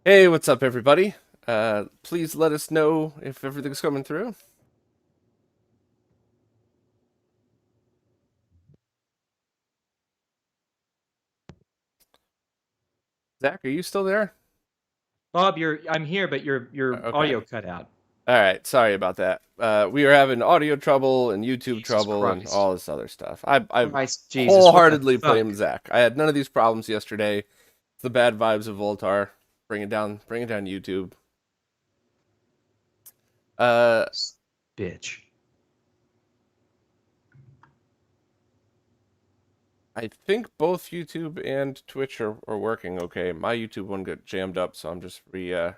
Hey, what's up, everybody? Please let us know if everything's coming through. Zach, are you still there? Bob, I'm here, but your Okay. audio cut out. All right. Sorry about that. We were having audio trouble and YouTube Jesus trouble and Christ. all this other stuff. I Christ Jesus, what the wholeheartedly blame fuck? Zach. I had none of these problems yesterday. It's the bad vibes of Voultar. Bring it down, YouTube. Uh, Bitch. I think both YouTube and Twitch are working okay. My YouTube one got jammed up, so I'm just We're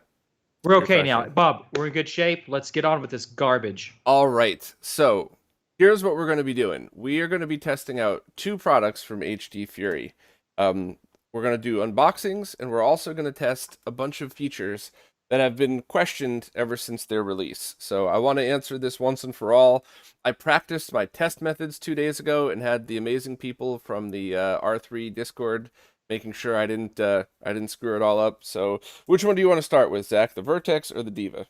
okay now. refreshing. Bob, we're in good shape. Let's get on with this garbage. All right, so here's what we're going to be doing. We are going to be testing out two products from HDFury. We're going to do unboxings, and we're also going to test a bunch of features that have been questioned ever since their release. So I want to answer this once and for all. I practiced my test methods 2 days ago and had the amazing people from the R3 Discord making sure I didn't screw it all up. So which one do you want to start with, Zach? The Vertex or the Diva?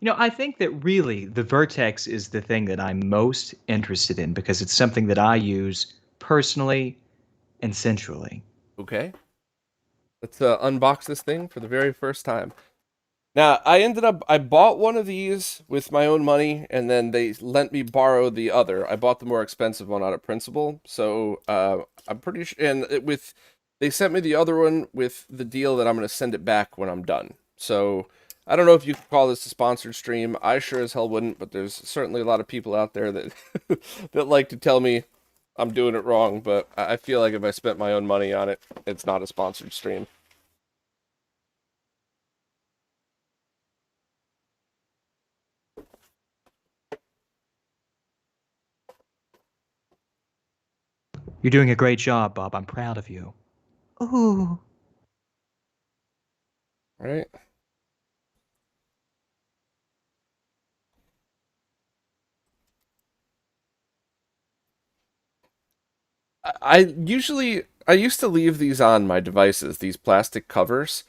I think that really the Vertex is the thing that I'm most interested in because it's something that I use personally and centrally. Okay. Let's unbox this thing for the very first time. Now, I bought one of these with my own money, and then they let me borrow the other. I bought the more expensive one out of principle, so I'm pretty sure, they sent me the other one with the deal that I'm going to send it back when I'm done. So I don't know if you could call this a sponsored stream. I sure as hell wouldn't, but there's certainly a lot of people out there that that like to tell me I'm doing it wrong, but I feel like if I spent my own money on it, it's not a sponsored stream. You're doing a great job, Bob. I'm proud of you. Ooh. All right. I used to leave these on my devices, these plastic covers,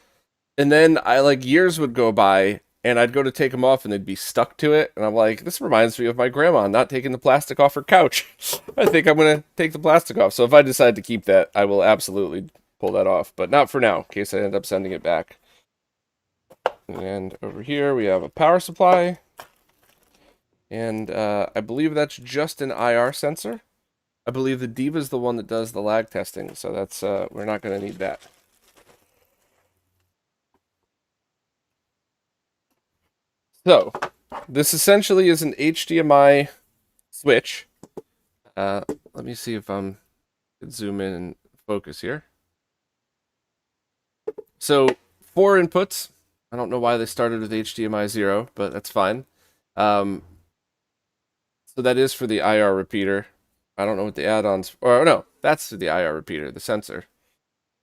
and then I like years would go by and I'd go to take them off and they'd be stuck to it, and I'm like, this reminds me of my grandma not taking the plastic off her couch. I think I'm gonna take the plastic off. So if I decide to keep that, I will absolutely pull that off, but not for now, in case I end up sending it back. And over here we have a power supply, and I believe that's just an IR sensor. I believe the Diva is the one that does the lag testing, so that's we're not going to need that. So, this essentially is an HDMI switch. Let me see if I'm zoom in and focus here. So, 4 inputs. I don't know why they started with HDMI 0, but that's fine. Um, so that is for the IR repeater. I don't know what the add-ons. Or no, that's the IR repeater, the sensor.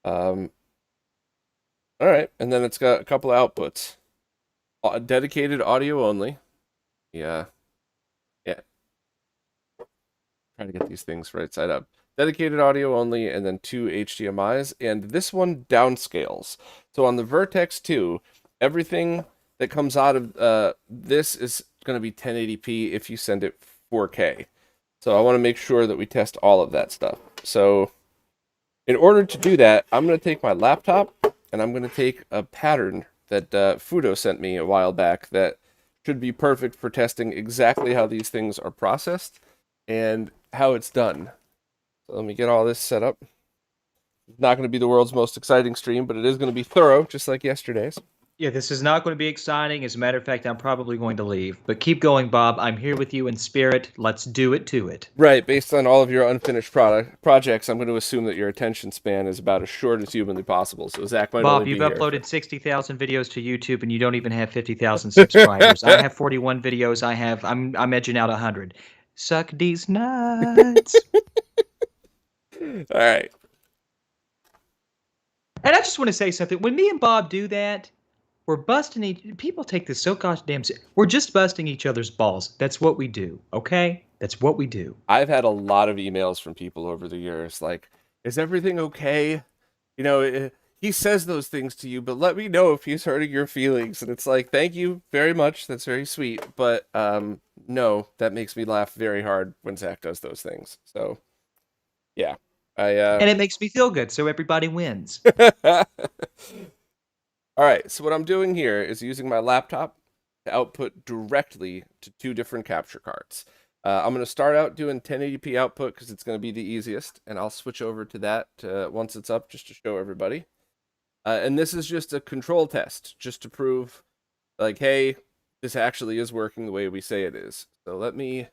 Um, all right, and then it's got a couple of outputs. Dedicated audio only. Yeah. Yeah. Trying to get these things right side up. Dedicated audio only, and then 2 HDMIs. And this one downscales. So on the Vertex 2, everything that comes out of this is going to be 1080p if you send it 4K. So I want to make sure that we test all of that stuff. So in order to do that, I'm going to take my laptop and I'm going to take a pattern that Fudo sent me a while back that should be perfect for testing exactly how these things are processed and how it's done. So let me get all this set up. It's not going to be the world's most exciting stream, but it is going to be thorough, just like yesterday's. Yeah, this is not going to be exciting. As a matter of fact, I'm probably going to leave. But keep going, Bob. I'm here with you in spirit. Let's do it to it. Right, based on all of your unfinished projects, I'm going to assume that your attention span is about as short as humanly possible. So Zach might only Bob, you've be here for. uploaded 60,000 videos to YouTube and you don't even have 50,000 subscribers. I have 41 videos. I'm edging out 100. Suck these nuts. All right. And I just want to say something. When me and Bob do that, we're busting people take this so goddamn we're just busting each other's balls. That's what we do, okay? That's what we do. I've had a lot of emails from people over the years like, is everything okay? You know, he says those things to you, but let me know if he's hurting your feelings. And it's like, thank you very much. That's very sweet. But no, that makes me laugh very hard when Zach does those things. So yeah, And it makes me feel good, so everybody wins. All right, so what I'm doing here is using my laptop to output directly to 2 different capture cards. I'm going to start out doing 1080p output because it's going to be the easiest, and I'll switch over to that once it's up just to show everybody. And this is just a control test, just to prove, like, hey, this actually is working the way we say it is. So let me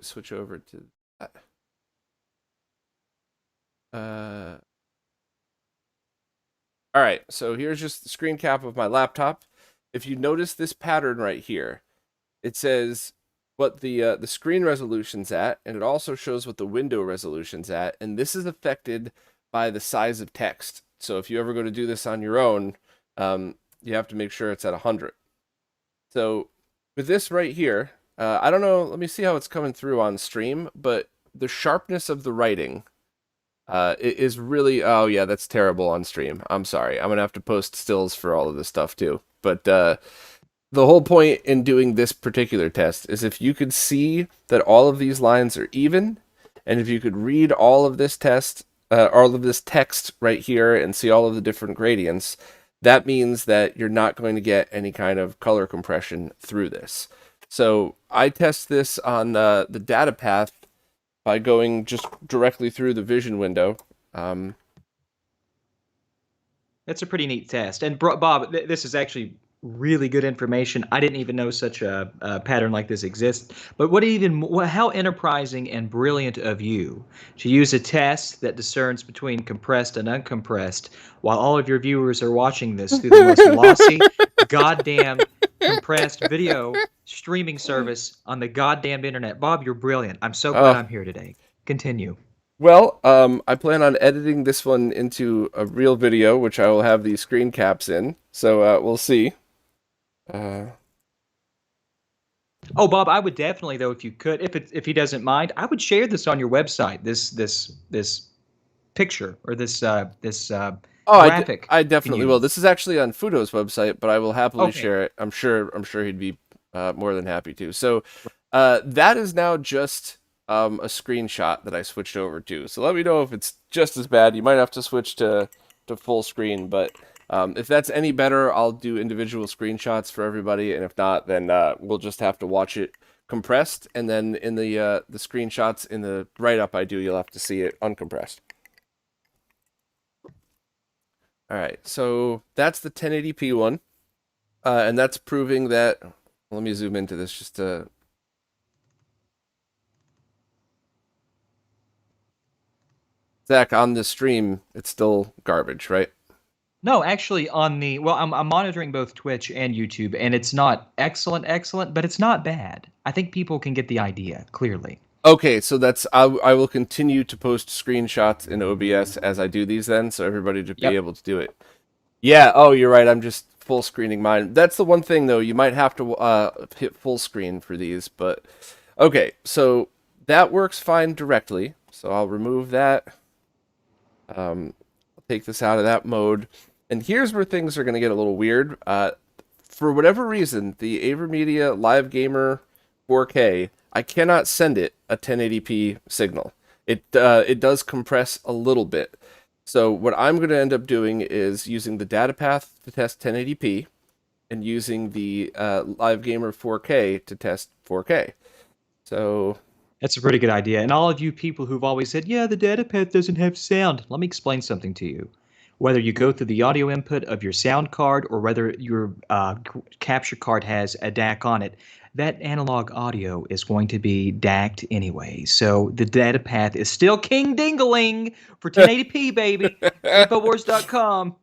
switch over to that. All right, so here's just the screen cap of my laptop. If you notice this pattern right here, it says what the screen resolution's at, and it also shows what the window resolution's at, and this is affected by the size of text. So if you ever go to do this on your own, you have to make sure it's at 100. So with this right here, I don't know, let me see how it's coming through on stream, but the sharpness of the writing it is really, oh yeah, that's terrible on stream. I'm sorry. I'm gonna have to post stills for all of this stuff too. But the whole point in doing this particular test is if you could see that all of these lines are even, and if you could read all of this text right here and see all of the different gradients, that means that you're not going to get any kind of color compression through this. So I test this on the data path by going just directly through the vision window. That's a pretty neat test. And Bob, this is actually really good information. I didn't even know such a pattern like this exists. But how enterprising and brilliant of you to use a test that discerns between compressed and uncompressed while all of your viewers are watching this through the most lossy, goddamn compressed video streaming service on the goddamn internet. Bob, you're brilliant. I'm so glad I'm here today. Continue. Well, I plan on editing this one into a real video, which I will have these screen caps in. So we'll see. Oh, Bob, I would definitely, though, if you could, if he doesn't mind, I would share this on your website. This picture or this graphic. I definitely will. This is actually on Fudo's website, but I will happily share it. I'm sure he'd be more than happy to. So that is now just a screenshot that I switched over to. So let me know if it's just as bad. You might have to switch to full screen, but if that's any better, I'll do individual screenshots for everybody, and if not, then we'll just have to watch it compressed, and then in the screenshots in the write-up I do, you'll have to see it uncompressed. All right, so that's the 1080p one, and that's proving that. Let me zoom into this just to. Zach, on the stream, it's still garbage, right? No, actually, I'm monitoring both Twitch and YouTube, and it's not excellent, but it's not bad. I think people can get the idea clearly. Okay, so I will continue to post screenshots in OBS as I do these then, so everybody to be able to do it. Yeah, oh, you're right, I'm just full screening mine. That's the one thing, though, you might have to hit full screen for these, but... Okay, so that works fine directly, so I'll remove that. I'll take this out of that mode. And here's where things are going to get a little weird. For whatever reason, the Avermedia Live Gamer 4K, I cannot send it a 1080p signal. It does compress a little bit. So what I'm going to end up doing is using the data path to test 1080p and using the Live Gamer 4K to test 4K. So that's a pretty good idea. And all of you people who've always said, yeah, the data path doesn't have sound, let me explain something to you. Whether you go through the audio input of your sound card or whether your capture card has a DAC on it, that analog audio is going to be DAC'd anyway. So the data path is still king dingling for 1080p, baby. Infowars.com.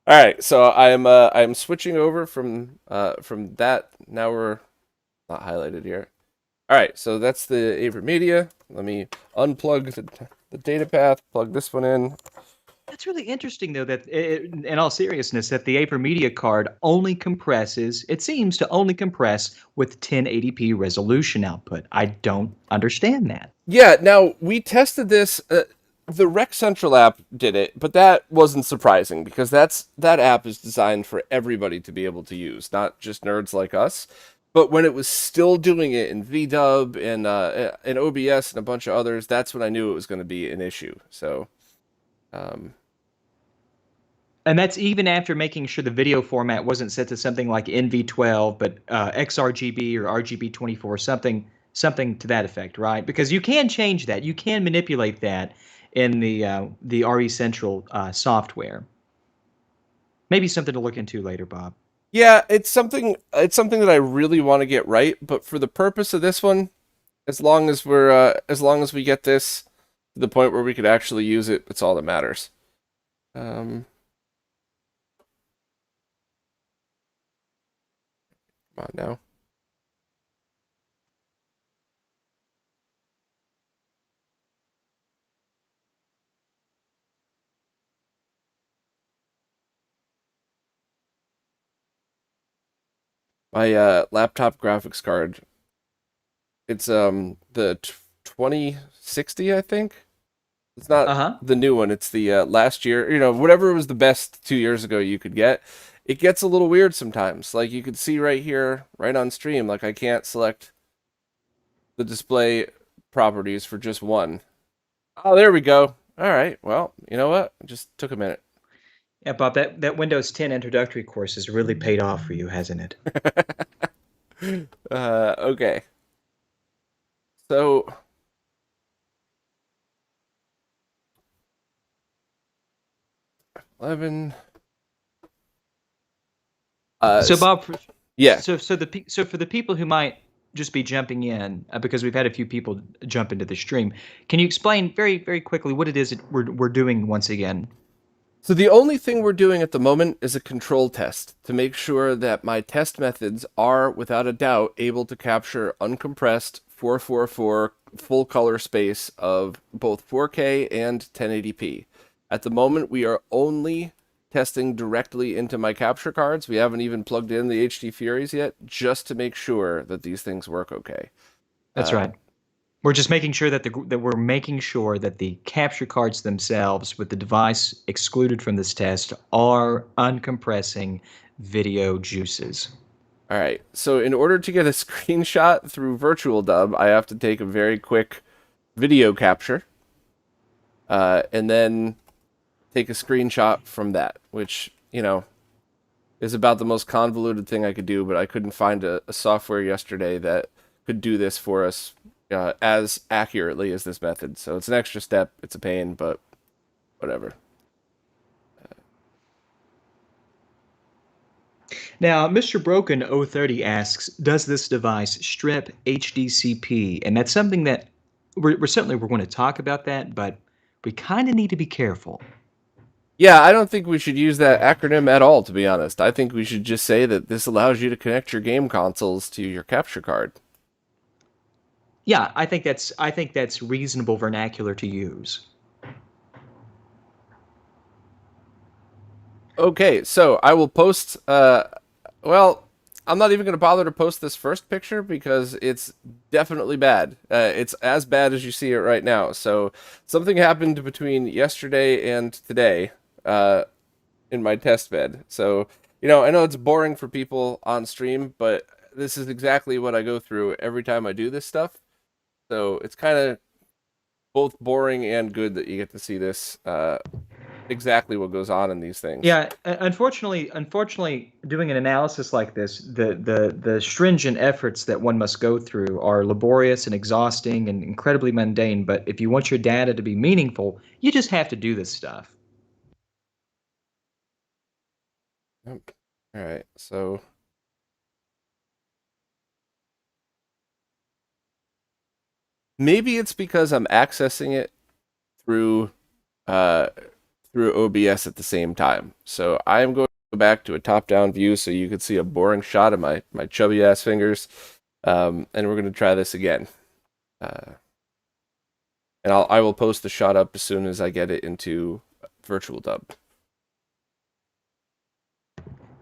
All right, so I'm switching over from that. Now we're not highlighted here. All right, so that's the Avermedia. Let me unplug the data path, plug this one in. That's really interesting, though, that in all seriousness, that the Avermedia card only compresses, it seems to only compress with 1080p resolution output. I don't understand that. Yeah, now we tested this. the Rec Central app did it, but that wasn't surprising because that app is designed for everybody to be able to use, not just nerds like us. But when it was still doing it in VDub and OBS and a bunch of others, that's when I knew it was going to be an issue. So, um, And that's even after making sure the video format wasn't set to something like NV12, but XRGB or RGB24, something to that effect, right? Because you can change that, you can manipulate that in the RE Central software. Maybe something to look into later, Bob. yeah, it's something that I really want to get right. But for the purpose of this one, as long as we get this to the point where we could actually use it, it's all that matters. Um, Come on now. My laptop graphics card, it's the 2060, I think. It's not Uh-huh. the new one, it's the last year, whatever was the best 2 years ago you could get. It gets a little weird sometimes. Like you could see right here, right on stream, like I can't select the display properties for just one. Oh, there we go. All right. Well, you know what? It just took a minute. Yeah, Bob, that Windows 10 introductory course has really paid off for you, hasn't it? Okay. So 11. So, Bob, Yeah. so for the people who might just be jumping in, because we've had a few people jump into the stream, can you explain very, very quickly what it is that we're doing once again? So the only thing we're doing at the moment is a control test to make sure that my test methods are, without a doubt, able to capture uncompressed 444 full color space of both 4K and 1080p. At the moment, we are only testing directly into my capture cards. We haven't even plugged in the HDFuries yet, just to make sure that these things work okay. That's right. We're just making sure that we're making sure that the capture cards themselves, with the device excluded from this test, are uncompressing video juices. All right. So in order to get a screenshot through Virtual Dub, I have to take a very quick video capture, and then take a screenshot from that, which, is about the most convoluted thing I could do, but I couldn't find a software yesterday that could do this for us as accurately as this method. So it's an extra step. It's a pain, but whatever. Now, Mr. Broken 030 asks, does this device strip HDCP? And that's something that we're going to talk about that, but we kind of need to be careful. Yeah, I don't think we should use that acronym at all, to be honest. I think we should just say that this allows you to connect your game consoles to your capture card. Yeah, I think that's reasonable vernacular to use. Okay, so I will post, well, I'm not even going to bother to post this first picture because it's definitely bad. It's as bad as you see it right now. So something happened between yesterday and today in my test bed. So, I know it's boring for people on stream, but this is exactly what I go through every time I do this stuff. So it's kind of both boring and good that you get to see this, exactly what goes on in these things. Yeah, unfortunately, doing an analysis like this, the stringent efforts that one must go through are laborious and exhausting and incredibly mundane. But if you want your data to be meaningful, you just have to do this stuff. Yep. All right, so maybe it's because I'm accessing it through uh, through OBS at the same time. So I am going to go back to a top-down view so you can see a boring shot of my chubby ass fingers, and we're going to try this again. And I will post the shot up as soon as I get it into Virtual Dub.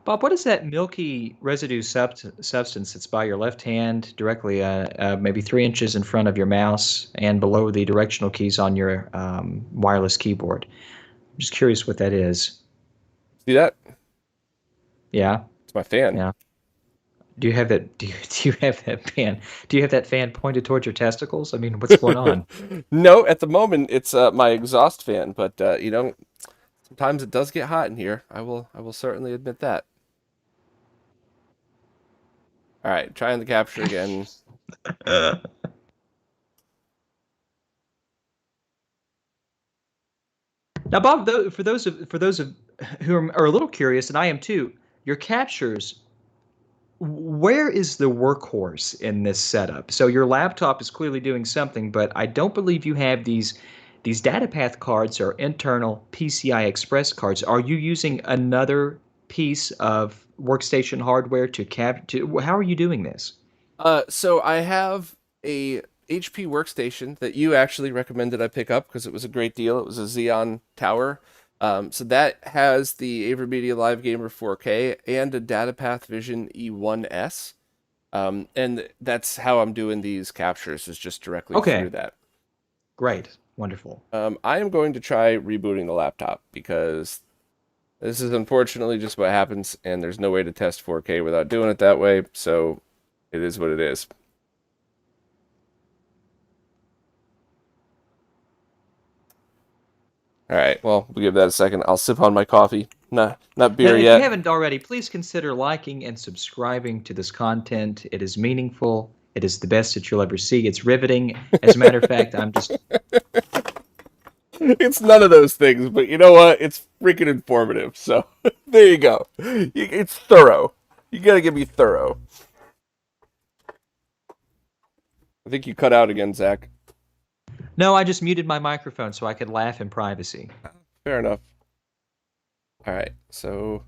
Bob, what is that milky residue substance that's by your left hand, directly maybe 3 inches in front of your mouse and below the directional keys on your wireless keyboard? I'm just curious what that is. See that? Yeah, It's my fan. yeah. Do you have that? Do you have that fan? Do you have that fan pointed towards your testicles? I mean, what's going on? No, at the moment it's my exhaust fan, but you know, sometimes it does get hot in here. I will certainly admit that. All right, trying the capture again. Now, Bob, for those of who are a little curious, and I am too, your captures. Where is the workhorse in this setup? So your laptop is clearly doing something, but I don't believe you have these data path cards or internal PCI Express cards. Are you using another piece of workstation hardware to how are you doing this? So I have a HP workstation that you actually recommended I pick up because it was a great deal. It was a Xeon Tower. So that has the Avermedia Live Gamer 4K and a DataPath Vision E1S. And that's how I'm doing these captures is just directly through Okay, that. great. Wonderful. I am going to try rebooting the laptop because this is unfortunately just what happens, and there's no way to test 4K without doing it that way. So it is what it is. All right, well, we'll give that a second. I'll sip on my coffee. Not Now, beer if you yet. haven't already, please consider liking and subscribing to this content. It is meaningful. It is the best that you'll ever see. It's riveting. As a matter of fact, I'm just It's none of those things, but you know what? It's freaking informative. So there you go. It's thorough. You gotta give me thorough. I think you cut out again, Zach. No, I just muted my microphone so I could laugh in privacy. Fair enough. All right, so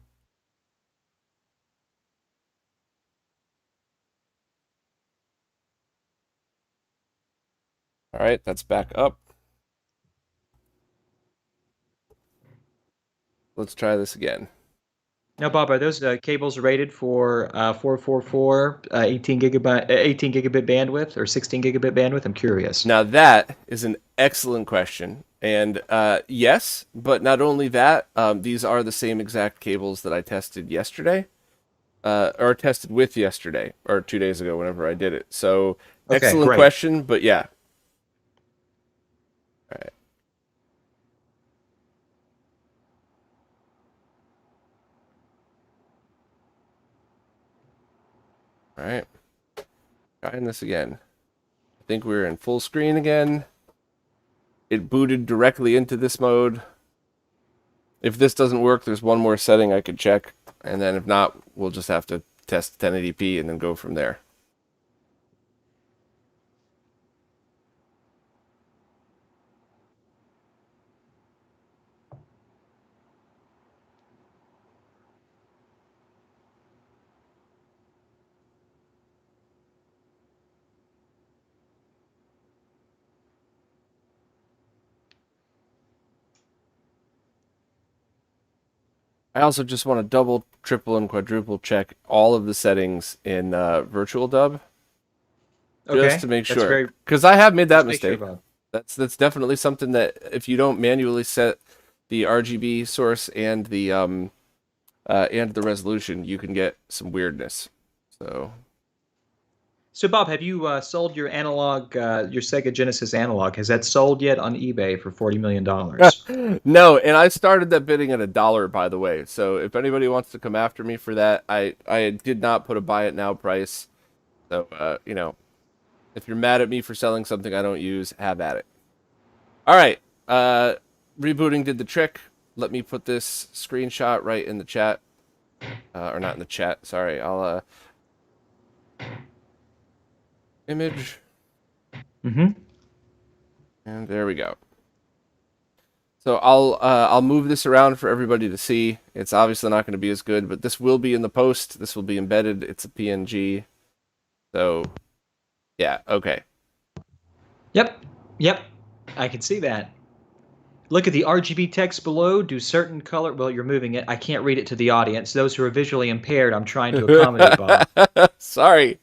all right, that's back up. Let's try this again. Now, Bob, are those cables rated for 444, 18 gigabit bandwidth or 16 gigabit bandwidth? I'm curious. Now that is an excellent question. And yes, but not only that, these are the same exact cables that I tested yesterday, or tested with yesterday, or 2 days ago, whenever I did it. So Okay, excellent great. question, but yeah. All right, all right. Trying this again. I think we're in full screen again. It booted directly into this mode. If this doesn't work, there's one more setting I could check, and then if not, we'll just have to test 1080p and then go from there. I also just want to double, triple, and quadruple check all of the settings in Virtual Dub just to Okay, make that's sure, very. because I have made that Just make sure, mistake. Bob. That's definitely something that if you don't manually set the RGB source and the resolution, you can get some weirdness. So So, Bob, have you sold your analog, your Sega Genesis analog? Has that sold yet on eBay for $40 million? no, and I started that bidding at $1, by the way. So if anybody wants to come after me for that, I did not put a buy it now price. So you know, if you're mad at me for selling something I don't use, have at it. All right. Rebooting did the trick. Let me put this screenshot right in the chat. Or not in the chat. Sorry. I'll image. Mm-hmm. And there we go. So I'll move this around for everybody to see. It's obviously not going to be as good, but this will be in the post. This will be embedded. It's a PNG. So yeah, okay. Yep. Yep. I can see that. Look at the RGB text below. Do certain color. Well, you're moving it. I can't read it to the audience. Those who are visually impaired, I'm trying to accommodate, Bob. Sorry.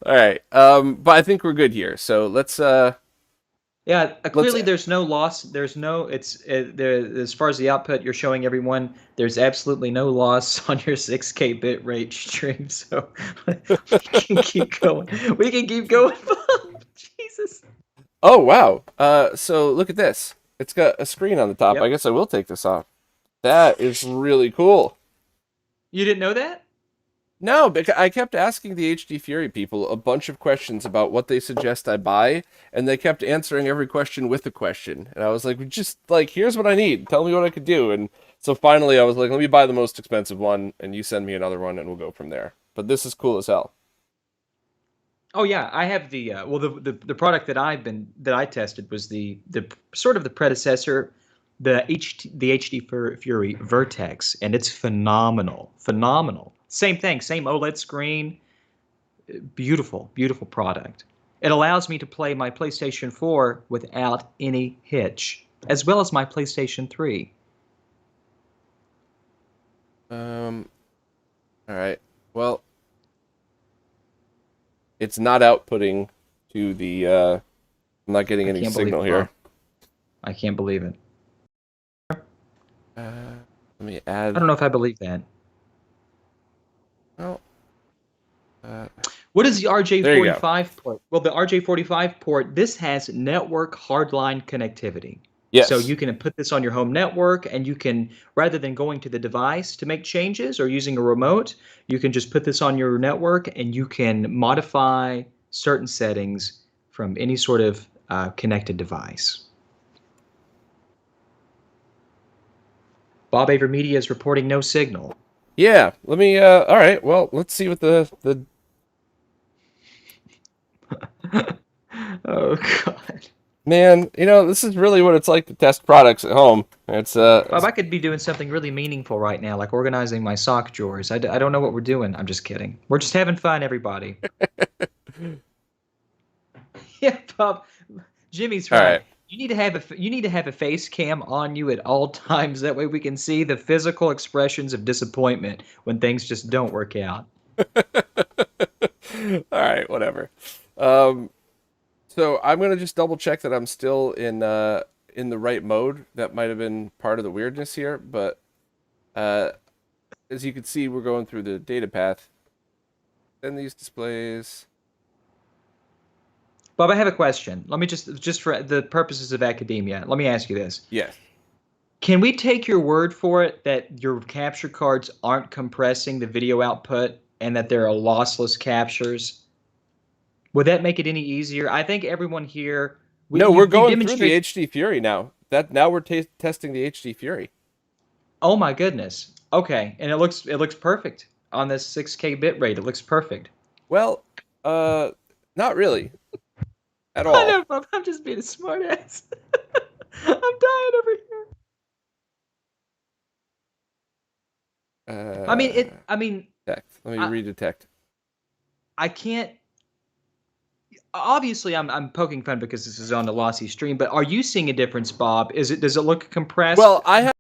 All right. But I think we're good here. So Yeah, let's clearly there's no loss. There's no, there, as far as the output, you're showing everyone there's absolutely no loss on your 6K bit rate stream. So we can keep going. We can keep going. Jesus. Oh wow. So look at this. It's got a screen on the top. I Yep. guess I will take this off. That is really cool. You didn't know that? No, because I kept asking the HDFury people a bunch of questions about what they suggest I buy, and they kept answering every question with a question. And I was like, just like, here's what I need. Tell me what I could do. And so finally I was like, let me buy the most expensive one, and you send me another one, and we'll go from there. But this is cool as hell. Oh yeah, I have the well the product that I tested was the sort of the predecessor, the HD Fury Vertex, and it's phenomenal, phenomenal. Same thing, same OLED screen, beautiful, beautiful product. It allows me to play my PlayStation 4 without any hitch, as well as my PlayStation 3. All right. Well, it's not outputting to the I'm not getting I any can't believe signal it, here. Bob. I can't believe it. Let me I add. don't know if I believe that. Well, What is the there you go. RJ45 port? Well, the RJ45 port, this has network hardline connectivity. So Yes. you can put this on your home network and you can, rather than going to the device to make changes or using a remote, you can just put this on your network and you can modify certain settings from any sort of connected device. Bob Avermedia is reporting no signal. Yeah. Let me. All right. Well, let's see what the. Oh, God. Man, this is really what it's like to test products at home. It's Bob, I could be doing something really meaningful right now, like organizing my sock drawers. I don't know what we're doing. I'm just kidding. We're just having fun, everybody. Yeah, Bob. Jimmy's all right. right. You need to have a face cam on you at all times. That way we can see the physical expressions of disappointment when things just don't work out. All right. Whatever. Um. So I'm gonna just double check that I'm still in the right mode. That might have been part of the weirdness here, but uh, as you can see, we're going through the data path. Then these displays. Bob, I have a question. Let me just for the purposes of academia, let me ask you this. Yes. Can we take your word for it that your capture cards aren't compressing the video output and that there are lossless captures? Would that make it any easier? I think everyone here, No, we're you going through the demonstrate. HDFury now. That now we're testing the HDFury. Oh my goodness. Okay, and it looks perfect on this 6K bit rate. It looks perfect. Well, not really at I all. know, Bob. I'm just being a smartass. I'm dying over here. I mean, Uh, it. I mean, Detect. Let me I redetect. I can't. Obviously, I'm poking fun because this is on a lossy stream. But are you seeing a difference, Bob? Does it look compressed? Well, I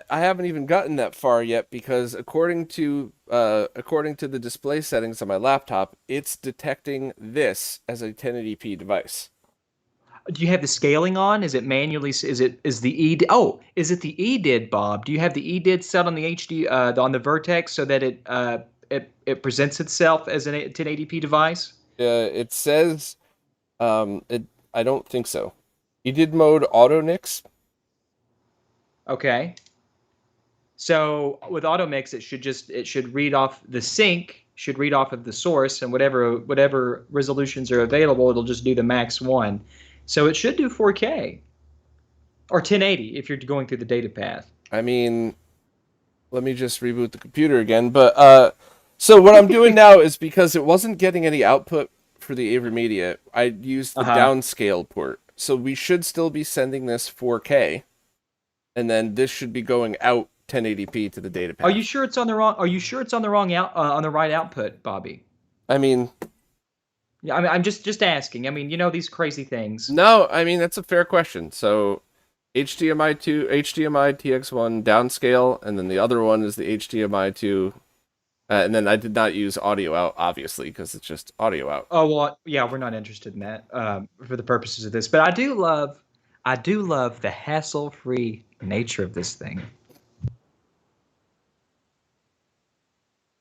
haven't even gotten that far yet because according to the display settings on my laptop, it's detecting this as a 1080p device. Do you have the scaling on? Is it manually? Is the E? Oh, is it the EDID, Bob? Do you have the EDID set on the HD on the Vertex so that it presents itself as a 1080p device? It says it. I don't think so. You did mode auto nix. Okay. So with AutoMix, it should read off the sync, should read off of the source, and whatever resolutions are available, it'll just do the max one. So it should do 4K or 1080 if you're going through the data path. I mean, let me just reboot the computer again. But so what I'm doing now is because it wasn't getting any output for the Avermedia, I used the Uh-huh. downscale port. So we should still be sending this 4K, and then this should be going out 1080p to the data Are you path. sure it's on the wrong? Are you sure it's on the wrong on the right output, Bobby? I mean, I'm just asking. I mean, these crazy things. no, I mean that's a fair question. So HDMI 2, HDMI TX1 downscale, and then the other one is the HDMI 2. And then I did not use audio out, obviously, because it's just audio out. Oh well, yeah, we're not interested in that for the purposes of this. But I do love the hassle-free nature of this thing.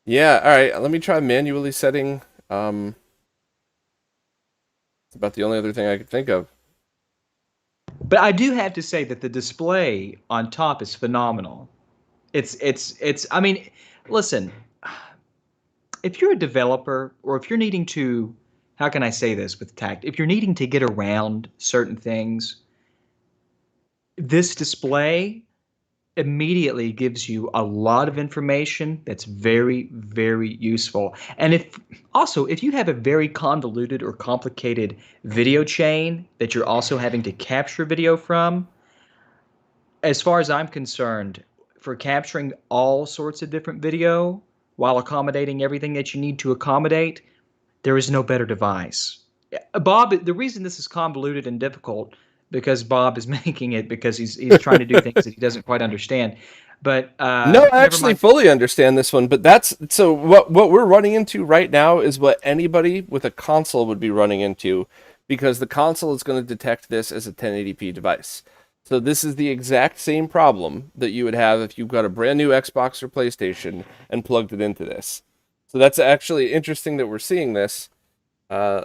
Yeah, all right. Let me try manually setting. It's about the only other thing I could think of. But I do have to say that the display on top is phenomenal. It's. I mean, listen, if you're a developer or if you're needing to, how can I say this with tact? If you're needing to get around certain things, this display immediately gives you a lot of information that's very, very useful. And if you have a very convoluted or complicated video chain that you're also having to capture video from, as far as I'm concerned, for capturing all sorts of different video while accommodating everything that you need to accommodate, there is no better device. Bob, the reason this is convoluted and difficult because Bob is making it because he's trying to do things that he doesn't quite understand. But No, I never actually mind. fully understand this one, but that's so what we're running into right now is what anybody with a console would be running into because the console is going to detect this as a 1080p device. So this is the exact same problem that you would have if you've got a brand new Xbox or PlayStation and plugged it into this. So that's actually interesting that we're seeing this. Uh,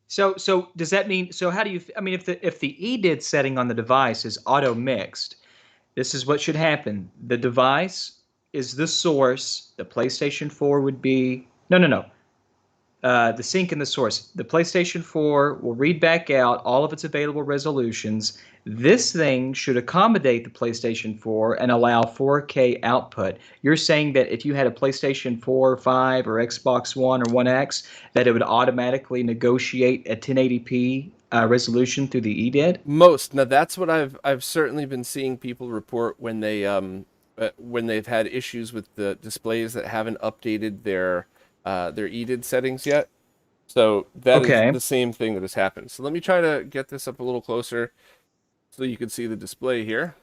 So does that mean? So how do you? I mean, if the EDID setting on the device is auto mixed, this is what should happen. The device is the source. The PlayStation 4 would be no. The sync and the source. The PlayStation 4 will read back out all of its available resolutions. This thing should accommodate the PlayStation 4 and allow 4K output. You're saying that if you had a PlayStation 4, 5, or Xbox One or One X, that it would automatically negotiate a 1080p resolution through the EDID? Most. Now that's what I've certainly been seeing people report when they've had issues with the displays that haven't updated their EDID settings yet. So that is Okay. the same thing that has happened. So let me try to get this up a little closer so you can see the display here.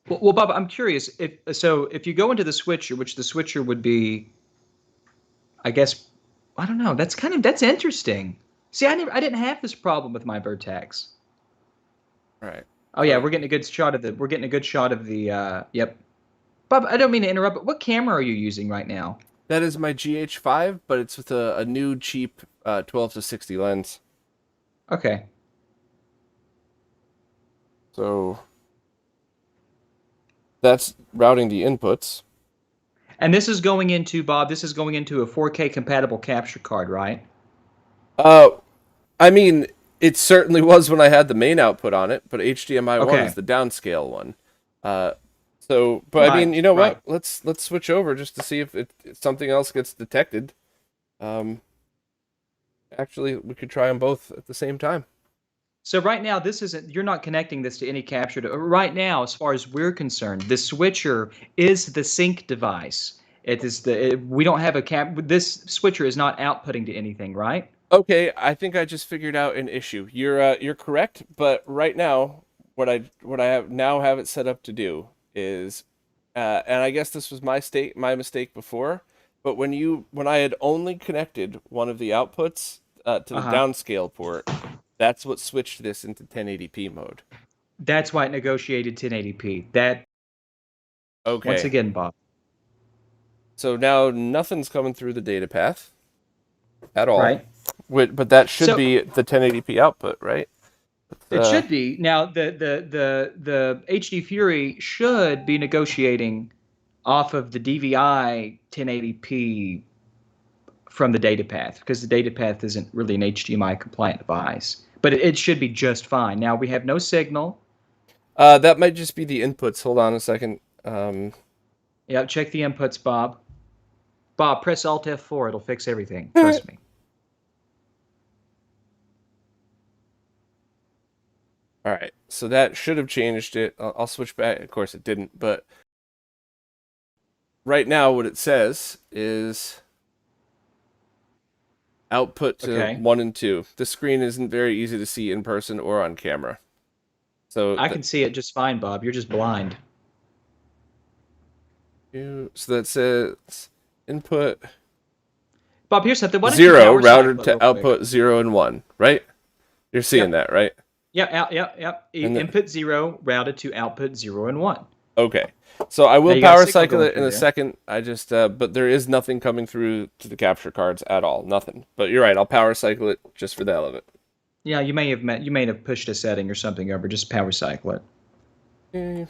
Well, Bob, I'm curious. If you go into the switcher, which the switcher would be, I guess, I don't know. That's interesting. See, I didn't have this problem with my Vertex. All right. Oh yeah, So we're getting a good shot of the yep. Bob, I don't mean to interrupt, but what camera are you using right now? that is my GH5, but it's with a new cheap 12 to 60 lens. Okay. So that's routing the inputs. And this is going into Bob, this is going into a 4K compatible capture card, right? Uh, I mean, it certainly was when I had the main output on it, but HDMI 1 is Okay. the downscale one. Uh, but I mean, Right, you know right. what? Let's switch over just to see if something else gets detected. Um, Actually, we could try them both at the same time. So right now, this isn't, you're not connecting this to any capture. Right now, as far as we're concerned, the switcher is the sync device. We don't have a this switcher is not outputting to anything, right? Okay, I think I just figured out an issue. You're correct, but right now, what I have it set up to do is, and I guess this was my mistake before, but when I had only connected one of the outputs to the Uh-huh. downscale port, that's what switched this into 1080p mode. That's why it negotiated 1080p. That, once Okay, again, Bob, so now nothing's coming through the data path at all, right? but that should So be the 1080p output, right? it Uh, should be. Now the HDFury should be negotiating off of the DVI 1080p from the data path because the data path isn't really an HDMI compliant device. But it should be just fine. Now we have no signal. That might just be the inputs. Hold on a second. Yeah, check the inputs, Bob. Bob, press Alt F4. It'll fix everything. All Trust me. right, so that should have changed it. I'll switch back. Of course, it didn't, but right now, what it says is output to Okay. 1 and 2. The screen isn't very easy to see in person or on camera. So I can see it just fine, Bob. You're just blind. so that says input Bob, here's something. Why don't you 0 power cycle routed it to real quick? output 0 and 1, right? You're seeing Yep. that, right? Yep. And Input 0 routed to output 0 and 1. okay. So I Now will you got a power signal cycle going it in through a there. second. I just but there is nothing coming through to the capture cards at all. Nothing. But you're right. I'll power cycle it just for the hell of it. Yeah, you may have pushed a setting or something over. Just power cycle it. Okay.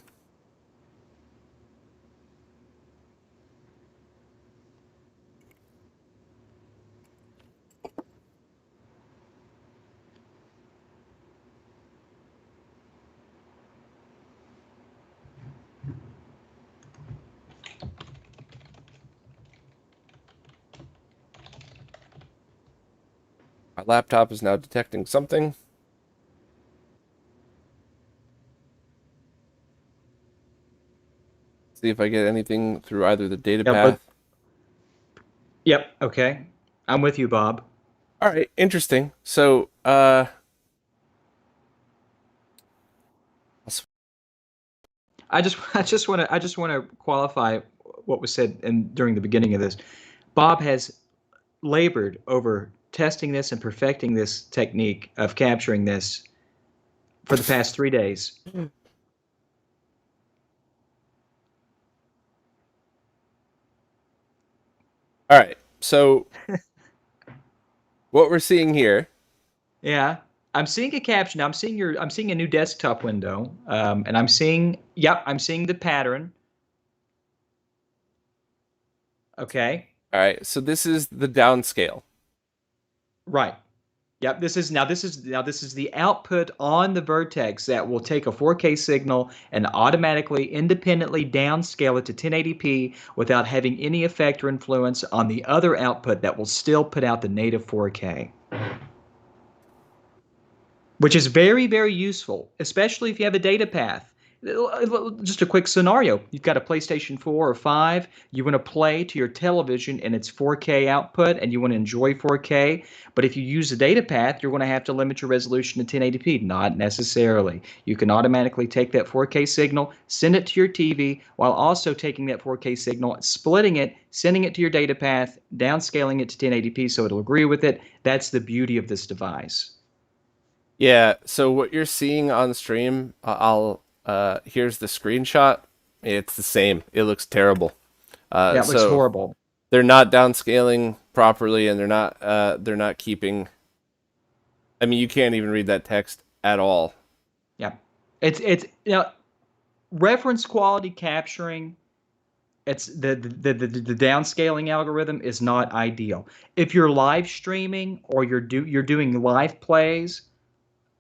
My laptop is now detecting something. See if I get anything through either the data Yeah, but path. yep. Okay, I'm with you, Bob. All right, interesting. So, I just want to qualify what was said during the beginning of this. Bob has labored over testing this and perfecting this technique of capturing this for the past 3 days. all right. So, what we're seeing here. Yeah, I'm seeing a caption. I'm seeing a new desktop window, and I'm seeing. Yep, I'm seeing the pattern. Okay, All right. So this is the downscale. right. Yep, this is the output on the Vertex that will take a 4K signal and automatically independently downscale it to 1080p without having any effect or influence on the other output that will still put out the native 4K. Which is very, very useful, especially if you have a data path. Just a quick scenario. You've got a PlayStation 4 or 5. You want to play to your television and its 4K output and you want to enjoy 4K. But if you use a data path, you're going to have to limit your resolution to 1080p. Not necessarily. You can automatically take that 4K signal, send it to your TV, while also taking that 4K signal, splitting it, sending it to your data path, downscaling it to 1080p so it'll agree with it. That's the beauty of this device. Yeah, so what you're seeing on stream, I'll here's the screenshot. It's the same. It looks terrible. Yeah, it looks So horrible. they're not downscaling properly and they're not keeping. I mean, you can't even read that text at all. Yeah. It's reference quality capturing. It's the downscaling algorithm is not ideal. If you're live streaming or you're doing live plays,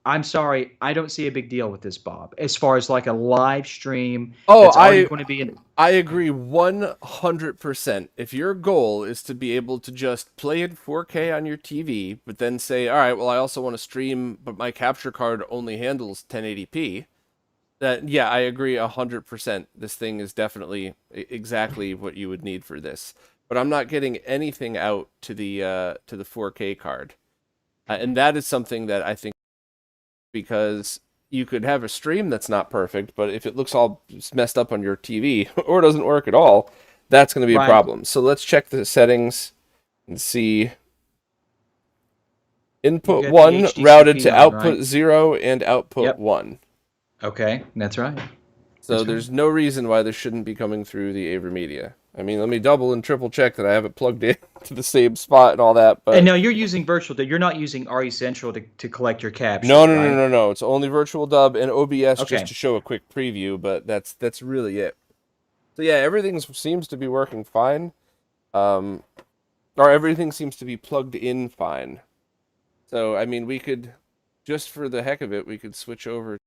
I'm sorry, I don't see a big deal with this, Bob. As far as like a live stream Oh, that's already going to be in. I agree 100%. If your goal is to be able to just play in 4K on your TV, but then say, all right, well, I also want to stream, but my capture card only handles 1080p, that, yeah, I agree 100%. This thing is definitely exactly what you would need for this. But I'm not getting anything out to the 4K card. And that is something that I think because you could have a stream that's not perfect, but if it looks all messed up on your TV or doesn't work at all, that's going to be a Right. problem. So let's check the settings and see. You've Input got the 1 routed to HDCP on, right? output 0 and output Yep. 1. Okay, that's right. So That's right. there's no reason why this shouldn't be coming through the Avermedia. I mean, let me double and triple check that I have it plugged in to the same spot and all that, And but now you're using virtual. You're not using RE Central to collect your capture, no, no, no, right? no, no. It's only virtual dub and OBS just Okay. to show a quick preview, but that's really it. So yeah, everything seems to be working fine. Um, or everything seems to be plugged in fine. So I mean, we could just for the heck of it, we could switch over.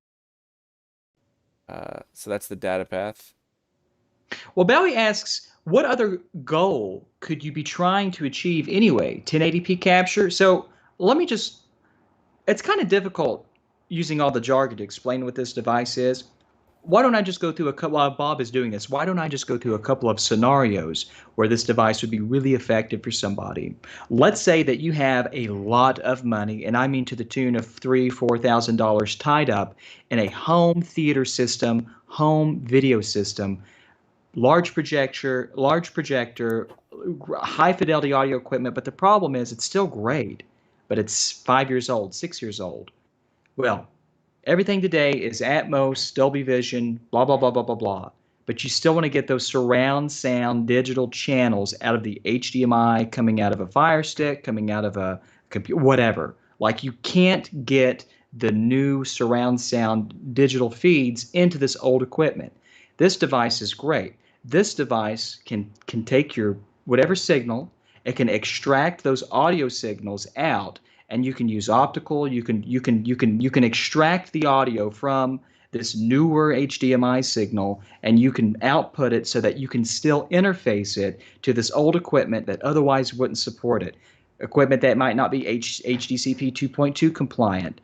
So that's the data path. Well, Bowie asks, what other goal could you be trying to achieve anyway? 1080p capture? So let me it's kind of difficult using all the jargon to explain what this device is. why don't I just go through a couple, while Bob is doing this, why don't I just go through a couple of scenarios where this device would be really effective for somebody? Let's say that you have a lot of money, and I mean to the tune of $3,000-$4,000 tied up in a home theater system, home video system, large projector, high fidelity audio equipment, but the problem is it's still great, but it's 5 years old, 6 years old. Well, everything today is Atmos, Dolby Vision, blah, blah, blah, blah, blah, blah. But you still want to get those surround sound digital channels out of the HDMI, coming out of a Fire Stick, coming out of a computer, whatever. Like, you can't get the new surround sound digital feeds into this old equipment. This device is great. This device can take your whatever signal, it can extract those audio signals out, and you can use optical. You can extract the audio from this newer HDMI signal, and you can output it so that you can still interface it to this old equipment that otherwise wouldn't support it. Equipment that might not be HDCP 2.2 compliant.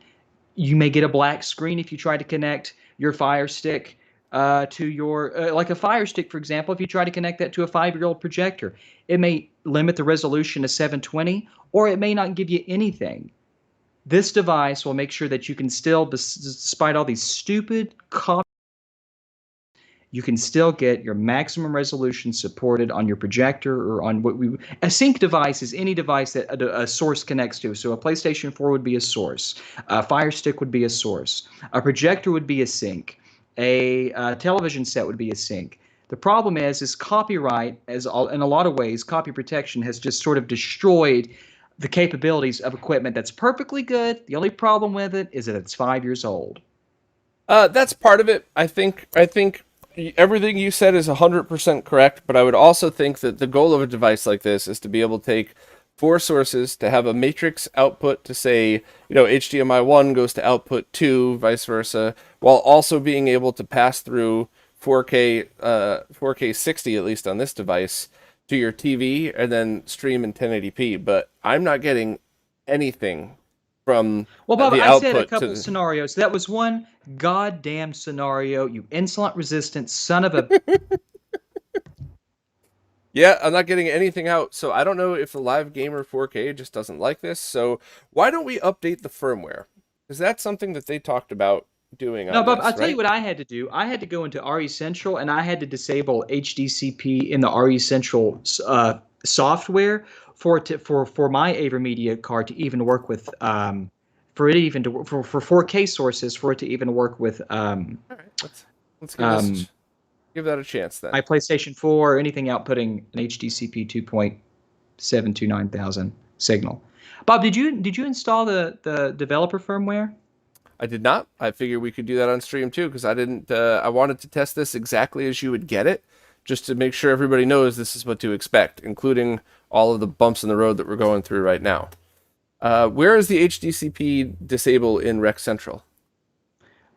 You may get a black screen if you try to connect your Fire Stick to your, like a Fire Stick, for example. If you try to connect that to a 5-year-old projector, it may limit the resolution to 720, or it may not give you anything. This device will make sure that you can still, despite all these stupid you can still get your maximum resolution supported on your projector, or on a sync device is any device that a source connects to. So a PlayStation 4 would be a source, a Fire Stick would be a source, a projector would be a sync, a television set would be a sync. The problem is copyright, in a lot of ways, copy protection has just sort of destroyed the capabilities of equipment that's perfectly good. The only problem with it is that it's 5 years old. That's part of it. I think everything you said is 100% correct, but I would also think that the goal of a device like this is to be able to take 4 sources, to have a matrix output to say, HDMI 1 goes to output 2, vice versa, while also being able to pass through 4K 60, at least on this device, to your TV and then stream in 1080p. But I'm not getting anything from Well, Bob, the I said a output couple scenarios. That was one goddamn scenario, you insolent, resistant son of a. Yeah, I'm not getting anything out, so I don't know if the Live Gamer 4K just doesn't like this. So why don't we update the firmware? Because that's something that they talked about doing on No, Bob, this, I'll tell you right? what I had to do. I had to go into RE Central, and I had to disable HDCP in the RE Central software for my Avermedia card to even work with for it even to for 4K sources, for it to even work with All right, let's give that a chance then. my PlayStation 4 or anything outputting an HDCP 2.729,000 signal. Bob, did you install the developer firmware? I did not. I figured we could do that on stream too, because I didn't. I wanted to test this exactly as you would get it, just to make sure everybody knows this is what to expect, including all of the bumps in the road that we're going through right now. Where is the HDCP disable in Rec Central?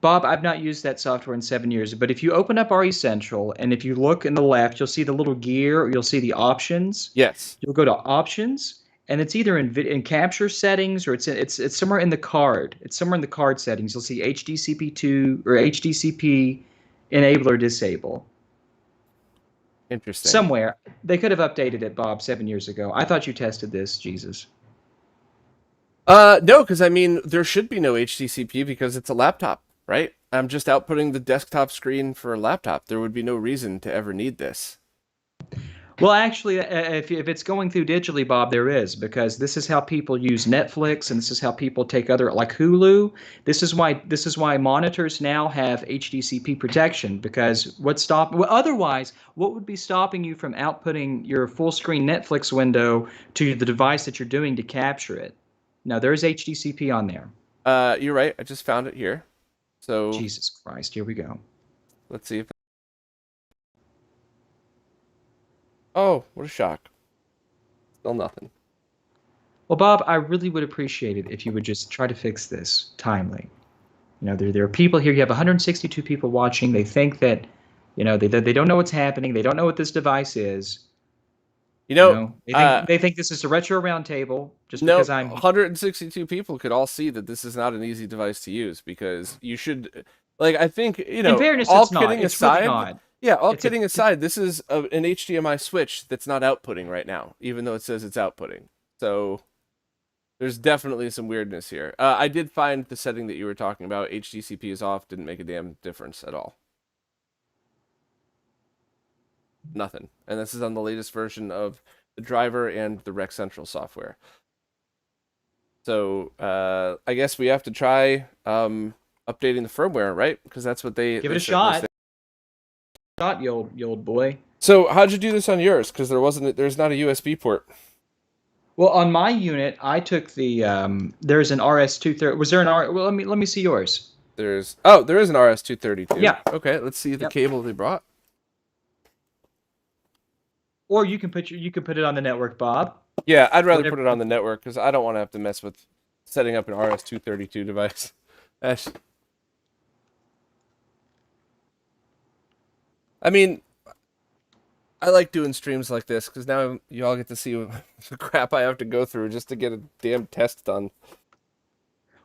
Bob, I've not used that software in 7 years, but if you open up RE Central and if you look in the left, you'll see the little gear, or you'll see the options. Yes. You'll go to options, and it's either in capture settings, or it's somewhere in the card. It's somewhere in the card settings. You'll see HDCP2 or HDCP enable or disable. Interesting. Somewhere. They could have updated it, Bob, 7 years ago. I thought you tested this, Jesus. No, because I mean, there should be no HDCP because it's a laptop, right? I'm just outputting the desktop screen for a laptop. There would be no reason to ever need this. Well, actually, if it's going through digitally, Bob, there is, because this is how people use Netflix, and this is how people take other, like Hulu. This is why monitors now have HDCP protection, because otherwise, what would be stopping you from outputting your full screen Netflix window to the device that you're doing to capture it? No, there's HDCP on there. You're right. I just found it here. So Jesus Christ, here we go. let's see if. Oh, what a shock. Still nothing. Well, Bob, I really would appreciate it if you would just try to fix this timely. There are people here. You have 162 people watching. They think that, they don't know what's happening. They don't know what this device is. They think this is a retro roundtable just because I'm 162 people could all see that this is not an easy device to use, because you should, Like, I think, In fairness, all it's not. kidding It's really aside, not. yeah, all It's a kidding aside, this is an HDMI switch that's not outputting right now, even though it says it's outputting. So there's definitely some weirdness here. I did find the setting that you were talking about, HDCP is off, didn't make a damn difference at all. Nothing. And this is on the latest version of the driver and the Rec Central software. So I guess we have to try updating the firmware, right? Because that's what they give it a said shot. Shot, you old boy. So how'd you do this on yours? Because there's not a USB port. Well, on my unit, I took the there's an RS-230. Was there an R? Well, let me see yours. There is an RS-232. Yeah. Okay, let's see the Yep. cable they brought. Or you can put it on the network, Bob. Yeah, I'd rather Whatever. put it on the network because I don't want to have to mess with setting up an RS-232 device. I mean, I like doing streams like this because now you all get to see the crap I have to go through just to get a damn test done.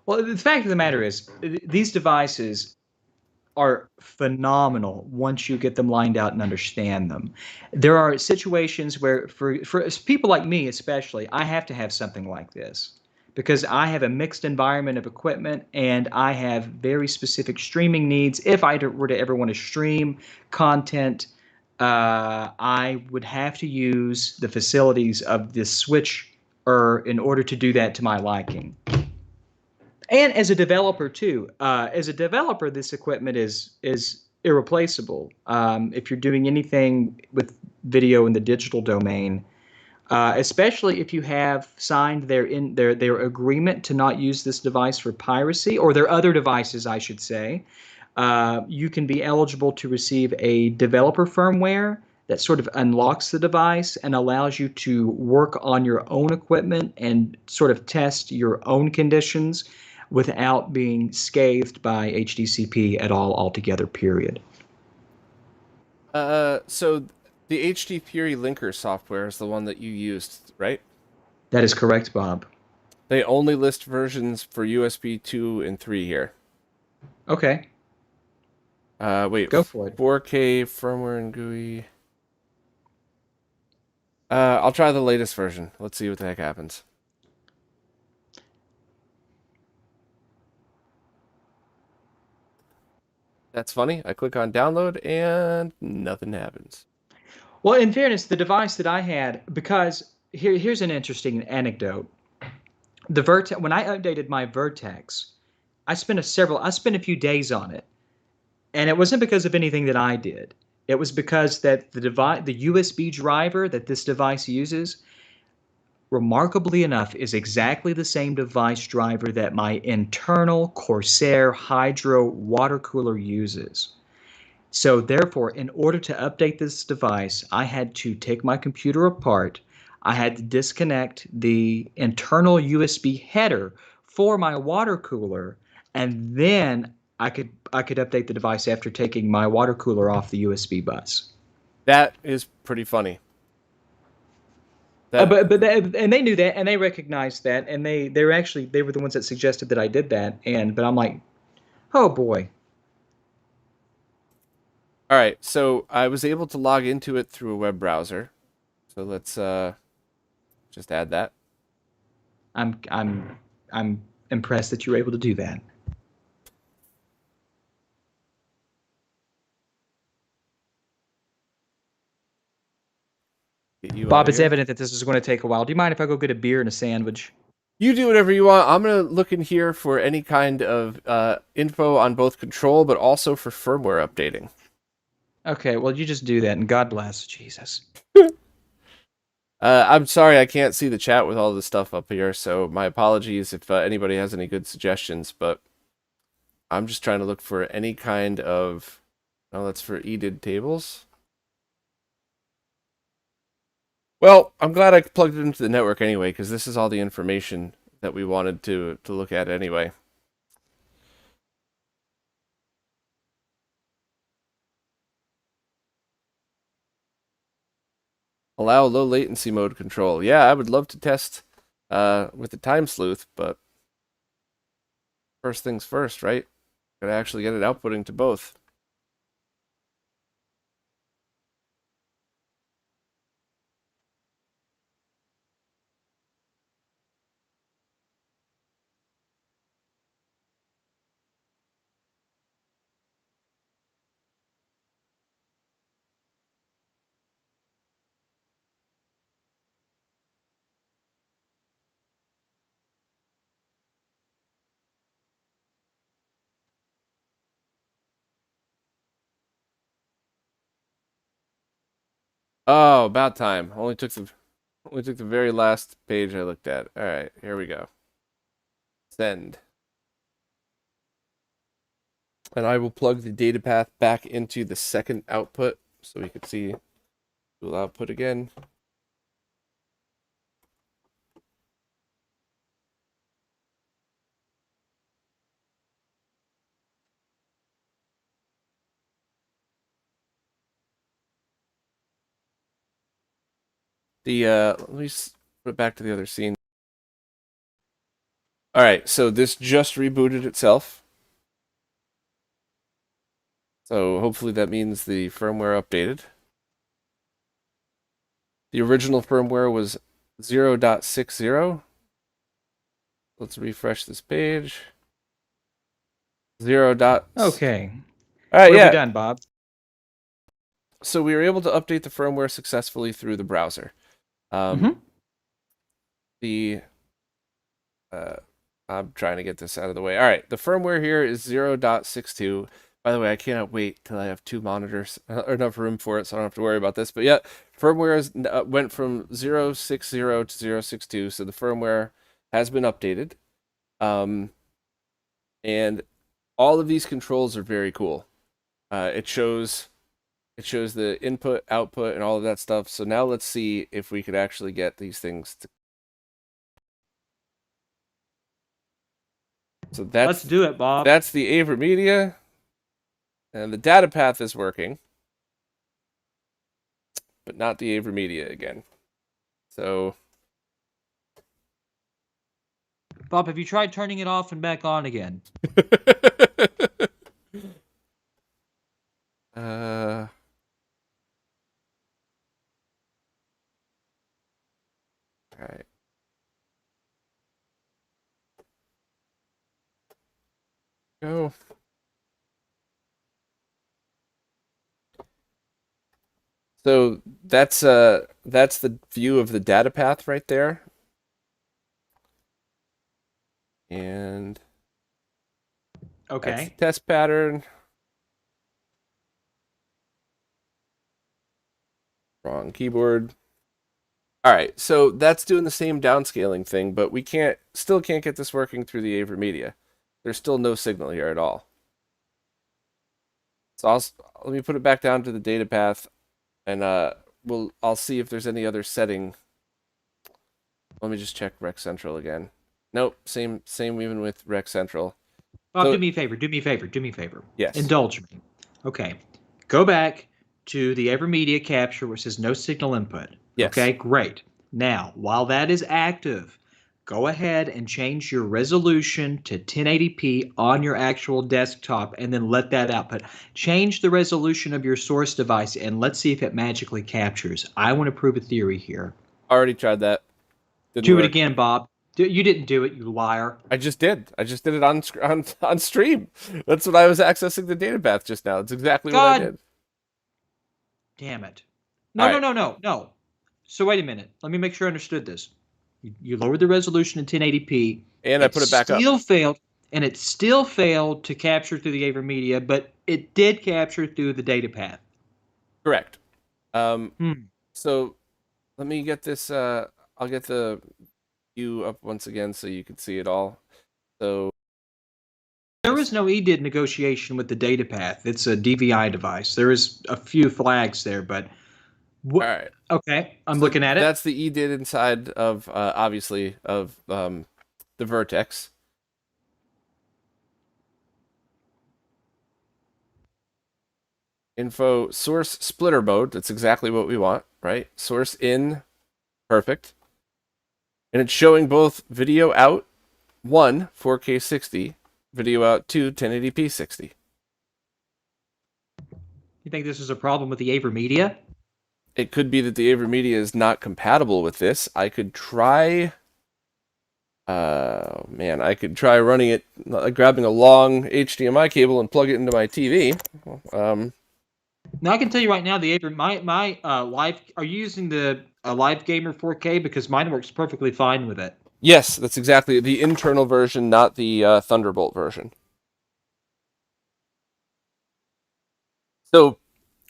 Well, the fact of the matter is, these devices are phenomenal once you get them lined out and understand them. There are situations where, for people like me especially, I have to have something like this because I have a mixed environment of equipment and I have very specific streaming needs. If I were to ever want to stream content, I would have to use the facilities of this switch in order to do that to my liking. And as a developer too, as a developer, this equipment is irreplaceable. If you're doing anything with video in the digital domain, especially if you have signed their agreement to not use this device for piracy, or their other devices, I should say, you can be eligible to receive a developer firmware that sort of unlocks the device and allows you to work on your own equipment and sort of test your own conditions without being scathed by HDCP at all altogether, period. So the HDFury linker software is the one that you used, right? That is correct, Bob. They only list versions for USB 2 and 3 here. Okay. Wait. Go for it. 4K firmware and GUI. I'll try the latest version. Let's see what the heck happens. That's funny. I click on download and nothing happens. Well, in fairness, the device that I had, because here's an interesting anecdote. When I updated my Vertex, I spent a few days on it, and it wasn't because of anything that I did. It was because that the USB driver that this device uses, remarkably enough, is exactly the same device driver that my internal Corsair Hydro water cooler uses. So therefore, in order to update this device, I had to take my computer apart. I had to disconnect the internal USB header for my water cooler, and then I could update the device after taking my water cooler off the USB bus. That is pretty funny. But they knew that, and they recognized that, and they were the ones that suggested that I did that. But I'm like, oh boy. All right, so I was able to log into it through a web browser. So let's just add that. I'm impressed that you were able to do that. Bob, it's evident that this is going to take a while. Do you mind if I go get a beer and a sandwich? You do whatever you want. I'm going to look in here for any kind of info on both control, but also for firmware updating. Okay, well, you just do that, and God bless. Jesus. I'm sorry I can't see the chat with all this stuff up here, so my apologies if anybody has any good suggestions, but I'm just trying to look for any kind of... Oh, that's for EDID tables. Well, I'm glad I plugged it into the network anyway, because this is all the information that we wanted to look at anyway. Allow low latency mode control. Yeah, I would love to test with the time sleuth, but first things first, right? Gotta actually get it outputting to both. Oh, about time. Only took the very last page I looked at. All right, here we go. Send. And I will plug the data path back into the second output so we can see dual output again. Let me put it back to the other scene. All right, so this just rebooted itself. So hopefully that means the firmware updated. The original firmware was 0.60. Let's refresh this page. 0. Okay. All right, What yeah. have we done, Bob? So we were able to update the firmware successfully through the browser. The I'm trying to get this out of the way. All right, the firmware here is 0.62. By the way, I cannot wait till I have two monitors or enough room for it, so I don't have to worry about this. But yeah, firmware went from 0.60 to 0.62, so the firmware has been updated. And all of these controls are very cool. It shows the input, output, and all of that stuff. So now let's see if we could actually get these things to. So Let's do it, Bob. That's the Avermedia, and the data path is working, but not the Avermedia again. So, Bob, have you tried turning it off and back on again? all right. Go. So that's the view of the data path right there. And okay, that's the test pattern. Wrong keyboard. All right, so that's doing the same downscaling thing, but we still can't get this working through the Avermedia. There's still no signal here at all. So let me put it back down to the data path, and I'll see if there's any other setting. Let me just check Rec Central again. Nope, same even with Rec Central. Bob, do me a favor. Yes. Indulge me. Okay, go back to the Avermedia capture where it says no signal input. Yes. Okay, great. Now, while that is active, go ahead and change your resolution to 1080p on your actual desktop and then let that output. Change the resolution of your source device and let's see if it magically captures. I want to prove a theory here. Already tried that. Didn't work. It again, Bob. You didn't do it, you liar. I just did. I just did it on stream. That's what I was accessing the data path just now. It's exactly what I did. Damn it. No. So wait a minute. Let me make sure I understood this. You lowered the resolution to 1080p. And I put it back up. It still failed to capture through the Avermedia, but it did capture through the data path. Correct. So let me get this. I'll get the view up once again so you can see it all. So there is no EDID negotiation with the data path. It's a DVI device. There is a few flags there, but all right. Okay, I'm looking at it. That's the EDID inside of obviously of the Vertex. Info source splitter mode. That's exactly what we want, right? Source in, perfect. And it's showing both video out 1 4K 60 video out to 1080p 60. You think this is a problem with the Avermedia? It could be that the Avermedia is not compatible with this. I could try. Man, I could try running it, grabbing a long HDMI cable and plug it into my TV. Now I can tell you right now, the my live. Are you using the Live Gamer 4K? Because mine works perfectly fine with it. Yes, that's exactly the internal version, not the Thunderbolt version. So,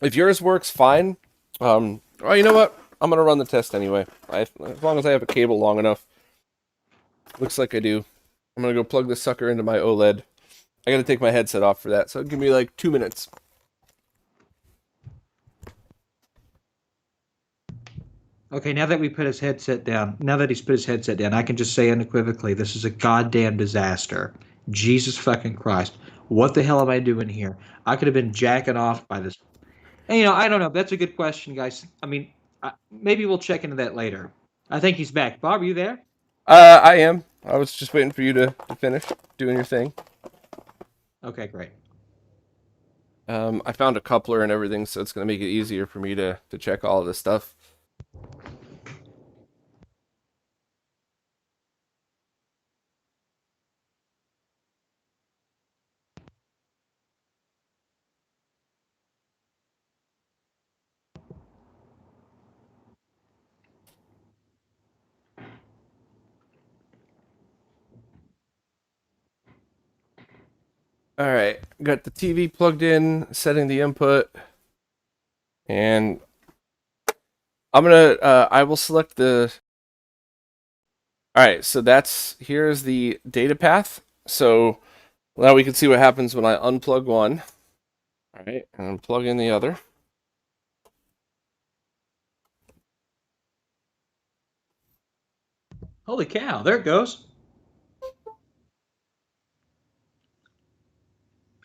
if yours works fine, well, you know what? I'm gonna run the test anyway. As long as I have a cable long enough. Looks like I do. I'm gonna go plug this sucker into my OLED. I gotta take my headset off for that, so give me like 2 minutes. Okay, now that we put his headset down, I can just say unequivocally, this is a goddamn disaster. Jesus fucking Christ. What the hell am I doing here? I could have been jacking off by this. And, I don't know. That's a good question, guys. I mean, maybe we'll check into that later. I think he's back. Bob, are you there? I am. I was just waiting for you to finish doing your thing. Okay, great. I found a coupler and everything, so it's gonna make it easier for me to check all of this stuff. All right, got the TV plugged in, setting the input, and I will select the. All right, so here's the data path. So now we can see what happens when I unplug one. All right, and plug in the other. Holy cow, there it goes.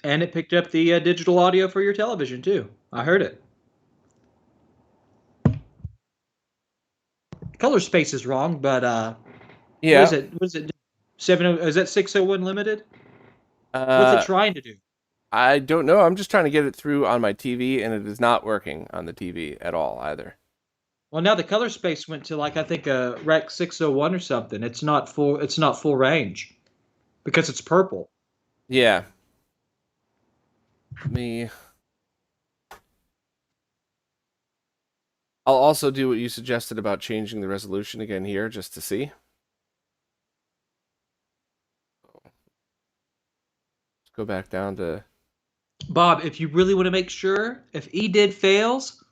And it picked up the digital audio for your television, too. I heard it. Color space is wrong, but Yeah. what is it? What is it? Is that 601 limited? What's it Uh, trying to do? I don't know. I'm just trying to get it through on my TV, and it is not working on the TV at all either. Well, now the color space went to like I think a Rec 601 or something. It's not full. It's not full range because it's purple. Yeah. Me. I'll also do what you suggested about changing the resolution again here, just to see. Let's go back down to. Bob, if you really want to make sure, if EDID fails,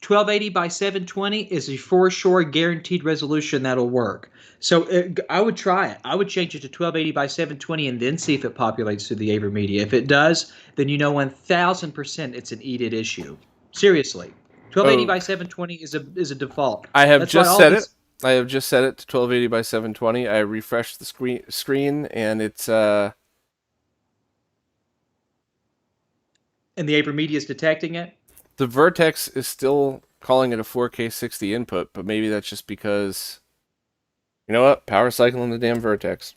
1280 by 720 is a for sure guaranteed resolution that'll work. So I would try it. I would change it to 1280 by 720 and then see if it populates through the Avermedia. If it does, then you know 1000% it's an EDID issue. Seriously. 1280 by 720 is a default. I have That's why just all set these, it. I have just set it to 1280 by 720. I refreshed the screen, and it's and the Avermedia is detecting it. the Vertex is still calling it a 4K 60 input, but maybe that's just because, you know what, power cycle in the damn Vertex.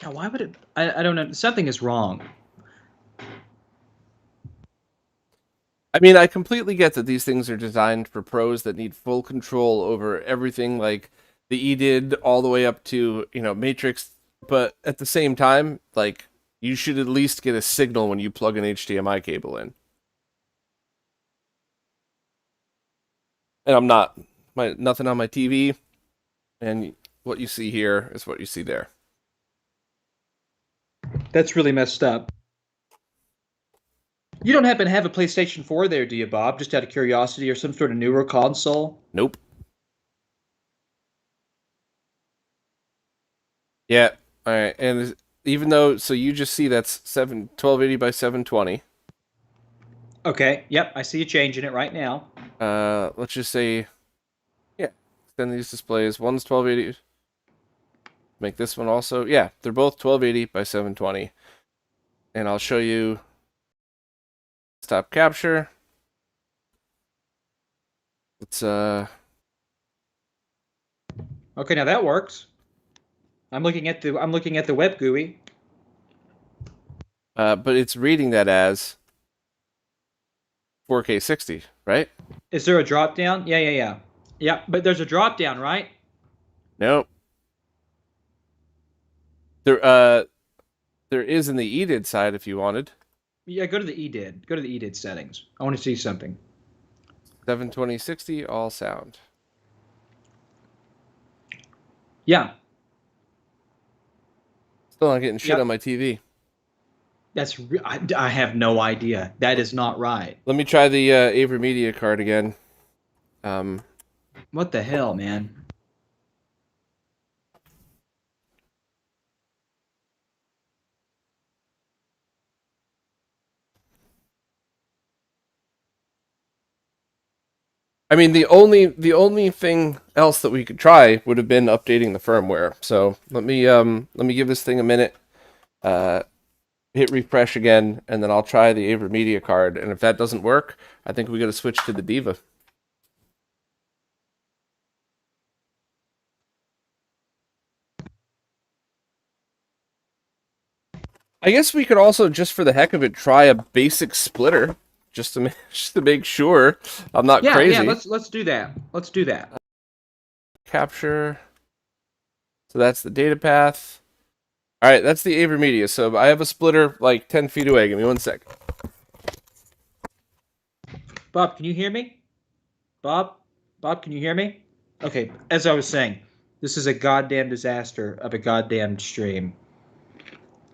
Now, why would it? I don't know. Something is wrong. I mean, I completely get that these things are designed for pros that need full control over everything, like the EDID all the way up to, Matrix, but at the same time, like, you should at least get a signal when you plug an HDMI cable in. And I'm not, nothing on my TV, and what you see here is what you see there. That's really messed up. You don't happen to have a PlayStation 4 there, do you, Bob? Just out of curiosity, or some sort of newer console? Nope. Yeah. All right. And even though, so you just see that's 1280 by 720. Okay. Yep. I see you changing it right now. Let's just say, yeah, extend these displays. One's 1280. Make this one also. Yeah, they're both 1280 by 720. And I'll show you stop capture. Let's Okay, now that works. I'm looking at the web GUI. but it's reading that as 4K 60, right? Is there a drop down? Yeah, but there's a drop down, right? Nope. There is in the EDID side if you wanted. Yeah, go to the EDID. Go to the EDID settings. I want to see something. 720/60 all sound. Yeah. Still not getting shit on Yep. my TV. I have no idea. That is not right. Let me try the Avermedia card again. What the hell, man? I mean, the only thing else that we could try would have been updating the firmware. So let me give this thing a minute. Hit refresh again, and then I'll try the Avermedia card. And if that doesn't work, I think we got to switch to the Diva. I guess we could also, just for the heck of it, try a basic splitter, just to make sure I'm not crazy. Yeah. Let's do that. Let's do that. Capture. So that's the data path. All right, that's the Avermedia. So I have a splitter like 10 feet away. Give me 1 sec. Bob, can you hear me? Bob, can you hear me? Okay. As I was saying, this is a goddamn disaster of a goddamn stream.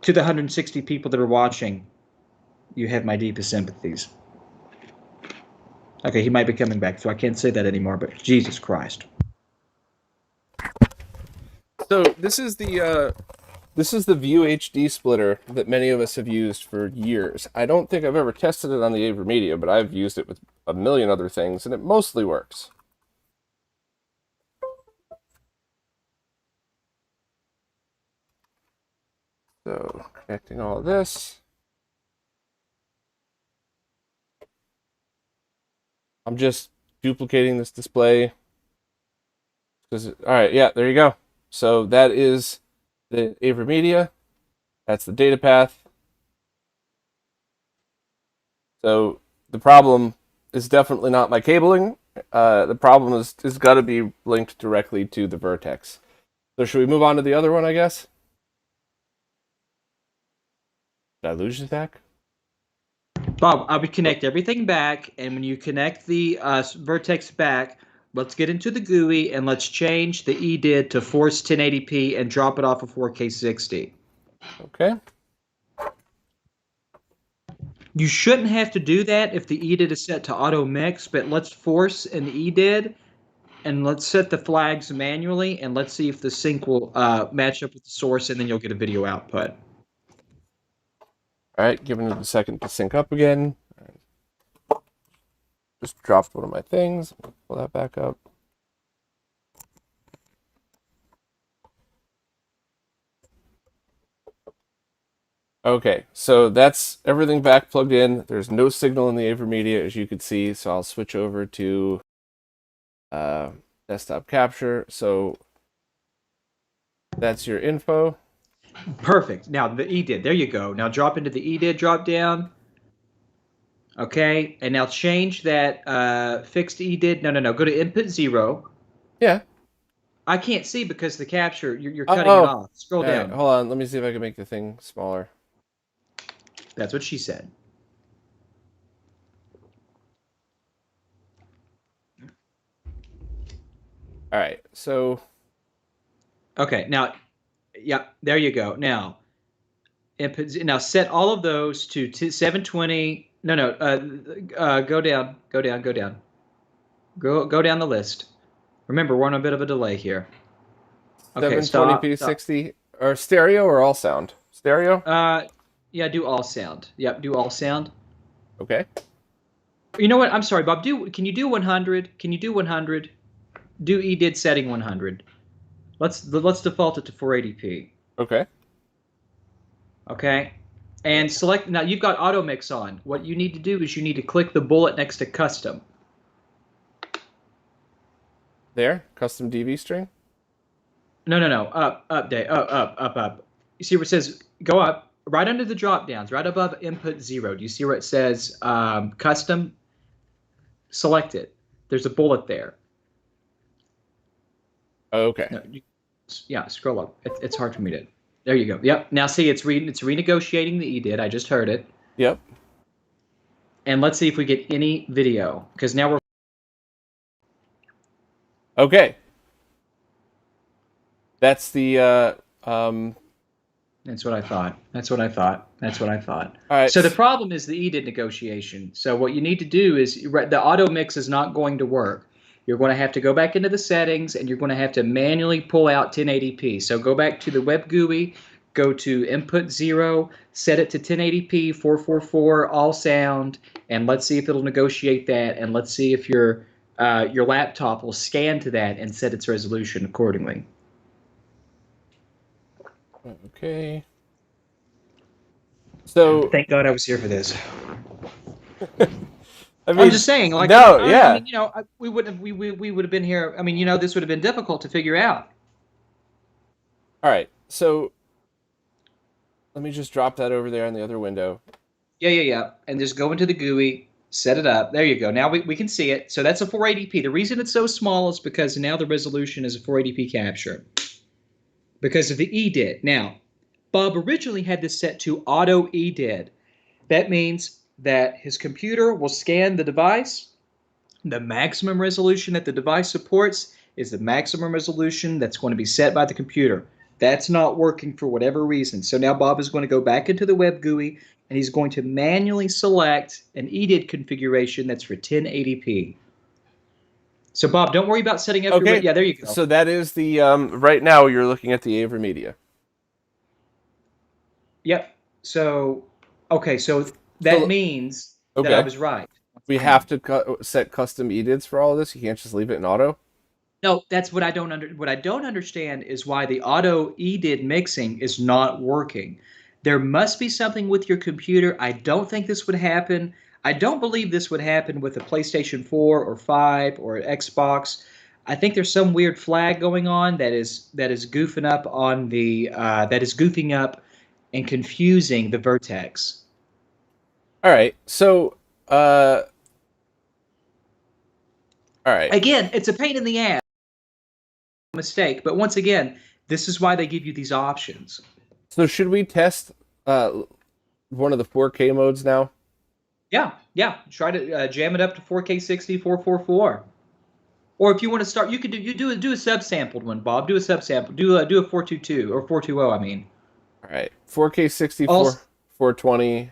To the 160 people that are watching, you have my deepest sympathies. Okay, he might be coming back, so I can't say that anymore, but Jesus Christ. So this is the View HD splitter that many of us have used for years. I don't think I've ever tested it on the Avermedia, but I've used it with a million other things, and it mostly works. So connecting all of this. I'm just duplicating this display. All right, yeah, there you go. So that is the Avermedia. That's the data path. So the problem is definitely not my cabling. The problem is got to be linked directly to the Vertex. So should we move on to the other one, I guess? Did I lose you, Zach? Bob, I would connect everything back, and when you connect the Vertex back, let's get into the GUI and let's change the EDID to force 1080p and drop it off of 4K 60. Okay. You shouldn't have to do that if the EDID is set to auto mix, but let's force an EDID and let's set the flags manually and let's see if the sync will match up with the source, and then you'll get a video output. All right, giving it a second to sync up again. Just dropped one of my things. Pull that back up. Okay, so that's everything back plugged in. There's no signal in the Avermedia, as you can see, so I'll switch over to desktop capture. So that's your info. Perfect. Now the EDID, there you go. Now drop into the EDID drop down. Okay, and now change that fixed EDID. No. Go to input 0. Yeah. I can't see because the capture, you're cutting it off. Scroll down. Right, hold on, let me see if I can make the thing smaller. That's what she said. All right, so. Okay, now, yeah, there you go. Now, input. Now set all of those to 720. No. Go down. Go down the list. Remember, we're on a bit of a delay here. Okay, 720p 60 or stereo or all sound? Stereo? Yeah, do all sound. Yep, do all sound. Okay. You know what? I'm sorry, Bob. Can you do 100? Can you do 100? Do EDID setting 100. Let's default it to 480p. Okay. Okay. And select, now you've got auto mix on. What you need to do is you need to click the bullet next to custom. There, custom DV string. No. Up. You see where it says go up. right under the drop downs, right above input 0, do you see where it says custom? Select it. There's a bullet there. Okay. No, yeah, scroll up. It's hard for me to. There you go. Yep. Now see, it's renegotiating the EDIT. I just heard it. Yep. And let's see if we get any video, because now we're. Okay. That's the That's what I thought. That's what I thought. That's what I thought. all right. So the problem is the EDIT negotiation. So what you need to do is the auto mix is not going to work. You're going to have to go back into the settings and you're going to have to manually pull out 1080p. So go back to the web GUI, go to input 0, set it to 1080p, 444, all sound, and let's see if it'll negotiate that. And let's see if your laptop will scan to that and set its resolution accordingly. Okay. So Thank God I was here for this. I mean, I'm just saying, like, no, yeah. I mean, we would have been here. I mean, this would have been difficult to figure out. All right. So let me just drop that over there on the other window. Yeah. And just go into the GUI, set it up. There you go. Now we can see it. So that's a 480p. The reason it's so small is because now the resolution is a 480p capture. Because of the EDIT. Now, Bob originally had this set to auto EDIT. That means that his computer will scan the device. The maximum resolution that the device supports is the maximum resolution that's going to be set by the computer. That's not working for whatever reason. So now Bob is going to go back into the web GUI and he's going to manually select an EDIT configuration that's for 1080p. So Bob, don't worry about setting up Okay. yeah, there you go. So that is the right now you're looking at the Avermedia. Yep. So okay, so that means that I was right. We have to set custom EDITs for all of this. You can't just leave it in auto. No, that's what I don't understand is why the auto EDIT mixing is not working. There must be something with your computer. I don't think this would happen. I don't believe this would happen with a PlayStation 4 or 5 or Xbox. I think there's some weird flag going on that is goofing up on the goofing up and confusing the Vertex. All right. So all right. Again, it's a pain in the ass. Mistake, but once again, this is why they give you these options. So should we test one of the 4K modes now? Yeah. Try to jam it up to 4K 60 444. Or if you want to start, you could do a subsampled one, Bob. Do a subsample. Do a 422 or 420. I mean. All right. 4K 64 420.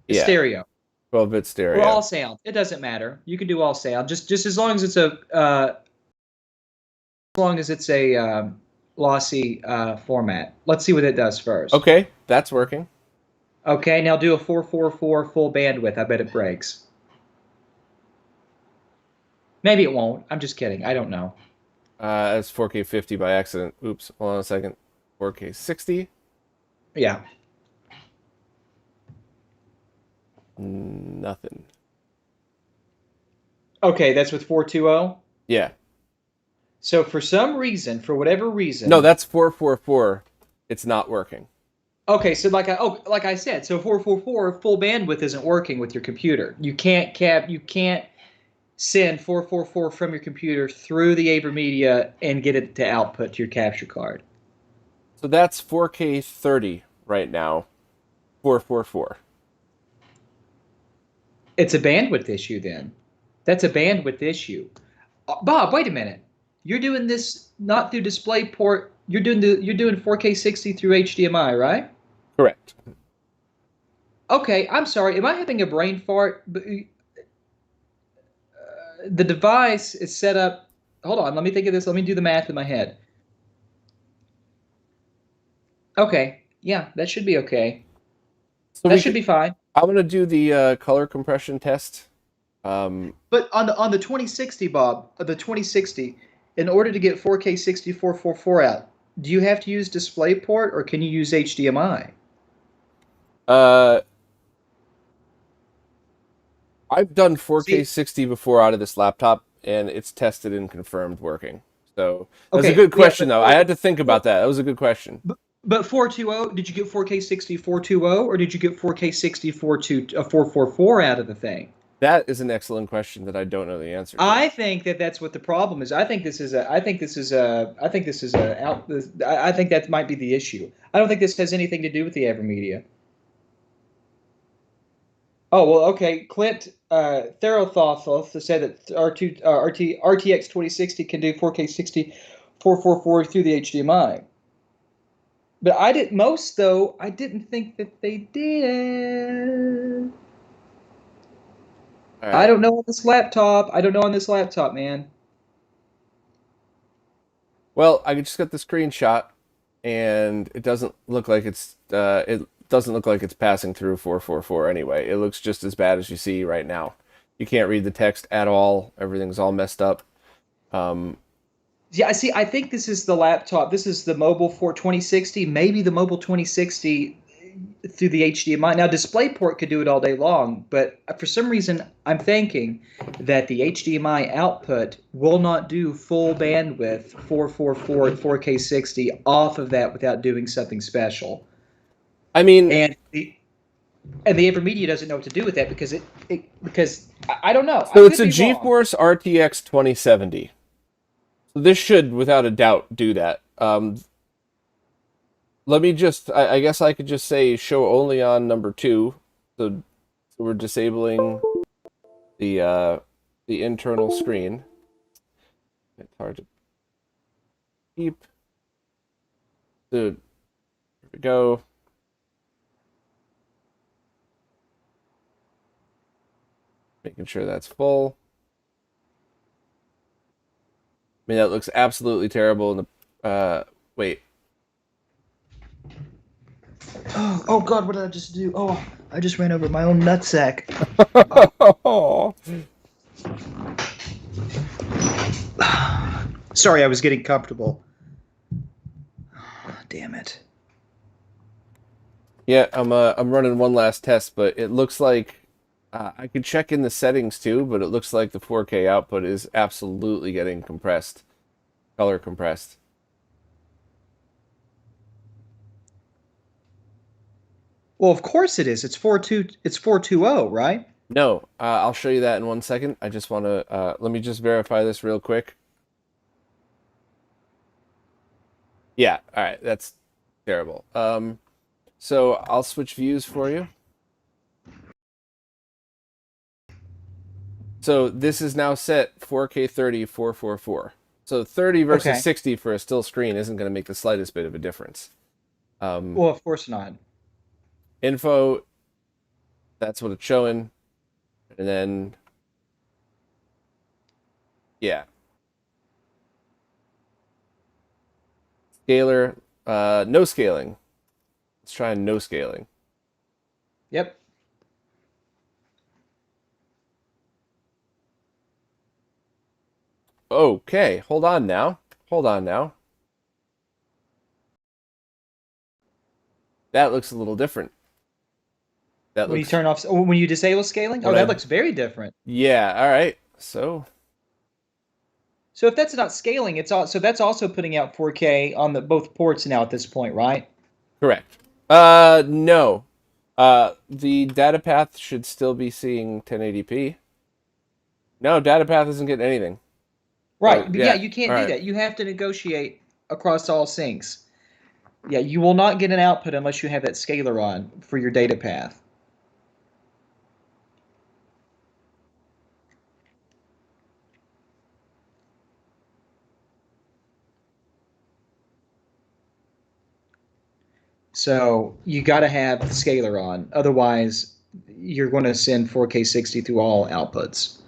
Yeah. Stereo. 12-bit stereo. Or all sound. It doesn't matter. You can do all sound. Just as long as it's a lossy format. Let's see what it does first. Okay, that's working. Okay, now do a 444 full bandwidth. I bet it breaks. Maybe it won't. I'm just kidding. I don't know. It's 4K 50 by accident. Oops, hold on a second. 4K 60. Yeah. Nothing. Okay, that's with 420? Yeah. So for some reason, for whatever reason... No, that's 444. It's not working. Okay, so like I said, so 444 full bandwidth isn't working with your computer. You can't send 444 from your computer through the Avermedia and get it to output to your capture card. So that's 4K 30 right now. 444. It's a bandwidth issue then. That's a bandwidth issue. Bob, wait a minute. You're doing this not through DisplayPort. You're doing 4K 60 through HDMI, right? Correct. Okay, I'm sorry. Am I having a brain fart? The device is set up. Hold on. Let me think of this. Let me do the math in my head. Okay. Yeah, that should be okay. So that should be fine. I'm going to do the color compression test. But on the 2060, Bob, the 2060, in order to get 4K 60 444 out, do you have to use DisplayPort or can you use HDMI? I've done 4K 60 before out of this laptop, and it's tested and confirmed working. So that's a good question, though. I had to think about that. That was a good question. But 420, did you get 4K 60 420, or did you get 4K 60 444 out of the thing? That is an excellent question that I don't know the answer to. I think that's what the problem is. I think this is a. I think this is a. I think this is a. I think that might be the issue. I don't think this has anything to do with the Avermedia. Oh well, okay. Clint Therothoth said that RTX 2060 can do 4K 60 444 through the HDMI. But I didn't. Most though, I didn't think that they did. All right. I don't know on this laptop. I don't know on this laptop, man. Well, I just got the screenshot, and it doesn't look like it's passing through 444 anyway. It looks just as bad as you see right now. You can't read the text at all. Everything's all messed up. Yeah, I see. I think this is the laptop. This is the mobile for 2060. Maybe the mobile 2060 through the HDMI. Now, DisplayPort could do it all day long, but for some reason, I'm thinking that the HDMI output will not do full bandwidth 444 and 4K 60 off of that without doing something special. I mean, And the Avermedia doesn't know what to do with that because I don't know. So it's a GeForce RTX 2070. So this should, without a doubt, do that. Let me just, I guess I could just say show only on number 2. So we're disabling the internal screen. It's hard to keep. So here we go. Making sure that's full. I mean, that looks absolutely terrible in the, wait. Oh God, what did I just do? Oh, I just ran over my own nutsack. Sorry, I was getting comfortable. Oh, damn it. Yeah, I'm running one last test, but it looks like I could check in the settings too, but it looks like the 4K output is absolutely getting compressed, color compressed. Well, of course it is. It's 420, right? No, I'll show you that in 1 second. I just want to let me just verify this real quick. Yeah, all right, that's terrible. So I'll switch views for you. So this is now set 4K 30 444. So 30 versus 60 for a still screen isn't going to make the slightest bit of a difference. Well, of course not. Info, that's what it's showing. And then, yeah. Scaler, no scaling. Let's try no scaling. Yep. Okay, hold on now. Hold on now. That looks a little different. That When looks, you turn off, when you disable scaling, oh, that looks very different. yeah, all right. So if that's not scaling, so that's also putting out 4K on both ports now at this point, right? correct. No. The data path should still be seeing 1080p. No, data path isn't getting anything. Right. Oh, Yeah, you can't do that. You have to negotiate across all syncs. Yeah, you will not get an output unless you have that scaler on for your data path. So you got to have the scaler on. Otherwise, you're going to send 4K 60 through all outputs.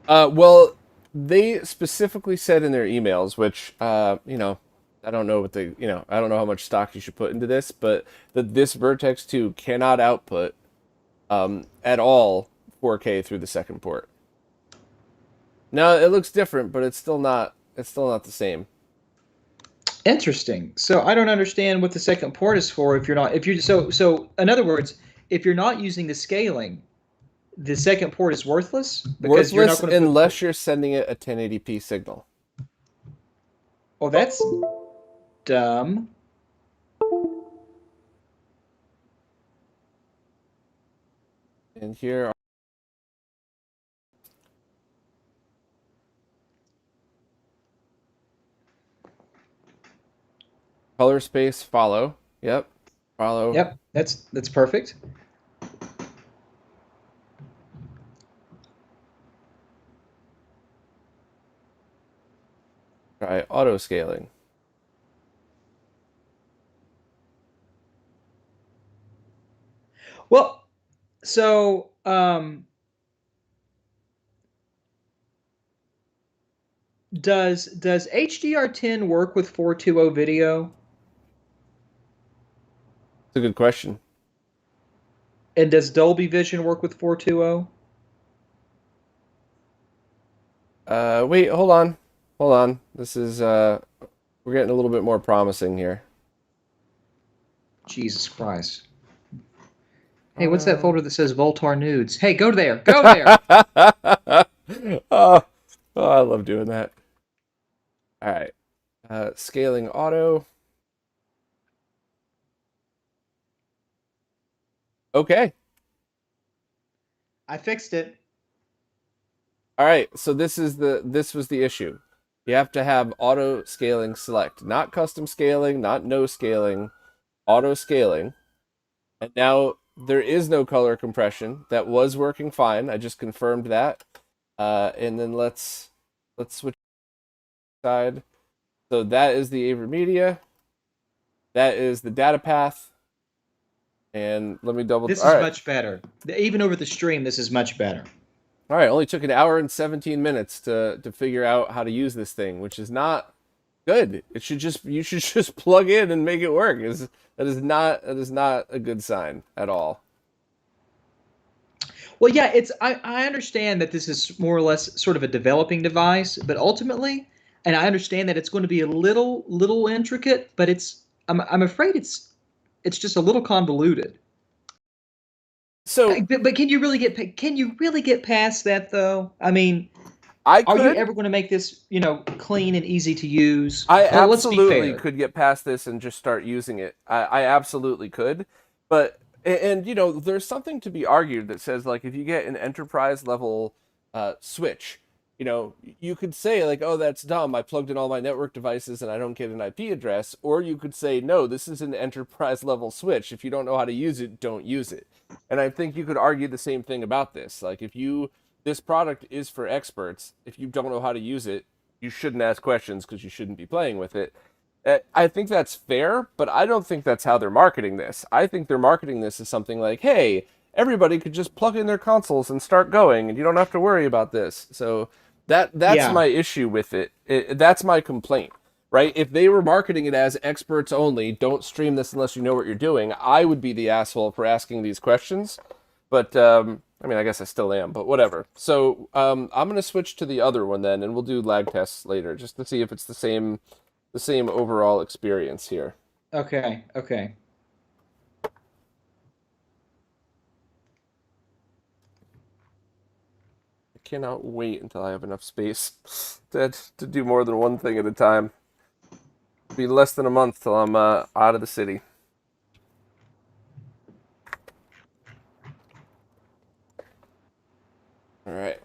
Well, they specifically said in their emails, which, you know, I don't know what they, you know, I don't know how much stock you should put into this, but that this Vertex 2 cannot output at all 4K through the second port. Now, it looks different, but it's still not the same. Interesting. So I don't understand what the second port is for so in other words, if you're not using the scaling, the second port is worthless because you're not going to unless you're sending it a 1080p signal. Oh, that's dumb. And here are color space, follow. Yep. Follow. Yep, that's perfect. Try auto scaling. Well, so does HDR10 work with 420 video? It's a good question. And does Dolby Vision work with 420? Wait, hold on. Hold on. This is we're getting a little bit more promising here. Jesus Christ. Hey, what's that folder that says Voultar nudes? Hey, go there. Go there. oh, I love doing that. All right. Scaling auto. Okay. I fixed it. All right. So this was the issue. You have to have auto scaling select, not custom scaling, not no scaling, auto scaling. And now there is no color compression. That was working fine. I just confirmed that. And then let's switch side. So that is the Avermedia. That is the data path. And let me double. This All is right. much better. Even over the stream, this is much better. All right. Only took an hour and 17 minutes to figure out how to use this thing, which is not good. It should just you should just plug in and make it work. That is not a good sign at all. Well, yeah, I understand that this is more or less sort of a developing device, but ultimately, and I understand that it's going to be a little intricate, but I'm afraid it's just a little convoluted. So But can you really get past that though? I mean, I are you could. ever going to make this, clean and easy to use? I Let's be absolutely fair. could get past this and just start using it. I absolutely could. But and there's something to be argued that says like if you get an enterprise level switch, you could say like, oh, that's dumb. I plugged in all my network devices and I don't get an IP address. Or you could say, no, this is an enterprise level switch. If you don't know how to use it, don't use it. And I think you could argue the same thing about this. Like this product is for experts. If you don't know how to use it, you shouldn't ask questions because you shouldn't be playing with it. I think that's fair, but I don't think that's how they're marketing this. I think they're marketing this as something like, hey, everybody could just plug in their consoles and start going, and you don't have to worry about this. So that's Yeah. my issue with it. That's my complaint, right? If they were marketing it as experts only, don't stream this unless you know what you're doing, I would be the asshole for asking these questions. But I mean, I guess I still am, but whatever. So I'm gonna switch to the other one then, and we'll do lag tests later, just to see if it's the same overall experience here. Okay. Okay. I cannot wait until I have enough space to do more than one thing at a time. It'll be less than a month till I'm out of the city. All right.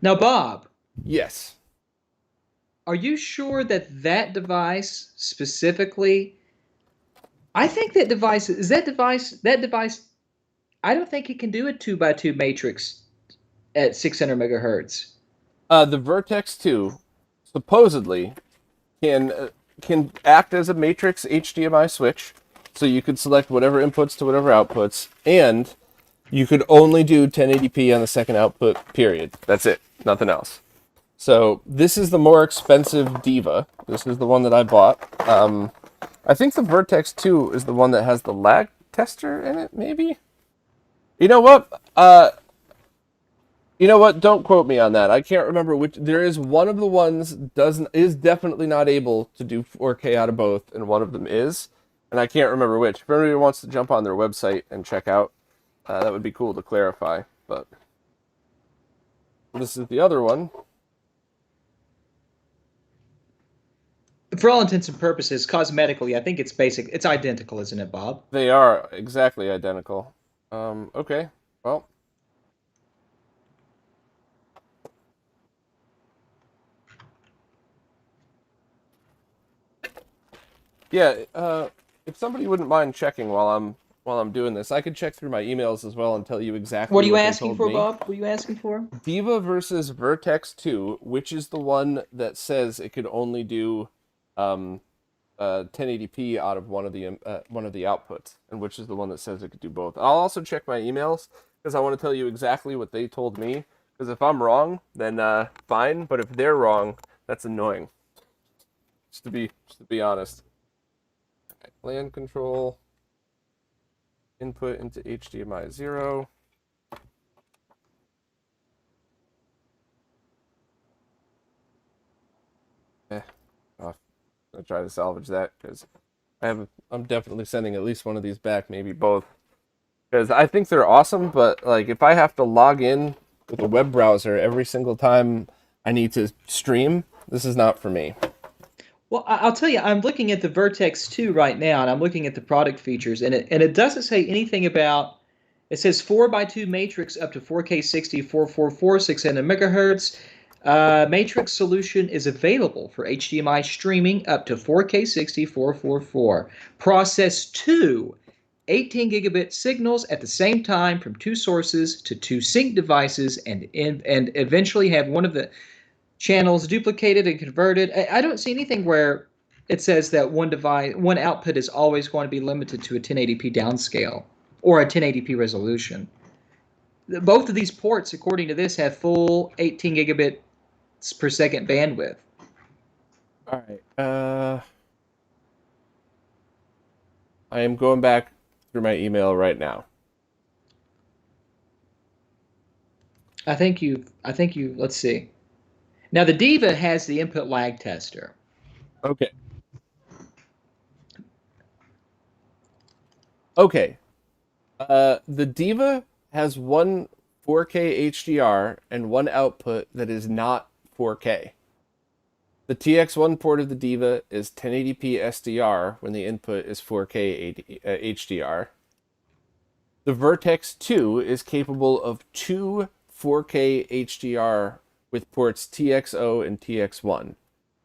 Now, Bob, Yes. are you sure that that device specifically? I think that device. I don't think it can do a 2x2 matrix at 600 megahertz. The Vertex 2 supposedly can uh, can act as a matrix HDMI switch, so you could select whatever inputs to whatever outputs, and you could only do 1080p on the second output. Period. That's it. Nothing else. So this is the more expensive Diva. This is the one that I bought. I think the Vertex 2 is the one that has the lag tester in it. Maybe. You know what? Don't quote me on that. I can't remember which. There is one of the ones is definitely not able to do 4K out of both, and one of them is, and I can't remember which. If anybody wants to jump on their website and check out, that would be cool to clarify. But this is the other one. For all intents and purposes, cosmetically, I think it's basic. It's identical, isn't it, Bob? They are exactly identical. Okay. Well. Yeah, if somebody wouldn't mind checking while I'm doing this, I could check through my emails as well and tell you What exactly are you what they asking told for, me. Bob? What are you asking for? Diva versus Vertex2, which is the one that says it could only do 1080p out of one of the outputs, and which is the one that says it could do both. I'll also check my emails because I want to tell you exactly what they told me. Because if I'm wrong, then fine. But if they're wrong, that's annoying. Just to be honest. LAN control input into HDMI 0. I'll try to salvage that because I'm definitely sending at least one of these back, maybe both. Because I think they're awesome, but like if I have to log in with a web browser every single time I need to stream, this is not for me. Well, I'll tell you, I'm looking at the Vertex 2 right now, and I'm looking at the product features, and it doesn't say anything about. It says 4x2 matrix up to 4K 60, 444, 600 megahertz. Matrix solution is available for HDMI streaming up to 4K 60, 444. Process 2 18 gigabit signals at the same time from two sources to two sync devices, and eventually have one of the channels duplicated and converted. I don't see anything where it says that one output is always going to be limited to a 1080p downscale or a 1080p resolution. Both of these ports, according to this, have full 18 gigabits per second bandwidth. All right. I am going back through my email right now. Let's see. Now the Diva has the input lag tester. Okay. Okay. The Diva has one 4K HDR and one output that is not 4K. The TX1 port of the Diva is 1080p SDR when the input is 4K HDR. The Vertex 2 is capable of two 4K HDR with ports TXO and TX1.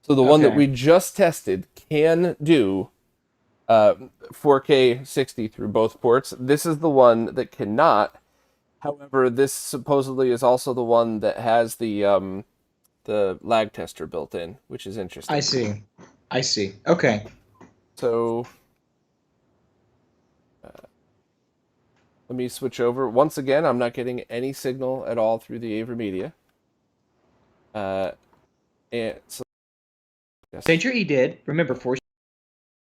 So the one that Okay. we just tested can do 4K 60 through both ports. This is the one that cannot. However, this supposedly is also the one that has the lag tester built in, which is I interesting. see. I see. Okay. So let me switch over. Once again, I'm not getting any signal at all through the Avermedia. And so yes, St. E did. Remember, four.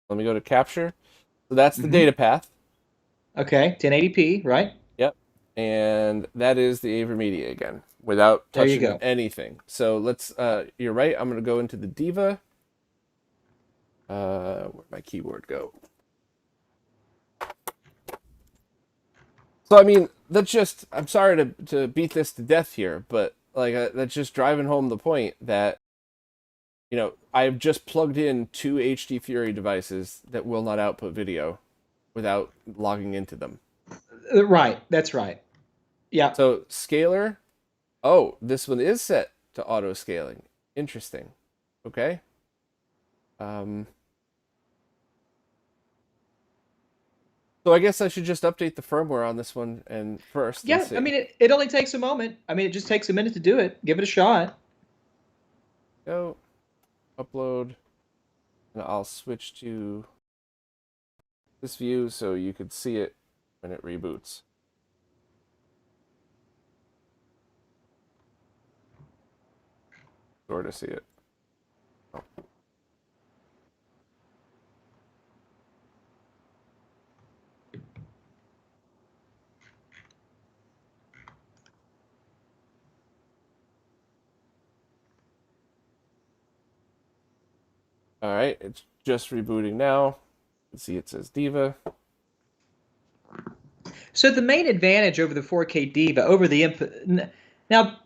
let me go to capture. So that's the Mm-hmm. data path. Okay. 1080p, right? Yep. And that is the Avermedia again, without There you touching go. anything. So let's, you're right, I'm going to go into the Diva. Where'd my keyboard go? So, I mean, that's just, I'm sorry to beat this to death here, but, like, that's just driving home the point that, you know, I've just plugged in two HDFury devices that will not output video without logging into them. Right. That's right. Yeah. So, scaler, oh, this one is set to auto scaling. Interesting. Okay. Um, so I guess I should just update the firmware on this one and first and Yeah. I see. mean, it only takes a moment. I mean, it just takes a minute to do it. Give it a shot. Go upload, and I'll switch to this view so you could see it when it reboots. Sort of see it. Oh. All right, it's just rebooting now. You can see it says Diva. So the main advantage over the 4K Diva, over the input, now,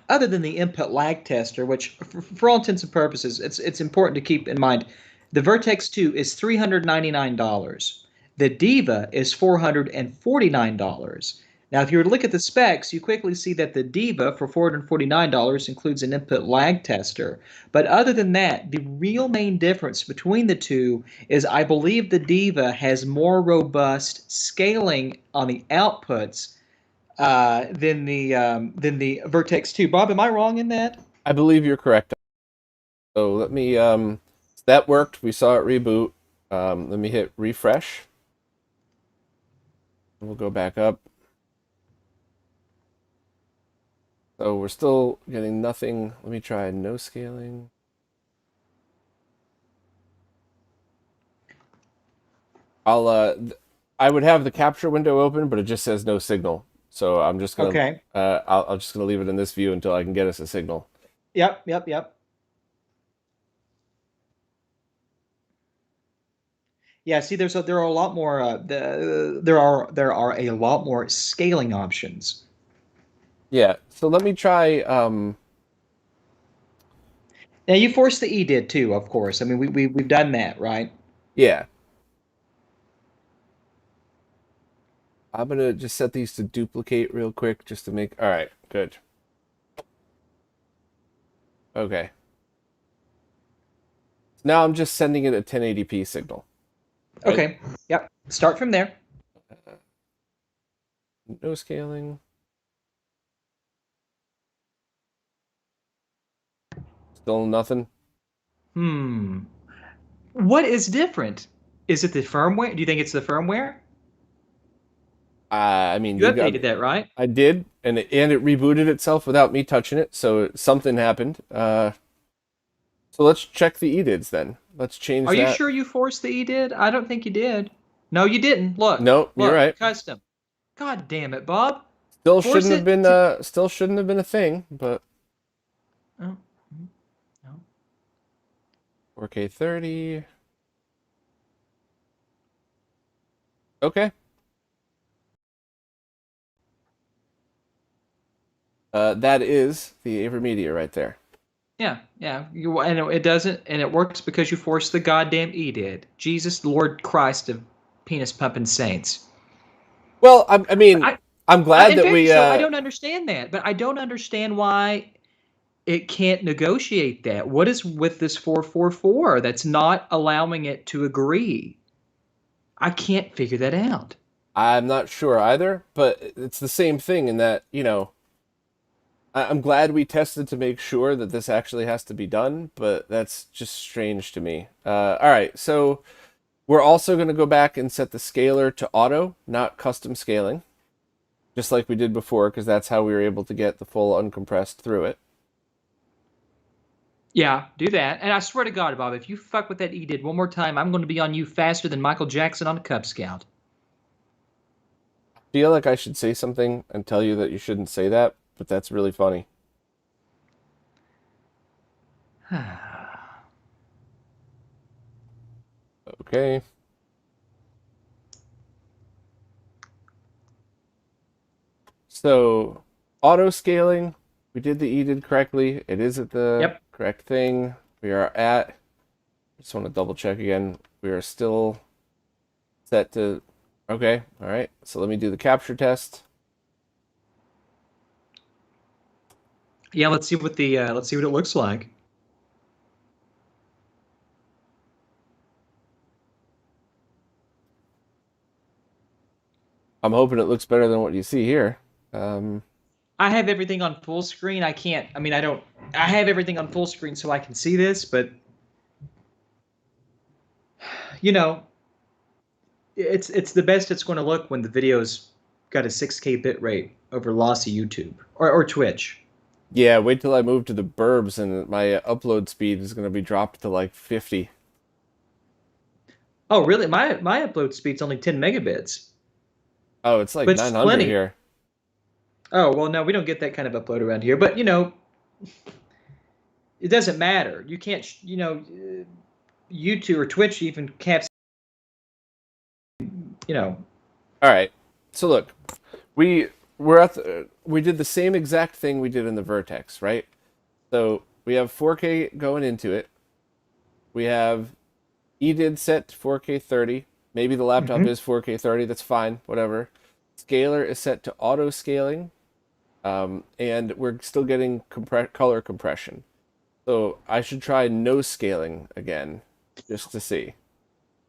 other than the input lag tester, which for all intents and purposes, it's important to keep in mind, the Vertex 2 is $399. The Diva is $449. Now, if you were to look at the specs, you quickly see that the Diva for $449 includes an input lag tester. But other than that, the real main difference between the two is I believe the Diva has more robust scaling on the outputs than the Vertex 2. Bob, am I wrong in that? I believe you're correct. So let me, that worked. We saw it reboot. Let me hit refresh. We'll go back up. So we're still getting nothing. Let me try no scaling. I would have the capture window open, but it just says no signal. So I'm just gonna, Okay. I'm just gonna leave it in this view until I can get us a signal. Yep. Yeah, see, there are a lot more there are a lot more scaling options. Yeah. So let me try. Now you force the EDID too, of course. I mean, we've done that, right? Yeah. I'm gonna just set these to duplicate real quick just to make. All right. Good. Okay. Now I'm just sending it a 1080p signal. Right? Okay. Yep. Start from there. No scaling. Still nothing. Hmm. What is different? Is it the firmware? Do you think it's the firmware? I mean, You you got. updated that, right? I did, and it rebooted itself without me touching it, so something happened. So let's check the EDIDs then. Let's change Are you that. sure you forced the EDID? I don't think you did. No, you didn't. Look, No, you're look, right. custom. God damn it, Bob. Still Force shouldn't have it been. to. Still shouldn't have been a thing. But Oh, no. 4K 30. Okay. That is the Avermedia right there. Yeah. And it doesn't, and it works because you forced the goddamn EDID. Jesus, Lord Christ of penis pumping saints. Well, I mean, I, I'm glad in that we. fairness, though, I don't understand that, but I don't understand why it can't negotiate that. What is with this 444 that's not allowing it to agree? I can't figure that out. I'm not sure either, but it's the same thing in that I'm glad we tested to make sure that this actually has to be done, but that's just strange to me. All right, so we're also going to go back and set the scaler to auto, not custom scaling, just like we did before, because that's how we were able to get the full uncompressed through it. Yeah, do that. And I swear to God, Bob, if you fuck with that EDID one more time, I'm going to be on you faster than Michael Jackson on a Cub Scout. I feel like I should say something and tell you that you shouldn't say that, but that's really funny. Okay. So auto scaling, we did the EDID correctly. It is at the Yep. correct thing. We are at, just want to double check again. We are still set to, okay, all right. So let me do the capture test. Yeah, let's see what it looks like. I'm hoping it looks better than what you see here. Um, I have everything on full screen. I can't. I mean, I don't. I have everything on full screen so I can see this, but you know, it's the best it's going to look when the video's got a 6K bit rate over lossy YouTube or Twitch. yeah, wait till I move to the burbs and my upload speed is going to be dropped to like 50. Oh, really? My upload speed's only 10 megabits, Oh, it's like but it's 900 plenty. here. Oh, well, no, we don't get that kind of upload around here. But it doesn't matter. You can't, YouTube or Twitch even caps, you know. All right. So look, we did the same exact thing we did in the Vertex, right? So we have 4K going into it. We have EDID set to 4K 30. Maybe the laptop Hmm. is 4K 30. That's fine. Whatever. Scaler is set to auto scaling, and we're still getting color compression. So I should try no scaling again, just to see.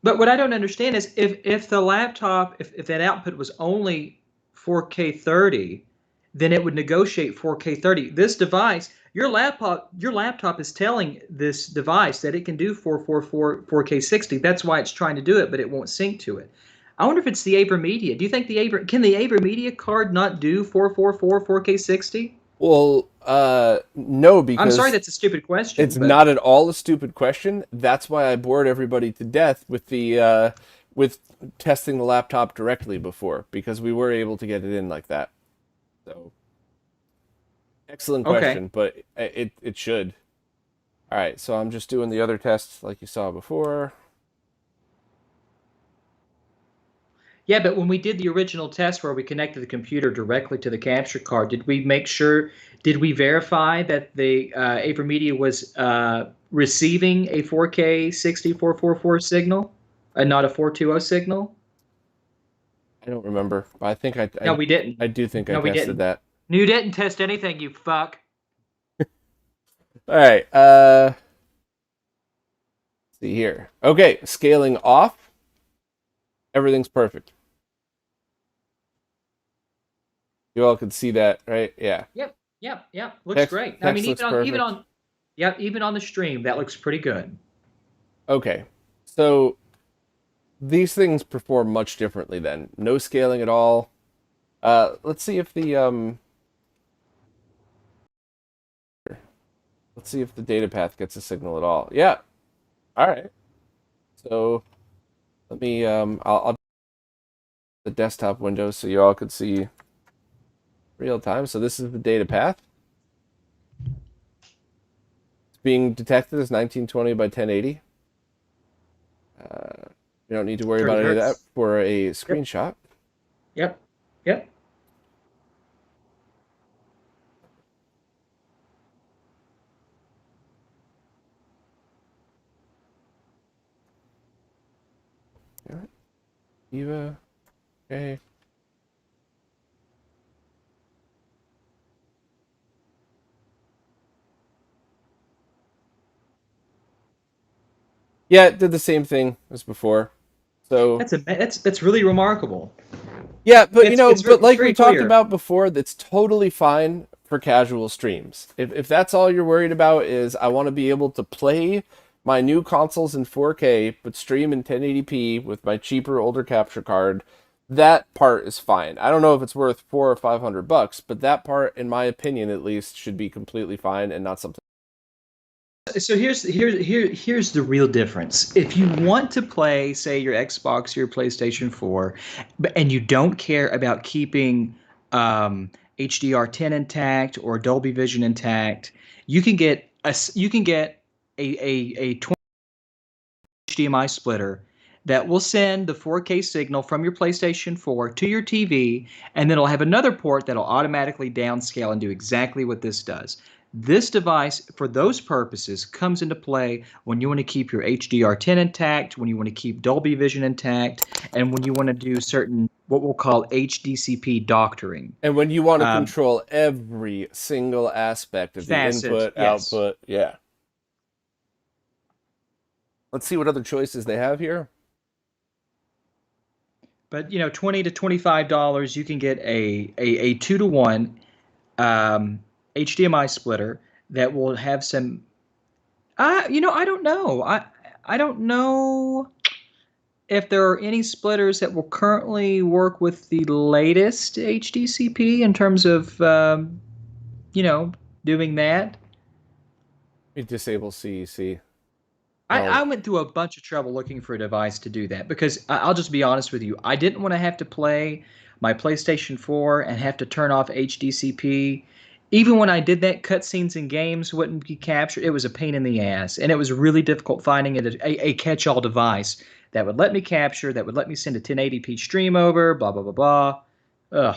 But what I don't understand is if the laptop, if that output was only 4K 30, then it would negotiate 4K 30. This device, your laptop is telling this device that it can do 4K 60. That's why it's trying to do it, but it won't sync to it. I wonder if it's the Avermedia. Do you think can the Avermedia card not do 4K 60? Well, no, I'm sorry, because that's a stupid question, it's but not at all a stupid question. That's why I bored everybody to death with the with testing the laptop directly before, because we were able to get it in like that. So excellent okay. question, but it should. All right, so I'm just doing the other tests like you saw before. Yeah, but when we did the original test where we connected the computer directly to the capture card, did we verify that the Avermedia was receiving a 4K 6444 signal and not a 420 signal? I don't remember, but I think No, we didn't. I do think I No, we tested didn't. that. You didn't test anything, you fuck. All right, see here. Okay, scaling off. Everything's perfect. You all can see that, right? Yeah. Yep, yep, yep. Looks great. I mean, Text looks perfect. even on the stream, that looks pretty good. Okay. So these things perform much differently then. No scaling at all. Let's see if the let's see if the data path gets a signal at all. Yeah. All right. So let me I'll the desktop window so you all could see real time. So this is the data path. It's being detected as 1920 by 1080. You don't need to worry 30 about any of that hertz. for a Yep, screenshot. yep, yep. All right. Diva. Okay. Yeah, it did the same thing as before. So That's really remarkable. yeah, but you know, but It's like we very talked clear. about before, that's totally fine for casual streams. If that's all you're worried about is I want to be able to play my new consoles in 4K but stream in 1080p with my cheaper older capture card, that part is fine. I don't know if it's worth 400 or 500 bucks, but that part, in my opinion at least, should be completely fine and not something. So here's the real difference. If you want to play, say, your Xbox or your PlayStation 4, and you don't care about keeping HDR10 intact or Dolby Vision intact, you can get a 20 HDMI splitter that will send the 4K signal from your PlayStation 4 to your TV, and then it'll have another port that'll automatically downscale and do exactly what this does. This device, for those purposes, comes into play when you want to keep your HDR10 intact, when you want to keep Dolby Vision intact, and when you want to do certain what we'll call HDCP doctoring. And when you want to Um, control every single aspect of the Facet, input, yes. output, yeah. Let's see what other choices they have here. But $20 to $25, you can get a 2-to-1 HDMI splitter that will have some. I don't know. I don't know if there are any splitters that will currently work with the latest HDCP in terms of you know doing that. We disable CEC. I Oh, went through a bunch of trouble looking for a device to do that because I'll just be honest with you. I didn't want to have to play my PlayStation 4 and have to turn off HDCP. Even when I did that, cutscenes in games wouldn't be captured. It was a pain in the ass, and it was really difficult finding a catch-all device that would let me capture, that would let me send a 1080p stream over, blah blah blah blah. Ugh.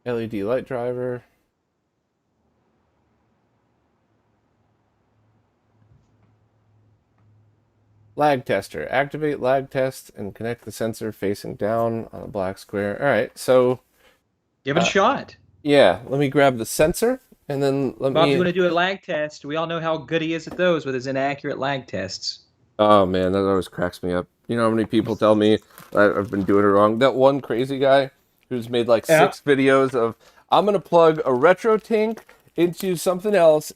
LED light driver. Lag tester. Activate lag test and connect the sensor facing down on a black square. All right, so Give it a shot. yeah, let me grab the sensor and then let Bob, you me. want to do a lag test? We all know how good he is at those with his inaccurate lag tests. Oh man, that always cracks me up. You know how many people tell me I've been doing it wrong? That one crazy guy who's made like Yeah. 6 videos of I'm gonna plug a retro tank into something else,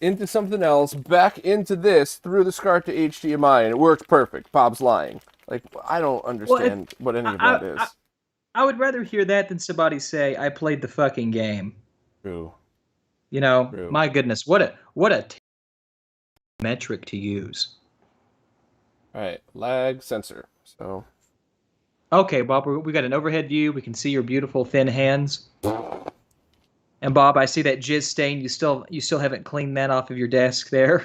back into this through the SCART to HDMI, and it works perfect. Bob's lying. Like I don't Well, understand what any of I, that is. I, I would rather hear that than somebody say, I played the fucking game. True. You know, True. my goodness, what a metric to use. All right, lag sensor. So Okay, Bob, we got an overhead view. We can see your beautiful thin hands. And Bob, I see that jizz stain. You still haven't cleaned that off of your desk there.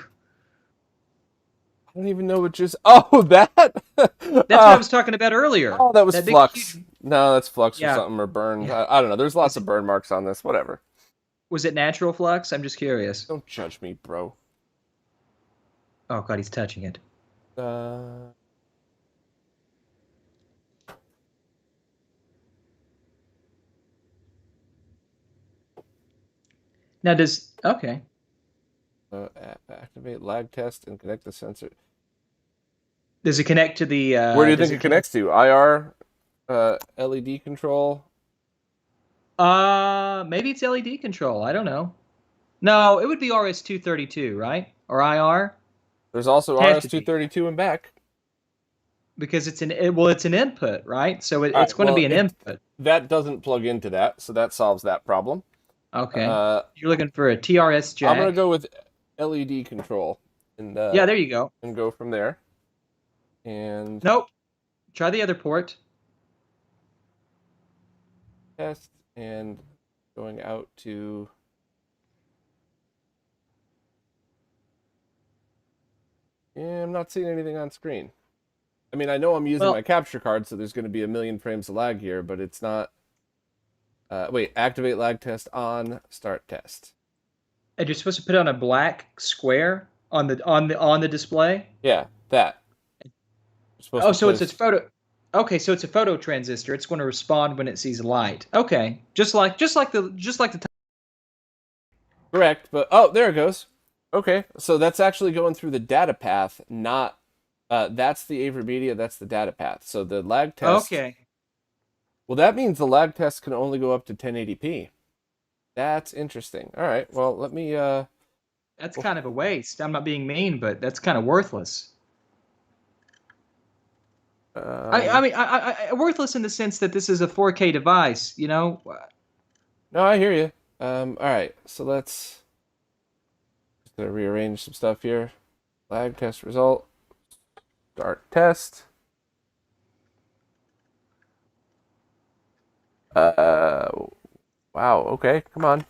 I don't even know what just. Oh, that. That's what I was talking about earlier. Oh, that was That big flux. huge. No, that's flux or Yeah. something or burned. Yeah. I don't know. There's lots Was of it, burn marks on this. Whatever. was it natural flux? I'm just curious. Don't judge me, bro. Oh God, he's touching it. Uh, Now does okay. activate lag test and connect the sensor. Does it connect to the Where do you does think it it connect connects to? IR, LED control. maybe it's LED control. I don't know. No, it would be RS-232, right? Or IR? There's also Have to be. RS-232 and back. Because it's an input, right? So All it's right. going to Well, be an input. that doesn't plug into that, so that solves that problem. Okay. Uh, You're looking for a TRS I'm gonna jack. go with LED control and Yeah, there you go. go from there. And Nope. Try the other port. test and going out to. Yeah, I'm not seeing anything on screen. I mean, I know I'm using Well, my capture card, so there's going to be a million frames of lag here, but it's not. Wait, activate lag test on, start test. and you're supposed to put on a black square on the display. Yeah, that. You're supposed Oh, to so it's a place. photo. Okay, so it's a photo transistor. It's going to respond when it sees light. Okay, just like the. Correct, but oh, there it goes. Okay, so that's actually going through the data path, not. That's the Avermedia, that's the data path. So the lag test. Okay, Well, that means the lag test can only go up to 1080p. That's interesting. All right, well, let me. that's kind of a waste. I'm not being mean, but that's kind of worthless. I Um, mean, worthless in the sense that this is a 4K device. You know. no, I hear you. All right, so let's just gonna rearrange some stuff here. Lag test result. Start test. Uh, wow. Okay, come on.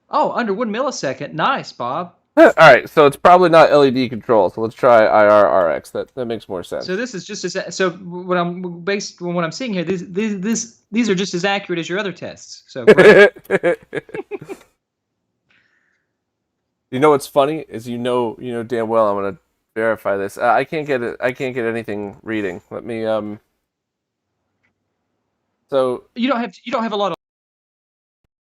Oh, under 1 millisecond. Nice, Bob. All right, so it's probably not LED control. So let's try IRRX. That makes more sense. So this is just as so what I'm based on what I'm seeing here. These are just as accurate as your other tests. So great. You know what's funny is you know damn well I'm gonna verify this. I can't get it. I can't get anything reading. Let me So You don't have a lot of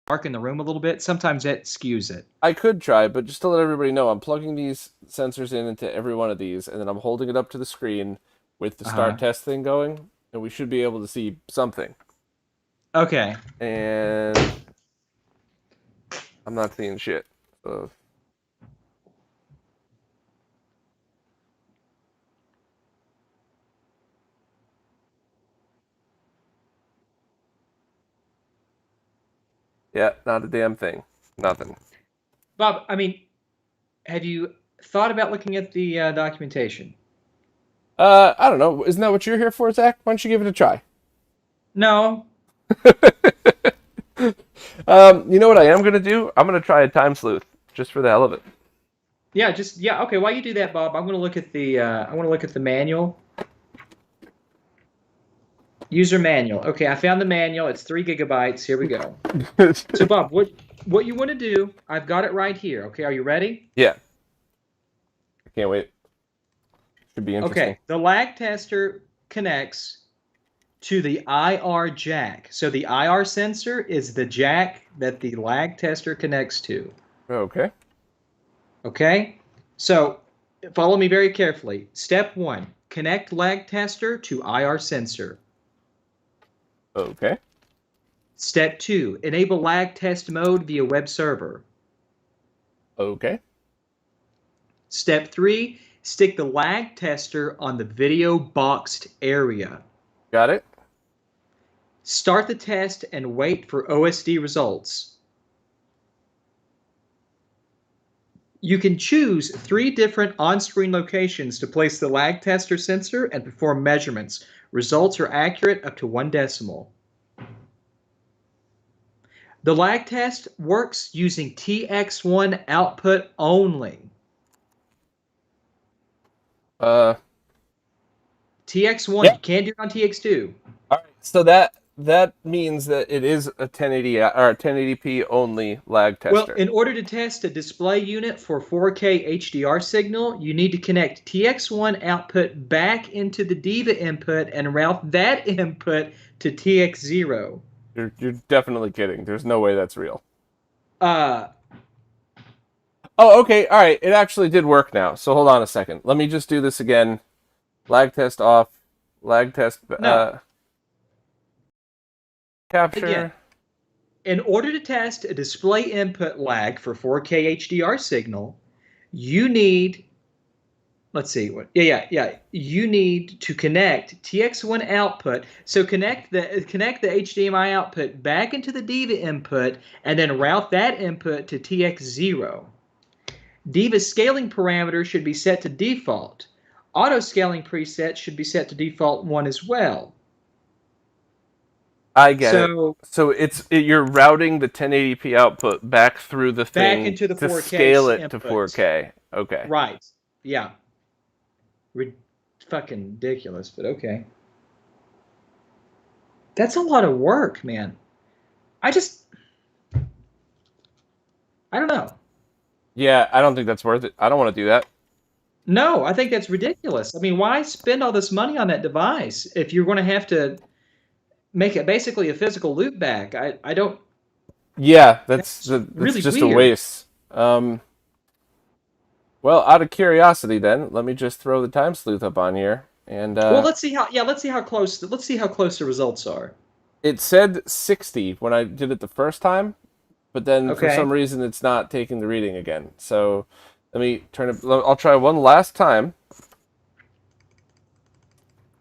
dark in the room a little bit. Sometimes that skews it. I could try, but just to let everybody know, I'm plugging these sensors in into every one of these, and then I'm holding it up to the screen with the start test thing going, and we should be able to see something. Okay. And I'm not seeing shit. So yeah, not a damn thing. Nothing. Bob, I mean, have you thought about looking at the documentation? I don't know. Isn't that what you're here for, Zach? Why don't you give it a try? No. You know what I am gonna do? I'm gonna try a time sleuth just for the hell of it. Yeah. Okay. While you do that, Bob, I'm going to look at the manual. User manual. Okay, I found the manual. It's 3 gigabytes. Here we go. So, Bob, what you want to do? I've got it right here. Okay, are you ready? Yeah, I can't wait. Could be interesting. Okay, the lag tester connects to the IR jack. So the IR sensor is the jack that the lag tester connects to. Okay. Okay? So follow me very carefully. Step 1, connect lag tester to IR sensor. Okay. Step 2, enable lag test mode via web server. Okay. Step 3, stick the lag tester on the video boxed area. Got it. Start the test and wait for OSD results. You can choose 3 different on-screen locations to place the lag tester sensor and perform measurements. Results are accurate up to 1 decimal. The lag test works using TX1 output only. TX1, Yeah. you can't do it on TX2. All right. So that means that it is a 1080 or a 1080p only lag tester. Well, in order to test a display unit for 4K HDR signal, you need to connect TX1 output back into the Diva input and route that input to TX0. You're definitely kidding. There's no way that's real. Uh, Oh, okay. All right. It actually did work now. So hold on a second. Let me just do this again. Lag test off. Lag test No. capture. Again, in order to test a display input lag for 4K HDR signal, you need, let's see, you need to connect TX1 output. So connect the HDMI output back into the Diva input and then route that input to TX0. Diva's scaling parameter should be set to default. Auto scaling preset should be set to default 1 as well. I get it. So you're routing the 1080p output back through the thing Back into the to 4K scale it to input. 4K. Okay. Right. Yeah. Fucking ridiculous, but okay. That's a lot of work, man. I don't know. Yeah, I don't think that's worth it. I don't want to do that. No, I think that's ridiculous. I mean, why spend all this money on that device if you're going to have to make it basically a physical loop back? I don't. Yeah, that's really just weird. a waste. Well, out of curiosity, then let me just throw the time sleuth up on here, and Well, let's see how close the results are. it said 60 when I did it the first time, but then for Okay. some reason it's not taking the reading again. So let me turn it. I'll try one last time.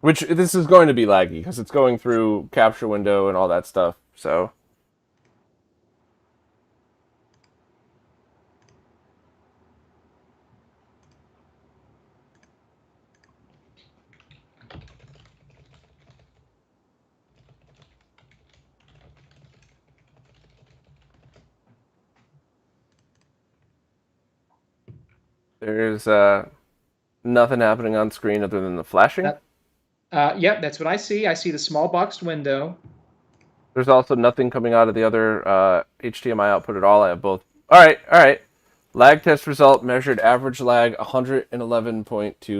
Which this is going to be laggy because it's going through capture window and all that stuff. So there's nothing happening on screen other than the flashing. Yep, that's what I see. I see the small boxed window. There's also nothing coming out of the other HDMI output at all. I have both. All right. Lag test result measured average lag 111.2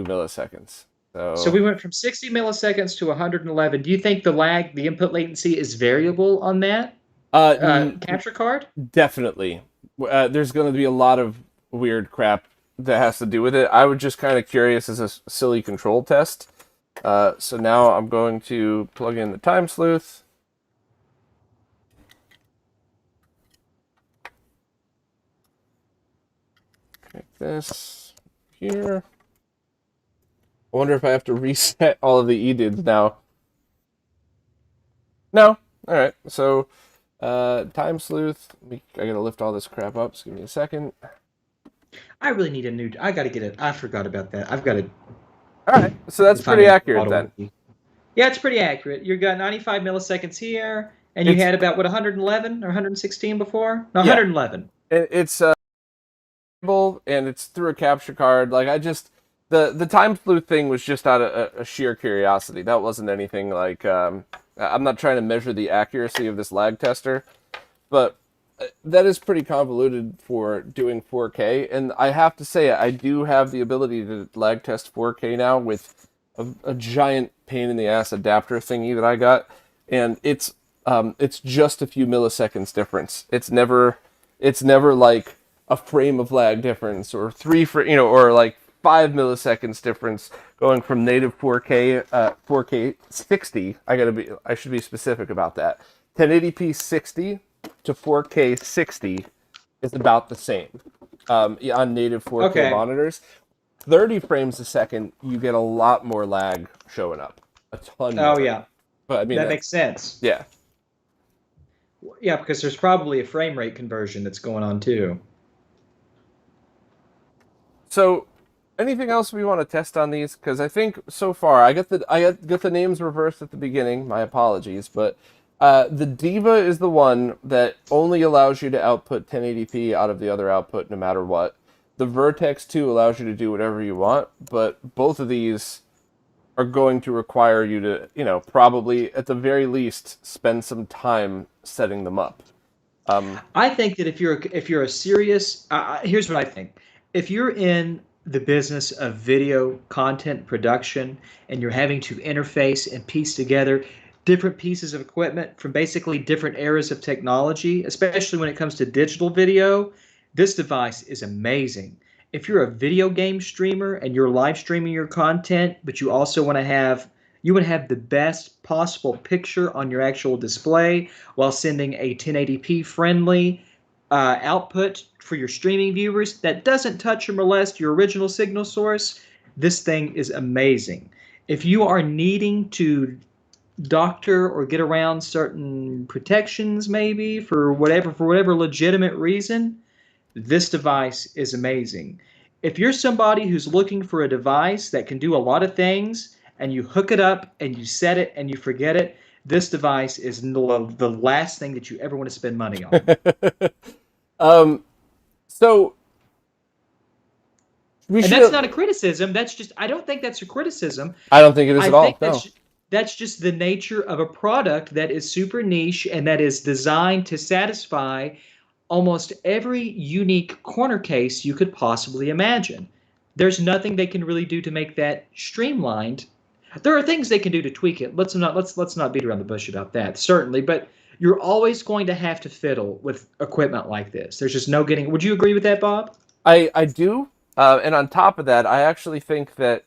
milliseconds. So we went from 60 milliseconds to 111. Do you think the input latency is variable on that capture card? Definitely. There's going to be a lot of weird crap that has to do with it. I was just kind of curious as a silly control test. So now I'm going to plug in the time sleuth. Connect this here. I wonder if I have to reset all of the EDIDs now. No. All right. So time sleuth. I gotta lift all this crap up. So give me a second. I really need a new. I gotta get it. I forgot about that. I've got to. All right. So that's pretty accurate then. Yeah, it's pretty accurate. You got 95 milliseconds here, and you had about 111 or 116 before. No, yeah. 111. It's and it's through a capture card. Like the time sleuth thing was just out of a sheer curiosity. That wasn't anything like I'm not trying to measure the accuracy of this lag tester, but that is pretty convoluted for doing 4K, and I have to say I do have the ability to lag test 4K now with a giant pain in the ass adapter thingy that I got, and it's just a few milliseconds difference. It's never like a frame of lag difference or or like 5 milliseconds difference going from native 4K 4K 60. I should be specific about that. 1080p 60 to 4K 60 is about the same on native 4K Okay. monitors. 30 frames a second, you get a lot more lag showing up, a ton Oh more. yeah, But I mean, that makes sense. yeah. Yeah, because there's probably a frame rate conversion that's going on too. So, anything else we want to test on these? Because I think so far I get the names reversed at the beginning. My apologies, but the Diva is the one that only allows you to output 1080p out of the other output no matter what. The Vertex 2 allows you to do whatever you want, but both of these are going to require you to, probably at the very least spend some time setting them up. Um, I think that if you're a serious, here's what I think. If you're in the business of video content production and you're having to interface and piece together different pieces of equipment from basically different eras of technology, especially when it comes to digital video, this device is amazing. If you're a video game streamer and you're live streaming your content, but you also want to have the best possible picture on your actual display while sending a 1080p friendly output for your streaming viewers that doesn't touch or molest your original signal source, this thing is amazing. If you are needing to doctor or get around certain protections, maybe for whatever legitimate reason, this device is amazing. If you're somebody who's looking for a device that can do a lot of things and you hook it up and you set it and you forget it, this device is the last thing that you ever want to spend money on. um, so we And that's should. not a criticism. That's just, I don't think that's a criticism. I don't think it is I at all. think No. that's just the nature of a product that is super niche and that is designed to satisfy almost every unique corner case you could possibly imagine. There's nothing they can really do to make that streamlined. There are things they can do to tweak it. Let's not beat around the bush about that. Certainly, but you're always going to have to fiddle with equipment like this. There's just no getting. Would you agree with that, Bob? I do. And on top of that, I actually think that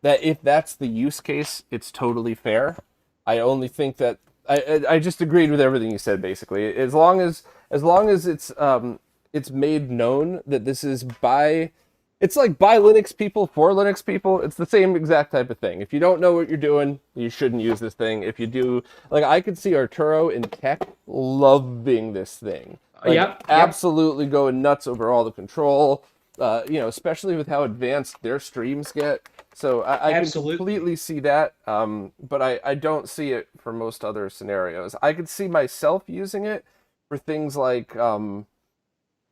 if that's the use case, it's totally fair. I only think that I just agreed with everything you said basically. As long as it's made known that this is by it's like by Linux people for Linux people. It's the same exact type of thing. If you don't know what you're doing, you shouldn't use this thing. If you do, like I could see Arturo in tech loving this thing. Like Yep. absolutely going nuts over all the control. Especially with how advanced their streams get. So I can Absolutely. completely see that, but I don't see it for most other scenarios. I could see myself using it for things like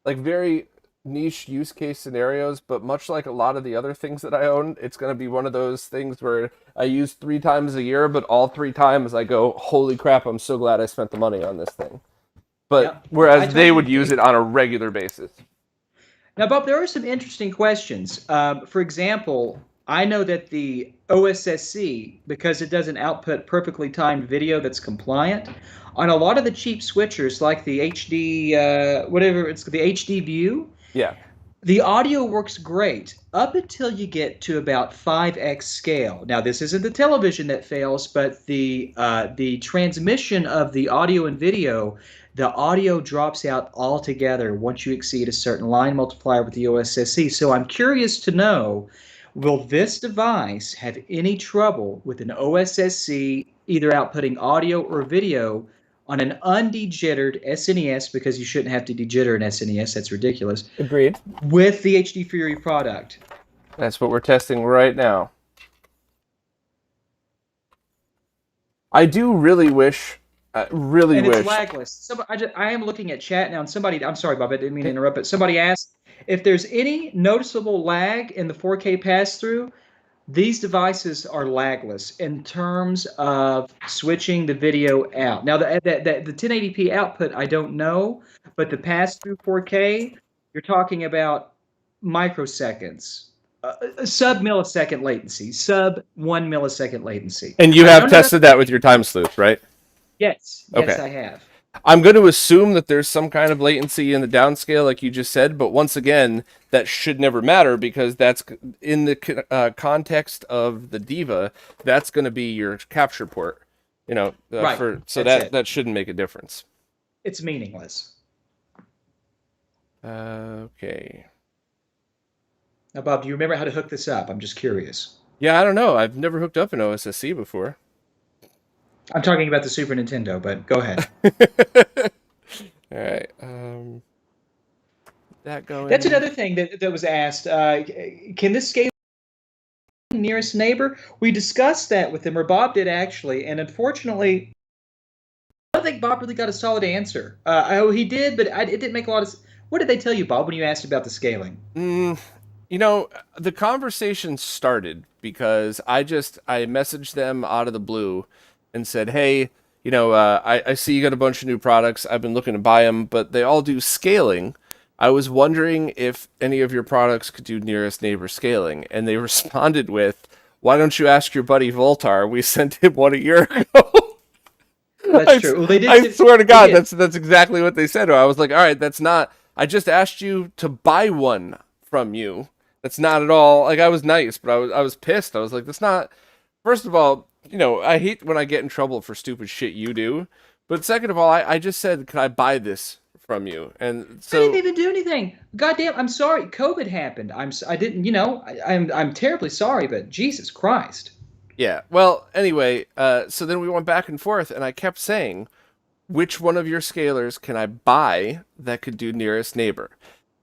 very niche use case scenarios, but much like a lot of the other things that I own, it's going to be one of those things where I use 3 times a year, but all 3 times I go, holy crap, I'm so glad I spent the money on this thing. But Yep. I whereas they totally would use agree. it on a regular basis. Now, Bob, there are some interesting questions. For example, I know that the OSSC, because it doesn't output perfectly timed video that's compliant, on a lot of the cheap switchers like the HD, whatever it's the HD View, Yeah, the audio works great up until you get to about 5x scale. Now, this isn't the television that fails, but the transmission of the audio and video, the audio drops out altogether once you exceed a certain line multiplier with the OSSC. So I'm curious to know, will this device have any trouble with an OSSC either outputting audio or video on an undejittered SNES, because you shouldn't have to dejitter an SNES, that's ridiculous, agreed. with the HDFury product? That's what we're testing right now. I do really And it's wish. lagless. I am looking at chat now, and somebody, I'm sorry, Bob, I didn't mean to interrupt, but somebody asked if there's any noticeable lag in the 4K pass through. These devices are lagless in terms of switching the video out. Now, the 1080p output, I don't know, but the pass-through 4K, you're talking about microseconds, sub-millisecond latency, sub-1 millisecond latency. And you I have don't know that. tested that with your time sleuth, right? Yes, Okay. yes, I have. I'm going to assume that there's some kind of latency in the downscale, like you just said, but once again, that should never matter because that's in the context of the Diva. That's going to be your capture port, Right. so That's it. that shouldn't make a difference. It's meaningless. Okay. Now, Bob, do you remember how to hook this up? I'm just curious. Yeah, I don't know. I've never hooked up an OSSC before. I'm talking about the Super Nintendo, but go ahead. All right. That going. That's another thing that was asked. Can this scale nearest neighbor? We discussed that with him, or Bob did actually, and unfortunately, I don't think Bob really got a solid answer. He did, but it didn't make a lot of. What did they tell you, Bob, when you asked about the scaling? The conversation started because I messaged them out of the blue and said, hey, I see you got a bunch of new products. I've been looking to buy them, but they all do scaling. I was wondering if any of your products could do nearest neighbor scaling. And they responded with, why don't you ask your buddy Voultar? We sent him one a year ago. That's true. Well, they did. I swear to God, that's exactly what they said. I was like, all right, that's not. I just asked you to buy one from you. That's not at all. Like, I was nice, but I was pissed. I was like, that's not. First of all, I hate when I get in trouble for stupid shit you do. But second of all, I just said, can I buy this from you? And so I didn't even do anything. Goddamn, I'm sorry. COVID happened. I didn't. I'm terribly sorry, but Jesus Christ. yeah. Well, anyway, so then we went back and forth, and I kept saying, which one of your scalers can I buy that could do nearest neighbor?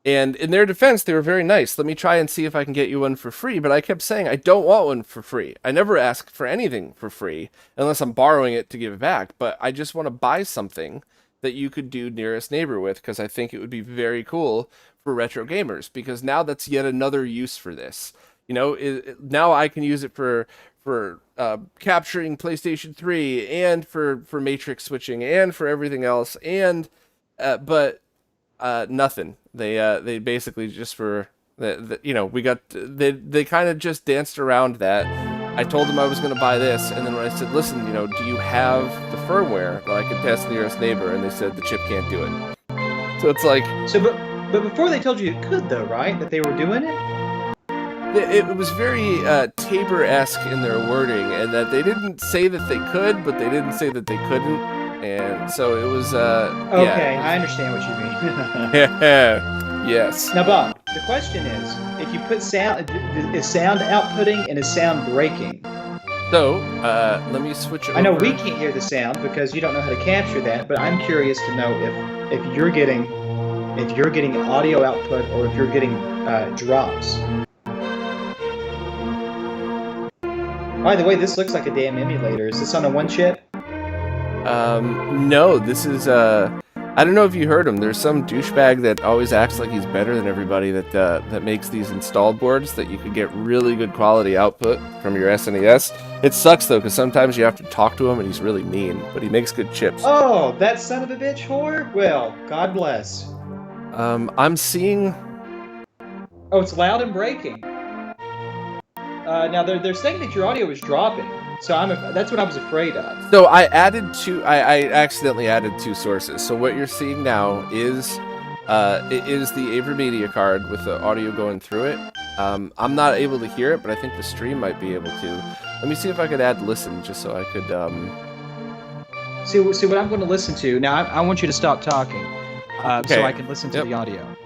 And in their defense, they were very nice. Let me try and see if I can get you one for free. But I kept saying, I don't want one for free. I never ask for anything for free unless I'm borrowing it to give it back. But I just want to buy something that you could do nearest neighbor with because I think it would be very cool for retro gamers. Because now that's yet another use for this. Now I can use it for capturing PlayStation 3 and for matrix switching and for everything else. And but nothing. They basically just for they kind of just danced around that. I told them I was going to buy this, and then when I said, listen, do you have the firmware that I can test nearest neighbor? And they said the chip can't do it. So it's like but before they told you it could though, right? That they were doing it. It was very Tabor-esque in their wording, and that they didn't say that they could, but they didn't say that they couldn't, and so it was. Okay, I understand what you mean. Yeah. Yes. Now, Bob, the question is, if you put sound, is sound outputting and is sound breaking? So let me switch over. I know we can't hear the sound because you don't know how to capture that, but I'm curious to know if you're getting audio output or if you're getting drops. By the way, this looks like a damn emulator. Is this on a one chip? No, this is I don't know if you heard him. There's some douchebag that always acts like he's better than everybody that makes these installed boards that you could get really good quality output from your SNES. It sucks though, because sometimes you have to talk to him and he's really mean, but he makes good chips. Oh, that son of a bitch whore? Well, God bless. I'm seeing. Oh, it's loud and breaking. Now they're saying that your audio is dropping, so that's what I was afraid of. So I accidentally added two sources. So what you're seeing now is it is the Avermedia card with the audio going through it. I'm not able to hear it, but I think the stream might be able to. Let me see if I could add listen, just so I could. See what I'm going to listen to now. I want you to stop talking, Okay. so I can listen to the audio.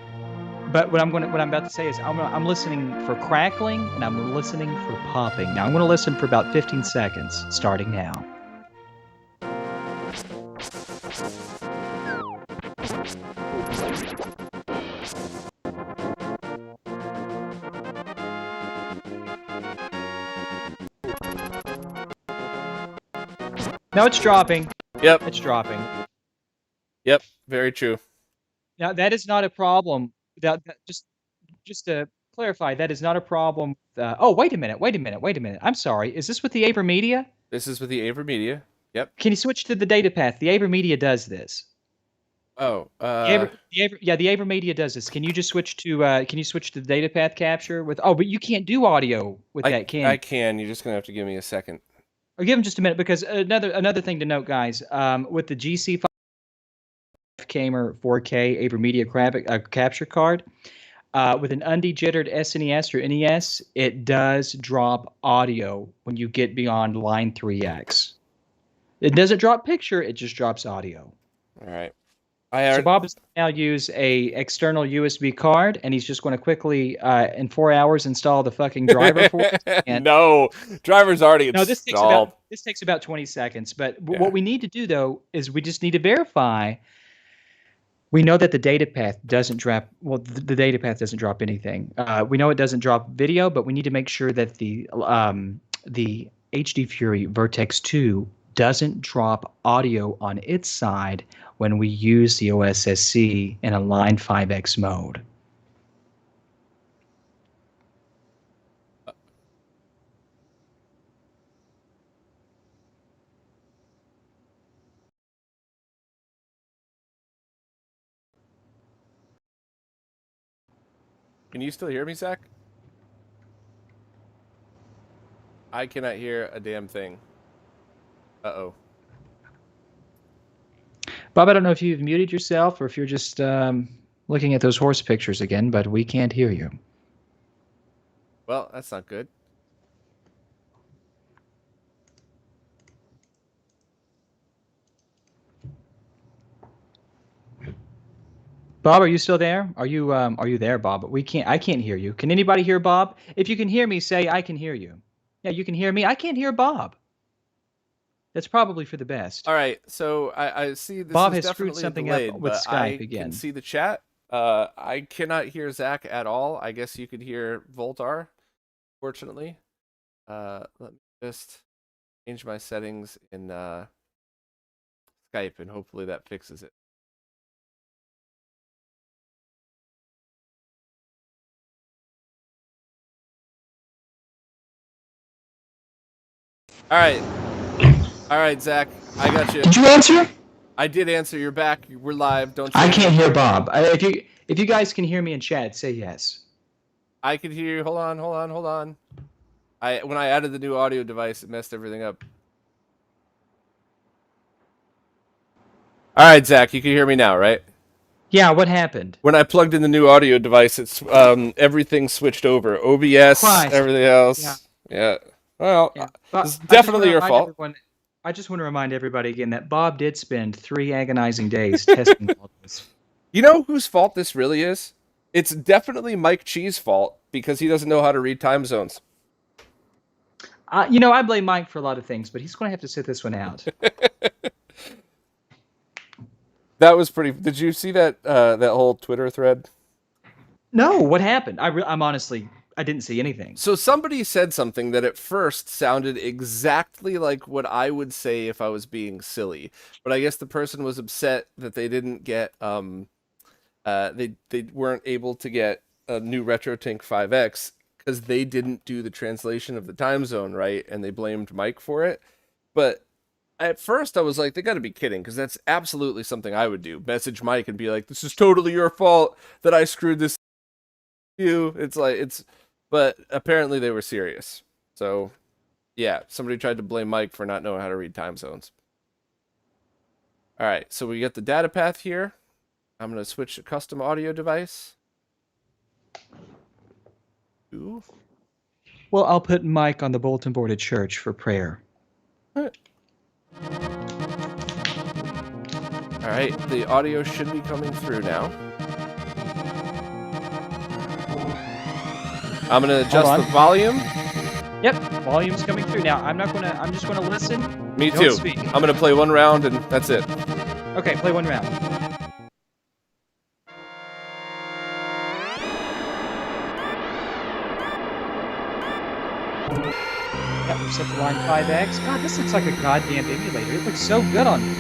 But what I'm about to say is I'm listening for crackling and I'm listening for popping. Now I'm going to listen for about 15 seconds, starting now. Now it's dropping. Yep. It's dropping. Yep. Very true. Now that is not a problem. Just to clarify, that is not a problem. Oh, wait a minute. I'm sorry. Is this with the Avermedia? This is with the Avermedia. Yep. Can you switch to the data path? The Avermedia does this. Oh, The Avermedia does this. Can you just switch to the data path capture with? Oh, but you can't do audio with that, can you? I can. You're just gonna have to give me a second. Or give him just a minute, because another thing to note, guys, with the GC5 Gamer 4K Avermedia capture card, with an undejittered SNES or NES, it does drop audio when you get beyond line 3x. It doesn't drop picture; it just drops audio. All right. So Bob is now use a external USB card, and he's just going to quickly, in 4 hours, install the fucking driver for us. No, driver's already installed. This takes about 20 seconds. But what we need to do, though, is we just need to verify. We know that the data path doesn't drop. Well, the data path doesn't drop anything. We know it doesn't drop video, but we need to make sure that the HDFury Vertex 2 doesn't drop audio on its side when we use the OSSC in a line 5x mode. Can you still hear me, Zach? I cannot hear a damn thing. Uh-oh. Bob, I don't know if you've muted yourself or if you're just looking at those horse pictures again, but we can't hear you. Well, that's not good. Bob, are you still there? Are you there, Bob? I can't hear you. Can anybody hear Bob? If you can hear me, say I can hear you. Yeah, you can hear me. I can't hear Bob. That's probably for the best. All right, so I see this Bob is has definitely screwed something delayed, up with but Skype I again. can see the chat. I cannot hear Zach at all. I guess you could hear Voultar, fortunately. Let me just change my settings in Skype, and hopefully that fixes it. All right, Zach, I got you. Did you answer? I did answer. You're back. We're live. Don't you? I can't hear Bob. If you guys can hear me in chat, say yes. I can hear you. Hold on. When I added the new audio device, it messed everything up. All right, Zach, you can hear me now, right? Yeah, what happened? When I plugged in the new audio device, it's everything switched over. OBS, Christ. everything else. Yeah. Well, Yeah. it's definitely your fault. I just want to remind everybody again that Bob did spend 3 agonizing days testing all this. You know whose fault this really is? It's definitely Mike Chee's fault because he doesn't know how to read time zones. I blame Mike for a lot of things, but he's going to have to sit this one out. That was pretty. Did you see that that whole Twitter thread? No, what happened? I'm honestly, I didn't see anything. So somebody said something that at first sounded exactly like what I would say if I was being silly, but I guess the person was upset that they didn't get they weren't able to get a new RetroTink 5X because they didn't do the translation of the time zone right, and they blamed Mike for it. But at first I was like, they got to be kidding, because that's absolutely something I would do. Message Mike and be like, this is totally your fault that I screwed this. But apparently they were serious. So yeah, somebody tried to blame Mike for not knowing how to read time zones. All right, so we get the data path here. I'm going to switch to custom audio device. Ooh. Well, I'll put Mike on the bulletin board at church for prayer. All right, the audio should be coming through now. I'm going to adjust the volume. Yep, volume's coming through now. I'm just gonna listen. Me too. Speak. I'm going to play one round and that's it. Okay, play one round. Yep, we're set to line 5X. God, this looks like a goddamn emulator. It looks so good on me.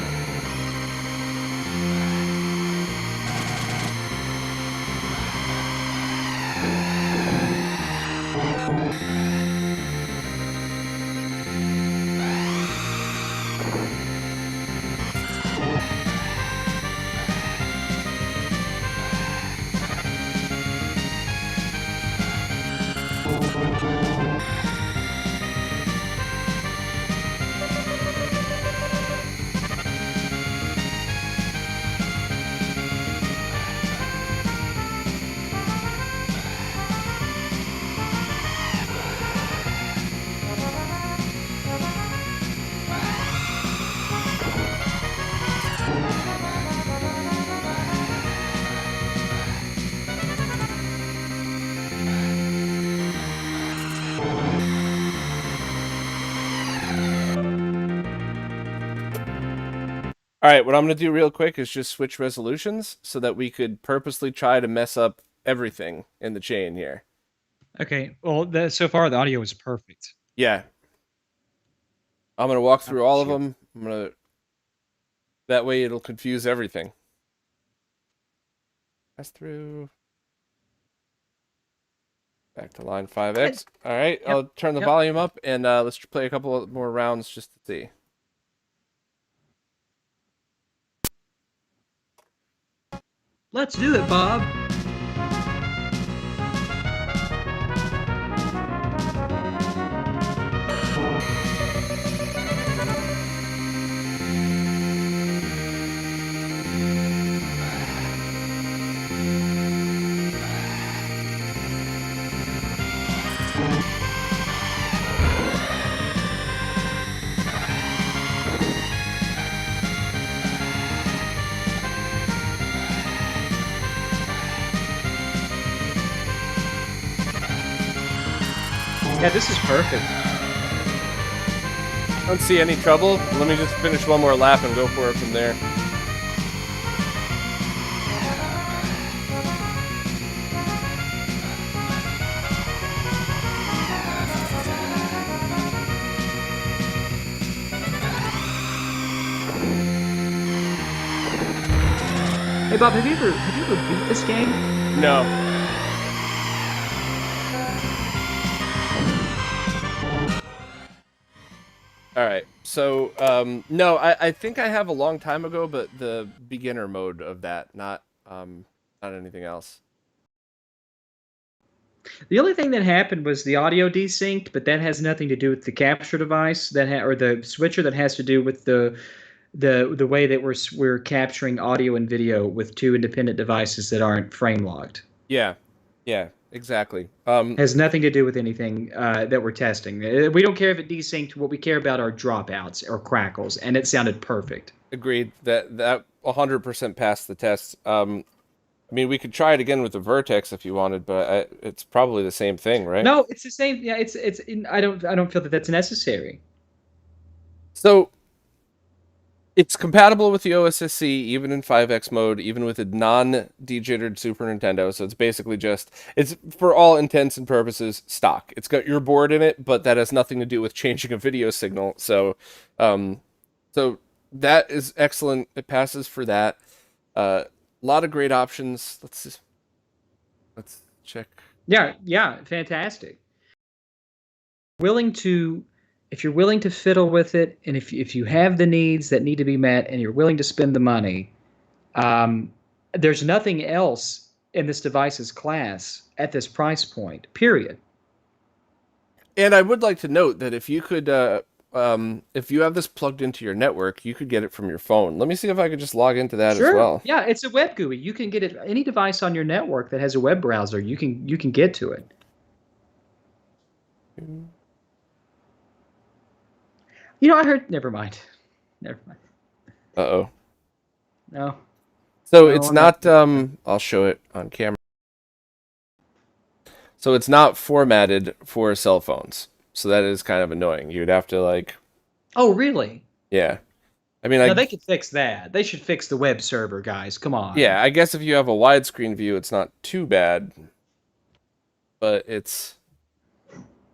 All right, what I'm going to do real quick is just switch resolutions so that we could purposely try to mess up everything in the chain here. Okay. Well, so far the audio is perfect. Yeah. I'm going to walk through all of Shoot. them. That way it'll confuse everything. Pass through. Back to line 5X. All right, Yep. I'll turn the volume up and let's play a couple more rounds just to see. Let's do it, Bob. Yeah, this is perfect. I don't see any trouble. Let me just finish one more lap and go for it from there. Hey, Bob, have you ever beat this game? No. All right. So, no, I think I have a long time ago, but the beginner mode of that, not anything else. The only thing that happened was the audio desynced, but that has nothing to do with the capture device or the switcher. That has to do with the way that we're capturing audio and video with two independent devices that aren't frame locked. Yeah. Yeah, exactly. Has nothing to do with anything that we're testing. We don't care if it desynced. What we care about are dropouts or crackles, and it sounded perfect. Agreed. That 100% passed the test. I mean, we could try it again with the Vertex if you wanted, but it's probably the same thing, right? No, it's the same. Yeah, it's. I don't feel that that's necessary. So it's compatible with the OSSC, even in 5X mode, even with a non-dejittered Super Nintendo. So it's basically it's for all intents and purposes stock. It's got your board in it, but that has nothing to do with changing a video signal. So, so that is excellent. It passes for that. A lot of great options. Let's check. Yeah, fantastic. If you're willing to fiddle with it, and if you have the needs that need to be met, and you're willing to spend the money, there's nothing else in this device's class at this price point. Period. And I would like to note that if you could, if you have this plugged into your network, you could get it from your phone. Let me see if I could just log into that Sure. as well. Yeah, it's a web GUI. You can get it any device on your network that has a web browser. You can get to it. You know, I heard. Never mind. Never mind. Uh-oh. No. So No, it's I'm not, I'll show it on camera. So it's not formatted for cell phones. So that is kind of annoying. You'd have to like, Oh, really? yeah. I mean, No, they could fix that. They should fix the web server, guys. Come on. yeah, I guess if you have a widescreen view, it's not too bad. But it's,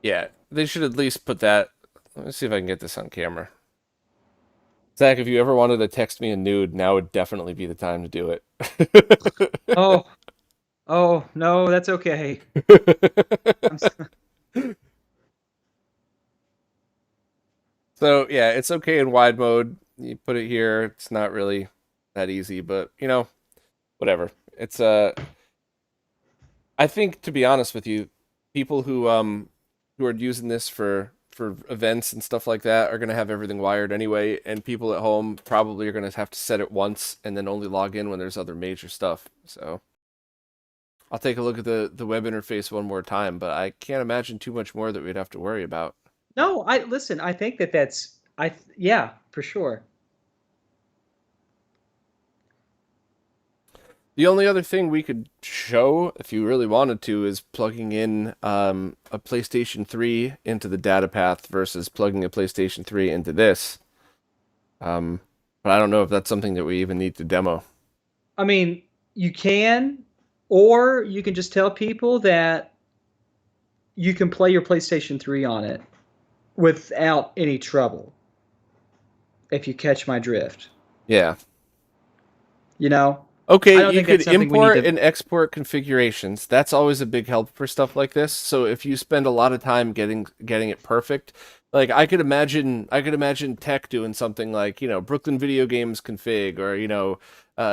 yeah, they should at least put that. Let me see if I can get this on camera. Zach, if you ever wanted to text me a nude, now would definitely be the time to do it. Oh, oh no, that's okay. So yeah, it's okay in wide mode. You put it here. It's not really that easy, but you know, whatever. It's I think, to be honest with you, people who are using this for events and stuff like that are gonna have everything wired anyway, and people at home probably are gonna have to set it once and then only log in when there's other major stuff. So I'll take a look at the web interface one more time, but I can't imagine too much more that we'd have to worry about. No, I listen. I think that's yeah, for sure. The only other thing we could show, if you really wanted to, is plugging in a PlayStation 3 into the data path versus plugging a PlayStation 3 into this. But I don't know if that's something that we even need to demo. I mean, you can, or you can just tell people that you can play your PlayStation 3 on it without any trouble, if you catch my drift. Yeah. You know, Okay, I don't you think could that's something we need import to. and export configurations. That's always a big help for stuff like this. So if you spend a lot of time getting it perfect, like I could imagine tech doing something like, Brooklyn Video Games config, or,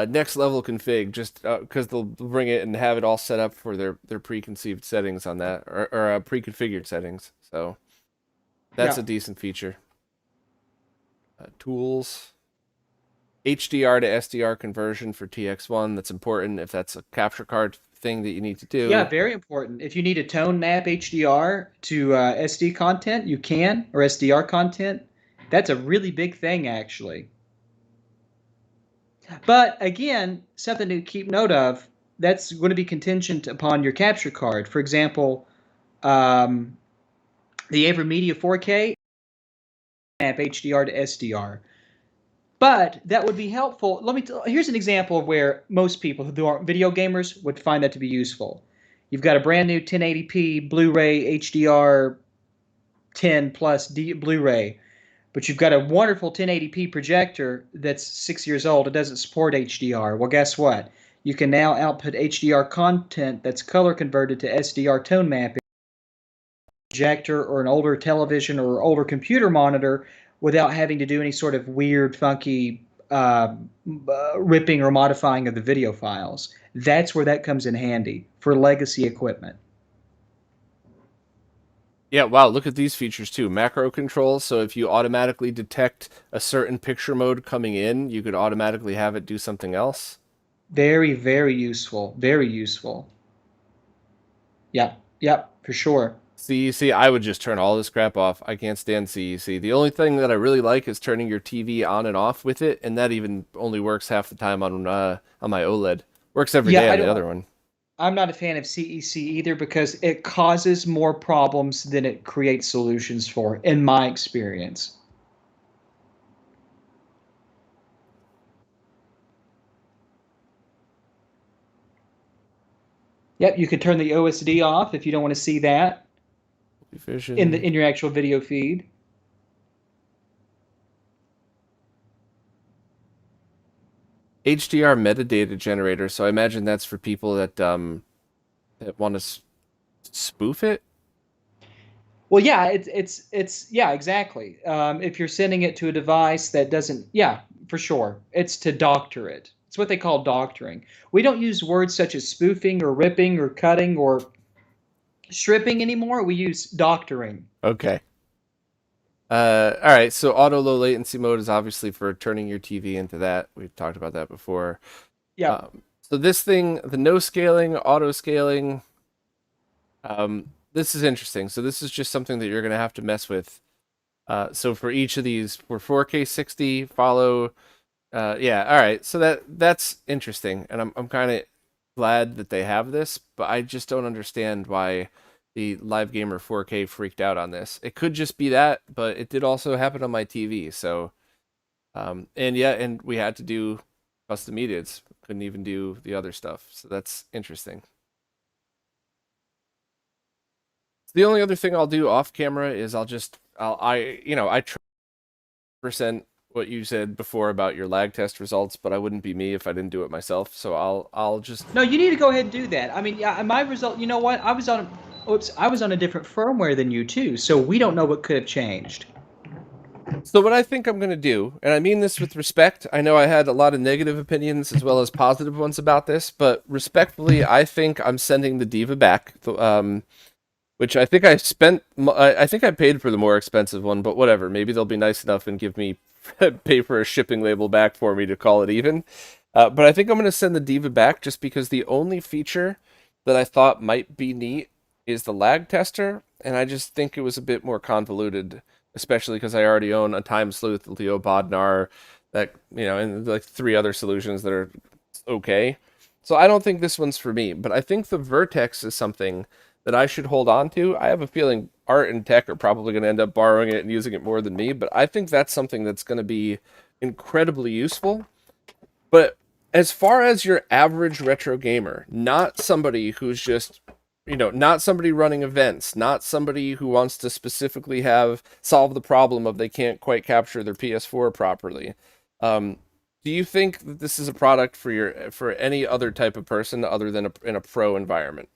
next level config, just because they'll bring it and have it all set up for their preconceived settings on that, or pre-configured settings. So that's Yeah. a decent feature. Tools. HDR to SDR conversion for TX1. That's important if that's a capture card thing that you need to Yeah, do. very important. If you need to tone map HDR to SD content, you can, or SDR content. That's a really big thing, actually. But again, something to keep note of, that's going to be contingent upon your capture card. For example, um, the Avermedia 4K map HDR to SDR. But that would be helpful. Here's an example of where most people who aren't video gamers would find that to be useful. You've got a brand new 1080p Blu-ray HDR 10 plus Blu-ray, but you've got a wonderful 1080p projector that's 6 years old. It doesn't support HDR. Well, guess what? You can now output HDR content that's color converted to SDR tone mapping projector or an older television or older computer monitor without having to do any sort of weird, funky ripping or modifying of the video files. That's where that comes in handy for legacy equipment. Yeah, wow, look at these features too. Macro controls, so if you automatically detect a certain picture mode coming in, you could automatically have it do something else. Very, very useful. Very useful. Yep, yep, for sure. CEC, I would just turn all this crap off. I can't stand CEC. The only thing that I really like is turning your TV on and off with it, and that even only works half the time on my OLED. Works every Yeah, day I on the don't. other one. I'm not a fan of CEC either because it causes more problems than it creates solutions for, in my experience. Yep, you could turn the OSD off if you don't want to see that in the Vision. in your actual video feed. HDR metadata generator, so I imagine that's for people that want to spoof it. Well, yeah, it's yeah, exactly. If you're sending it to a device that doesn't, yeah, for sure, it's to doctor it. It's what they call doctoring. We don't use words such as spoofing or ripping or cutting or stripping anymore. We use doctoring. Okay. All right. So auto low latency mode is obviously for turning your TV into that. We've talked about that before. Yep. So this thing, the no scaling, auto scaling, this is interesting. So this is just something that you're gonna have to mess with. So for each of these, for 4K 60, follow. Yeah. All right. So that's interesting, and I'm kind of glad that they have this, but I just don't understand why the Live Gamer 4K freaked out on this. It could just be that, but it did also happen on my TV. So, and yeah, and we had to do custom medias. Couldn't even do the other stuff. So that's interesting. So the only other thing I'll do off camera is I percent what you said before about your lag test results, but I wouldn't be me if I didn't do it myself. So I'll just. No, you need to go ahead and do that. I mean, yeah, my result. You know what? Oops, I was on a different firmware than you too, so we don't know what could have changed. So what I think I'm going to do, and I mean this with respect, I know I had a lot of negative opinions as well as positive ones about this, but respectfully, I think I'm sending the Diva back, which I think I think I paid for the more expensive one, but whatever. Maybe they'll be nice enough and give me pay for a shipping label back for me to call it even. But I think I'm going to send the Diva back just because the only feature that I thought might be neat is the lag tester, and I just think it was a bit more convoluted, especially because I already own a Time Sleuth, Leo Bodnar, that and like three other solutions that are okay. So I don't think this one's for me, but I think the Vertex is something that I should hold on to. I have a feeling Art and Tech are probably going to end up borrowing it and using it more than me, but I think that's something that's going to be incredibly useful. But as far as your average retro gamer, not somebody who's just, not somebody running events, not somebody who wants to specifically solve the problem of they can't quite capture their PS4 properly. Do you think that this is a product for any other type of person other than in a pro environment?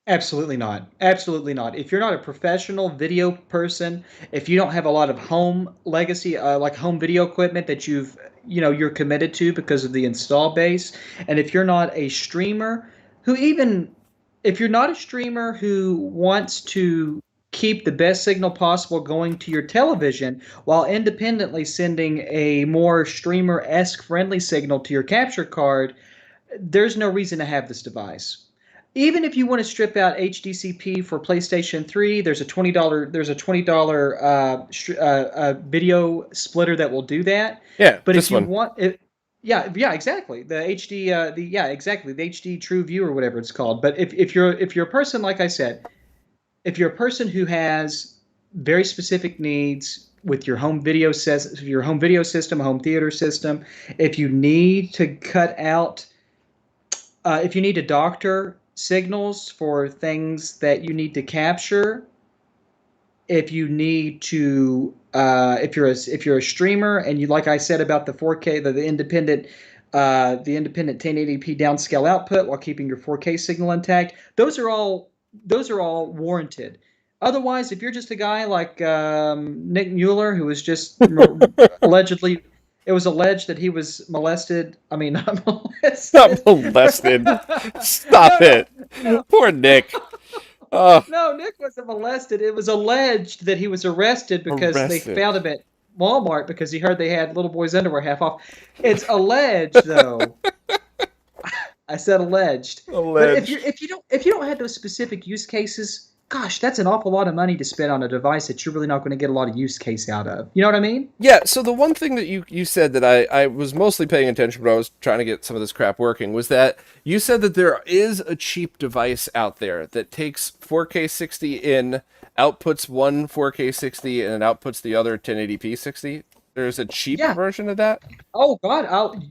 Absolutely not. Absolutely not. If you're not a professional video person, if you don't have a lot of home legacy, like home video equipment that you're committed to because of the install base, and if you're not a streamer if you're not a streamer who wants to keep the best signal possible going to your television while independently sending a more streamer-esque friendly signal to your capture card, there's no reason to have this device. Even if you want to strip out HDCP for PlayStation 3, there's a $20 video splitter that will do that. Yeah, But this if you one. want it, yeah, exactly. The HD, exactly, the HD True View or whatever it's called. But if you're a person, like I said, if you're a person who has very specific needs with your home video system, home theater system, if you need to cut out if you need to doctor signals for things that you need to capture, if you need to, if you're a streamer and you, like I said about the 4K, the independent 1080p downscale output while keeping your 4K signal intact, those are all warranted. Otherwise, if you're just a guy like Nick Mueller, who was just allegedly, it was alleged that he was molested. I mean, not Not molested. molested. Stop No, no, it. no, Poor Nick. Oh, no. Nick wasn't molested. It was alleged that he was arrested because they arrested. found him at Walmart because he heard they had little boys' underwear half off. It's alleged, though. I said alleged. But if you Alleged. if you don't if you don't have those specific use cases, gosh, that's an awful lot of money to spend on a device that you're really not going to get a lot of use case out of. You know what I mean? Yeah, so the one thing that you said that I was mostly paying attention, but I was trying to get some of this crap working, was that you said that there is a cheap device out there that takes 4K 60 in, outputs one 4K 60, and then outputs the other 1080p 60. There's a cheap Yeah. version of that? Oh God,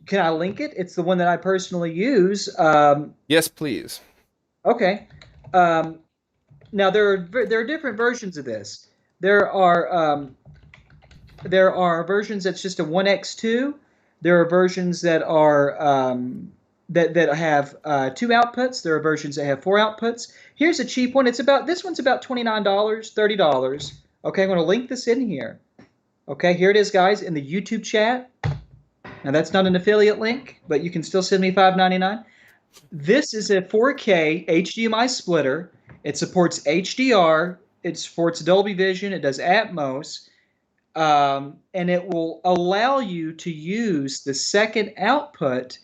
can I link it? It's the one that I personally use. Yes, please. Okay. Um, Now there are different versions of this. There are versions that's just a 1x2. There are versions that are that have two outputs. There are versions that have four outputs. Here's a cheap one. This one's about $29, $30. Okay, I'm going to link this in here. Okay, here it is, guys, in the YouTube chat. Now that's not an affiliate link, but you can still send me $5.99. This is a 4K HDMI splitter. It supports HDR. It supports Dolby Vision. It does Atmos. And it will allow you to use the second output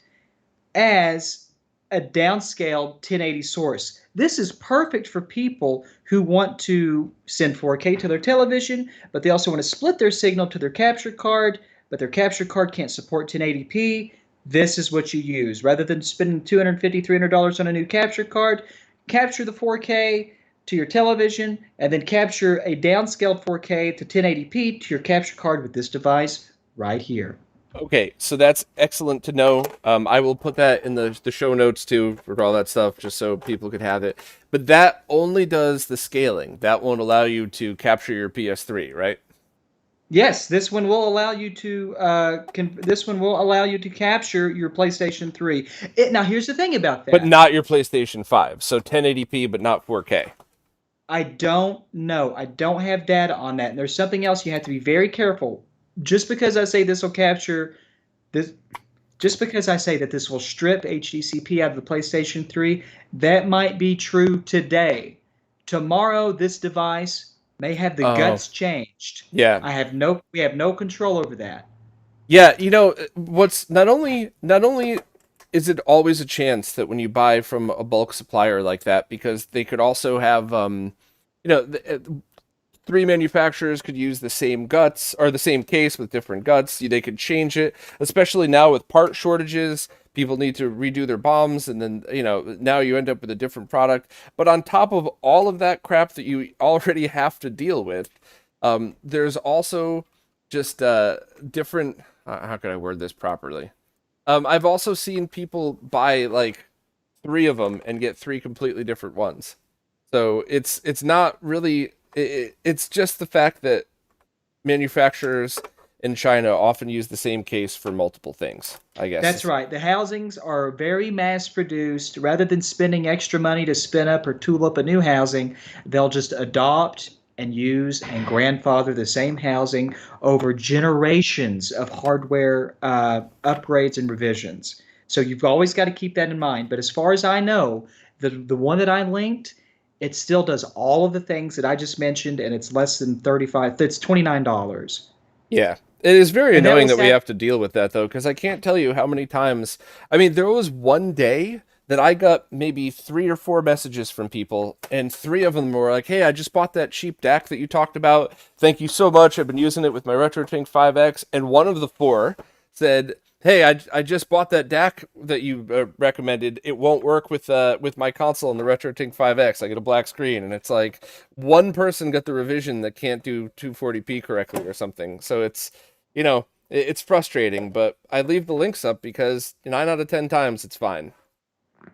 as a downscaled 1080 source. This is perfect for people who want to send 4K to their television, but they also want to split their signal to their capture card, but their capture card can't support 1080p. This is what you use. Rather than spending $250, $300 on a new capture card, capture the 4K to your television, and then capture a downscaled 4K to 1080p to your capture card with this device right here. Okay, so that's excellent to know. I will put that in the show notes too for all that stuff, just so people could have it. But that only does the scaling. That won't allow you to capture your PS3, right? Yes, this one will allow you to capture your PlayStation 3. Now, here's the thing about But that. not your PlayStation 5. So 1080p, but not 4K. I don't know. I don't have data on that. And there's something else you have to be very careful. Just because I say this will capture this, just because I say that this will strip HDCP out of the PlayStation 3, that might be true today. Tomorrow, this device may have the Oh, guts changed. yeah. We have no control over that. Yeah, what's not only is it always a chance that when you buy from a bulk supplier like that, because they could also have three manufacturers could use the same guts or the same case with different guts. They could change it, especially now with part shortages. People need to redo their bombs, and then now you end up with a different product. But on top of all of that crap that you already have to deal with, there's also just different how can I word this properly? I've also seen people buy like 3 of them and get 3 completely different ones. So it's not really it's just the fact that manufacturers in China often use the same case for multiple things, I That's guess. right. The housings are very mass produced. Rather than spending extra money to spin up or tool up a new housing, they'll just adopt and use and grandfather the same housing over generations of hardware upgrades and revisions. So you've always got to keep that in mind. But as far as I know, the one that I linked, it still does all of the things that I just mentioned, and it's less than 35. It's $29. Yeah. It is very And that annoying was that we that. have to deal with that though, because I can't tell you how many times. I mean, there was one day that I got maybe 3 or 4 messages from people, and 3 of them were like, "Hey, I just bought that cheap DAC that you talked about. Thank you so much. I've been using it with my RetroTink 5X." And one of the 4 said, "Hey, I just bought that DAC that you recommended. It won't work with my console and the RetroTink 5X. I get a black screen." And it's like one person got the revision that can't do 240p correctly or something. So it's frustrating, but I leave the links up because 9 out of 10 times it's fine.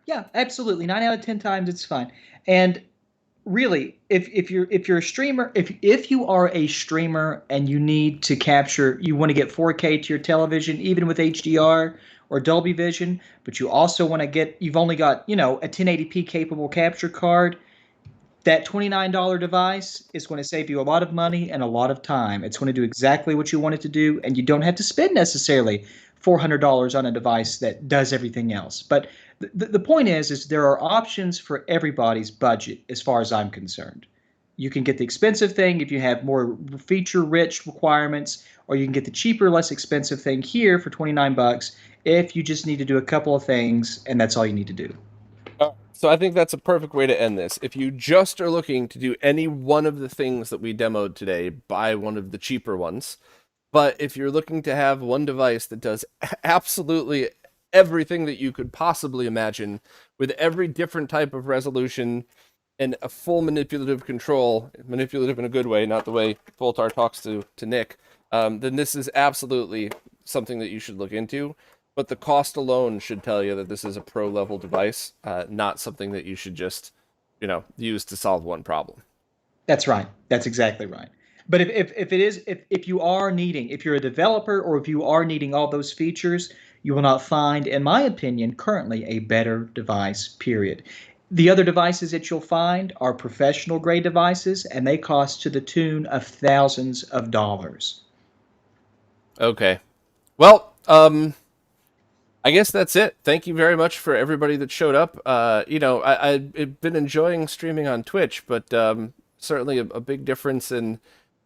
Yeah, absolutely. 9 out of 10 times it's fine. And really, if you're a streamer, if you are a streamer and you need to capture, you want to get 4K to your television, even with HDR or Dolby Vision, but you also want to you've only got a 1080p capable capture card. That $29 device is going to save you a lot of money and a lot of time. It's going to do exactly what you want it to do, and you don't have to spend necessarily $400 on a device that does everything else. But the point is there are options for everybody's budget as far as I'm concerned. You can get the expensive thing if you have more feature-rich requirements, or you can get the cheaper, less expensive thing here for 29 bucks if you just need to do a couple of things and that's all you need to do. So I think that's a perfect way to end this. If you just are looking to do any one of the things that we demoed today, buy one of the cheaper ones. But if you're looking to have one device that does absolutely everything that you could possibly imagine, with every different type of resolution and a full manipulative control, manipulative in a good way, not the way Voultar talks to Nick, then this is absolutely something that you should look into. But the cost alone should tell you that this is a pro level device, not something that you should just, use to solve one problem. That's right. That's exactly right. But if it is if you are needing, if you're a developer or if you are needing all those features, you will not find, in my opinion, currently a better device, period. The other devices that you'll find are professional grade devices, and they cost to the tune of thousands of dollars. Okay. Well, I guess that's it. Thank you very much for everybody that showed up. I've been enjoying streaming on Twitch, but certainly a big difference in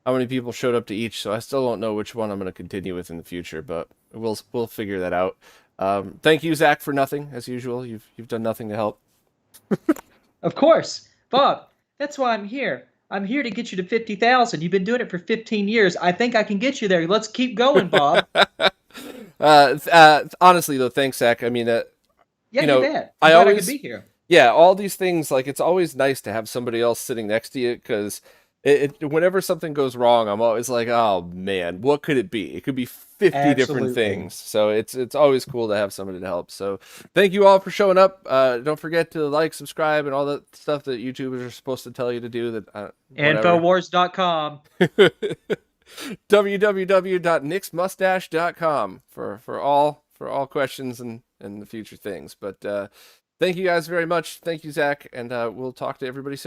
how many people showed up to each. So I still don't know which one I'm going to continue with in the future, but we'll figure that out. Thank you, Zach, for nothing as usual. You've done nothing to help. Of course, Bob, that's why I'm here. I'm here to get you to 50,000. You've been doing it for 15 years. I think I can get you there. Let's keep going, Bob. Honestly, though, thanks, Zach. I mean, Yeah, you bet. I'm I glad I could always be here. yeah, all these things, like, it's always nice to have somebody else sitting next to you, because whenever something goes wrong, I'm always like, oh man, what could it be? It could be 50 different Absolutely. things. So it's always cool to have somebody to help. So thank you all for showing up. Don't forget to like, subscribe, and all that stuff that YouTubers are supposed to tell you to do. That whatever. Infowars.com. www.nixmustache.com for all questions and the future things. But thank you guys very much. Thank you, Zach, and we'll talk to everybody soon.